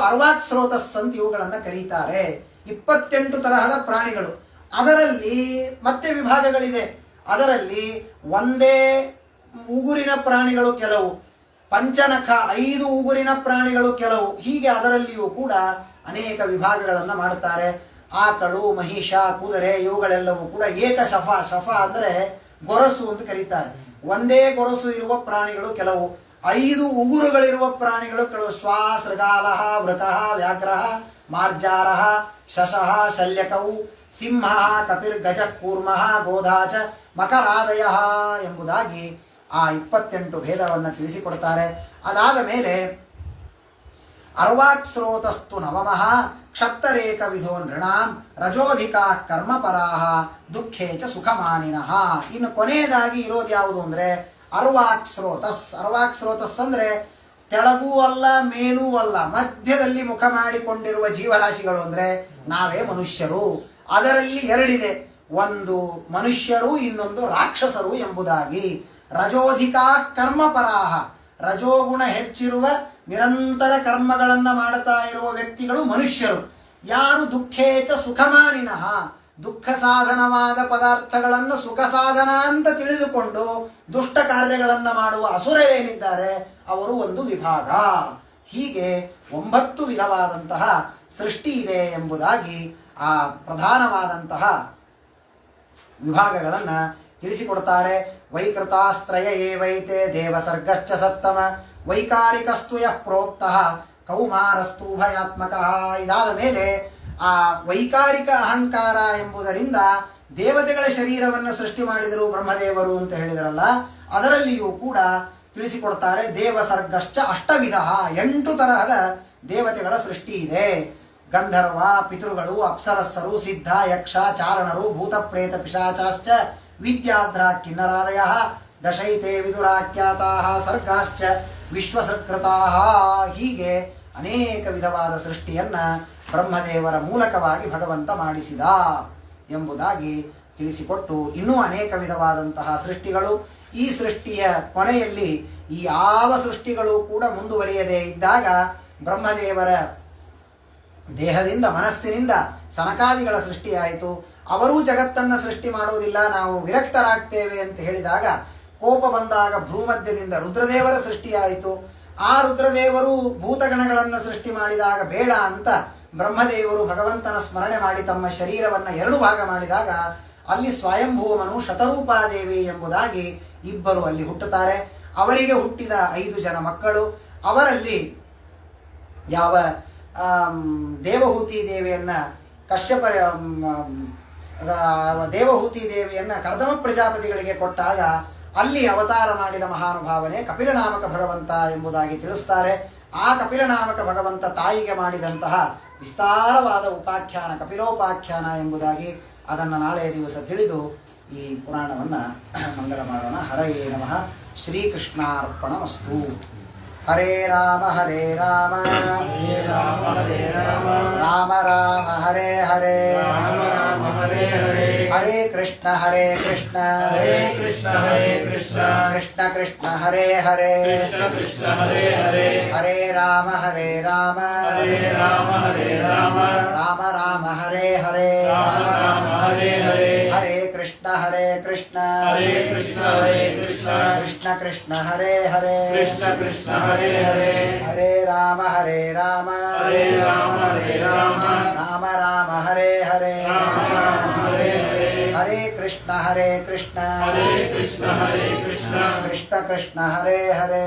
ಅರ್ವಾಕ್ ಸ್ರೋತಸ್ ಅಂತ ಇವುಗಳನ್ನು ಕರೀತಾರೆ. 28 ತರಹದ ಪ್ರಾಣಿಗಳು. ಅದರಲ್ಲಿ ಮತ್ತೆ ವಿಭಾಗಗಳಿದೆ. ಅದರಲ್ಲಿ ಒಂದೇ ಉಗುರಿನ ಪ್ರಾಣಿಗಳು ಕೆಲವು, ಪಂಚನಖ 5 ಉಗುರಿನ ಪ್ರಾಣಿಗಳು ಕೆಲವು, ಹೀಗೆ ಅದರಲ್ಲಿಯೂ ಕೂಡ ಅನೇಕ ವಿಭಾಗಗಳನ್ನು ಮಾಡುತ್ತಾರೆ. ಆಕಳು, ಮಹಿಷ, ಕುದುರೆ ಇವುಗಳೆಲ್ಲವೂ ಕೂಡ ಏಕಶಫ, ಶಫ ಅಂದರೆ ಗೊರಸು ಅಂತ ಕರೀತಾರೆ. ಒಂದೇ ಗೊರಸು ಇರುವ ಪ್ರಾಣಿಗಳು ಕೆಲವು, 5 ಉಗುರುಗಳಿರುವ ಪ್ರಾಣಿಗಳು ಕೆಲವು. ಶ್ವಾ, ಶೃಗಾಲ, ವೃಕಃ, ವ್ಯಾಘ್ರಃ, ಮಾರ್ಜಾರಃ, ಶಶಃ, ಶಲ್ಯಕವು, ಸಿಂಹ, ಕಪಿರ್, ಗಜ, ಕೂರ್ಮಃ, ಗೋಧಾಚ, ಮಕರಾದಯ ಎಂಬುದಾಗಿ ಆ 28 ಭೇದವನ್ನು ತಿಳಿಸಿಕೊಡ್ತಾರೆ. ಅದಾದ ಮೇಲೆ ಅರ್ವಾಕ್ ಸ್ರೋತಸ್ತು ನವಮಃ ಕ್ಷತ್ತರೇಕ ವಿಧೋ ನೃಣಾಂ ರಜೋಧಿಕಾ ಕರ್ಮಪರಾಹ ದುಃಖೇ ಚ ಸುಖಮಾನಿನಃ. ಇನ್ನು ಕೊನೆಯದಾಗಿ ಇರೋದು ಯಾವುದು ಅಂದ್ರೆ ಅರ್ವಾಕ್ ಸ್ರೋತಸ್. ಅರ್ವಾಕ್ ಸ್ರೋತಸ್ ಅಂದ್ರೆ ತೆಳಗೂ ಅಲ್ಲ ಮೇಲೂ ಅಲ್ಲ, ಮಧ್ಯದಲ್ಲಿ ಮುಖ ಮಾಡಿಕೊಂಡಿರುವ ಜೀವರಾಶಿಗಳು ಅಂದ್ರೆ ನಾವೇ ಮನುಷ್ಯರು. ಅದರಲ್ಲಿ ಎರಡಿದೆ, ಒಂದು ಮನುಷ್ಯರು, ಇನ್ನೊಂದು ರಾಕ್ಷಸರು ಎಂಬುದಾಗಿ. ರಜೋಧಿಕಾ ಕರ್ಮಪರಾಹ, ರಜೋಗುಣ ಹೆಚ್ಚಿರುವ ನಿರಂತರ ಕರ್ಮಗಳನ್ನ ಮಾಡುತ್ತಾ ಇರುವ ವ್ಯಕ್ತಿಗಳು ಮನುಷ್ಯರು. ಯಾರು ದುಃಖೇಚ ಸುಖಮಾನಿನಃ, ದುಃಖ ಸಾಧನವಾದ ಪದಾರ್ಥಗಳನ್ನು ಸುಖ ಸಾಧನ ಅಂತ ತಿಳಿದುಕೊಂಡು ದುಷ್ಟ ಕಾರ್ಯಗಳನ್ನ ಮಾಡುವ ಅಸುರರೇನಿದ್ದಾರೆ ಅವರು ಒಂದು ವಿಭಾಗ. ಹೀಗೆ 9 ವಿಧವಾದಂತಹ ಸೃಷ್ಟಿ ಇದೆ ಎಂಬುದಾಗಿ ಆ ಪ್ರಧಾನವಾದಂತಹ ವಿಭಾಗಗಳನ್ನು ತಿಳಿಸಿಕೊಡ್ತಾರೆ. ವೈಕೃತಾಸ್ತ್ರಯ ಏವೈತೆ ದೇವಸರ್ಗಶ್ಚ ಸತ್ತಮ ವೈಕಾರಿಕಸ್ತು ಯಃ ಪ್ರೋಕ್ತಃ ಕೌಮಾರಸ್ತು ಭಯಾತ್ಮಕ. ಇದಾದ ಮೇಲೆ ಆ ವೈಕಾರಿಕ ಅಹಂಕಾರ ಎಂಬುದರಿಂದ ದೇವತೆಗಳ ಶರೀರವನ್ನು ಸೃಷ್ಟಿ ಮಾಡಿದರು ಬ್ರಹ್ಮದೇವರು ಅಂತ ಹೇಳಿದರಲ್ಲ, ಅದರಲ್ಲಿಯೂ ಕೂಡ ತಿಳಿಸಿಕೊಡ್ತಾರೆ. ದೇವಸರ್ಗಶ್ಚ ಅಷ್ಟವಿಧ, 8 ತರಹದ ದೇವತೆಗಳ ಸೃಷ್ಟಿ ಇದೆ. ಗಂಧರ್ವ, ಪಿತೃಗಳು, ಅಪ್ಸರಸ್ಸರು, ಸಿದ್ಧ, ಯಕ್ಷ, ಚಾರಣರು, ಭೂತ ಪ್ರೇತ ಪಿಶಾಚಾಶ್ಚ ವಿದ್ಯಾಧ್ರ ಕಿನ್ನರಾದಯ ದಶೈತೆ ವಿದುರಾಖ್ಯಾತಾಃ ಸರ್ಗಾಶ್ಚ ವಿಶ್ವಸೃಕೃತಾಃ. ಹೀಗೆ ಅನೇಕ ವಿಧವಾದ ಸೃಷ್ಟಿಯನ್ನ ಬ್ರಹ್ಮದೇವರ ಮೂಲಕವಾಗಿ ಭಗವಂತ ಮಾಡಿಸಿದ ಎಂಬುದಾಗಿ ತಿಳಿಸಿಕೊಟ್ಟು ಇನ್ನೂ ಅನೇಕ ವಿಧವಾದಂತಹ ಸೃಷ್ಟಿಗಳು. ಈ ಸೃಷ್ಟಿಯ ಕೊನೆಯಲ್ಲಿ ಈ ಯಾವ ಸೃಷ್ಟಿಗಳು ಕೂಡ ಮುಂದುವರಿಯದೇ ಇದ್ದಾಗ ಬ್ರಹ್ಮದೇವರ ದೇಹದಿಂದ ಮನಸ್ಸಿನಿಂದ ಸನಕಾದಿಗಳ ಸೃಷ್ಟಿಯಾಯಿತು. ಅವರೂ ಜಗತ್ತನ್ನ ಸೃಷ್ಟಿ ಮಾಡುವುದಿಲ್ಲ, ನಾವು ವಿರಕ್ತರಾಗ್ತೇವೆ ಅಂತ ಹೇಳಿದಾಗ ಕೋಪ ಬಂದಾಗ ಭೂಮಧ್ಯದಿಂದ ರುದ್ರದೇವರ ಸೃಷ್ಟಿಯಾಯಿತು. ಆ ರುದ್ರದೇವರು ಭೂತಗಣಗಳನ್ನು ಸೃಷ್ಟಿ ಮಾಡಿದಾಗ ಬೇಡ ಅಂತ ಬ್ರಹ್ಮದೇವರು ಭಗವಂತನ ಸ್ಮರಣೆ ಮಾಡಿ ತಮ್ಮ ಶರೀರವನ್ನ 2 ಭಾಗ ಮಾಡಿದಾಗ ಅಲ್ಲಿ ಸ್ವಯಂಭೂಮನು ಶತರೂಪಾದೇವಿ ಎಂಬುದಾಗಿ ಇಬ್ಬರು ಅಲ್ಲಿ ಹುಟ್ಟುತ್ತಾರೆ. ಅವರಿಗೆ ಹುಟ್ಟಿದ 5 ಜನ ಮಕ್ಕಳು. ಅವರಲ್ಲಿ ಯಾವ ದೇವಹೂತಿ ದೇವಿಯನ್ನ ಕಶ್ಯಪ ದೇವಹೂತಿ ದೇವಿಯನ್ನ ಕರ್ದಮ ಪ್ರಜಾಪತಿಗಳಿಗೆ ಕೊಟ್ಟಾಗ ಅಲ್ಲಿ ಅವತಾರ ಮಾಡಿದ ಮಹಾನುಭಾವನೆ ಕಪಿಲನಾಮಕ ಭಗವಂತ ಎಂಬುದಾಗಿ ತಿಳಿಸ್ತಾರೆ. ಆ ಕಪಿಲನಾಮಕ ಭಗವಂತ ತಾಯಿಗೆ ಮಾಡಿದಂತಹ ವಿಸ್ತಾರವಾದ ಉಪಾಖ್ಯಾನ ಕಪಿಲೋಪಾಖ್ಯಾನ ಎಂಬುದಾಗಿ ಅದನ್ನು ನಾಳೆಯ ದಿವಸ ತಿಳಿದು ಈ ಪುರಾಣವನ್ನ ಮಂಗಲ ಮಾಡೋಣ. ಹರಯೇ ನಮಃ. ಶ್ರೀಕೃಷ್ಣಾರ್ಪಣಮಸ್ತು. ಹರೇ ರಾಮ ರಾಮ ರಾಮ ರಾಮ ಹರೇ ಹರೇ ಹರೇ ಕೃಷ್ಣ ಕೃಷ್ಣ ಕೃಷ್ಣ ಕೃಷ್ಣ ಹರೇ ಹರೇ ಹರೇ ರಾಮ ರಾಮ ರಾಮ ರಾಮ ಹರೇ ಹರೇ ಹರೇ ಕೃಷ್ಣ ಕೃಷ್ಣ ಕೃಷ್ಣ ಕೃಷ್ಣ ಹರೇ ಹರೇ ಹರೇ ರಾಮ ರಾಮ ರಾಮ ರಾಮ ಹರೇ ಹರೇ ಹರೇ ಕೃಷ್ಣ ಕೃಷ್ಣ ಕೃಷ್ಣ ಕೃಷ್ಣ ಹರೇ ಹರೇ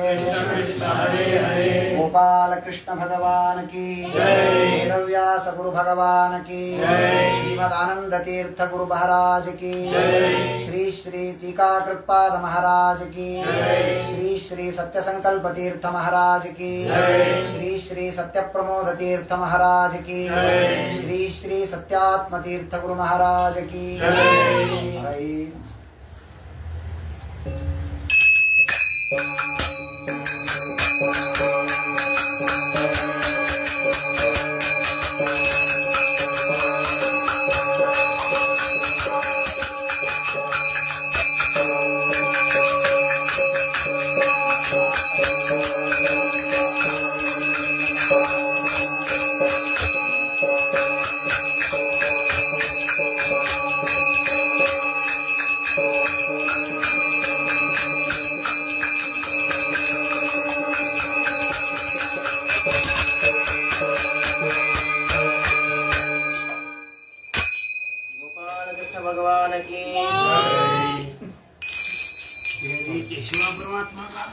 ಗೋಪಾಲ ಕೃಷ್ಣ ಭಗವಾನ್ ಕಿ ವೇದವ್ಯಾಸ ಗುರು ಭಗವಾನ್ ಕಿ ಶ್ರೀಮದಾನಂದ ತೀರ್ಥ ಗುರು ಮಹಾರಾಜ್ ಕಿ ಶ್ರೀ ಶ್ರೀ ಟೀಕಾಕೃತ್ಪಾದ ಮಹಾರಾಜ್ ಕಿ ಶ್ರೀ श्री सत्य संकल्प तीर्थ महाराज की, श्री श्री सत्य प्रमोद तीर्थ महाराज की, श्री श्री सत्यात्म तीर्थ गुरु महाराज की। हरि भगवान की केशवा परमात्मा का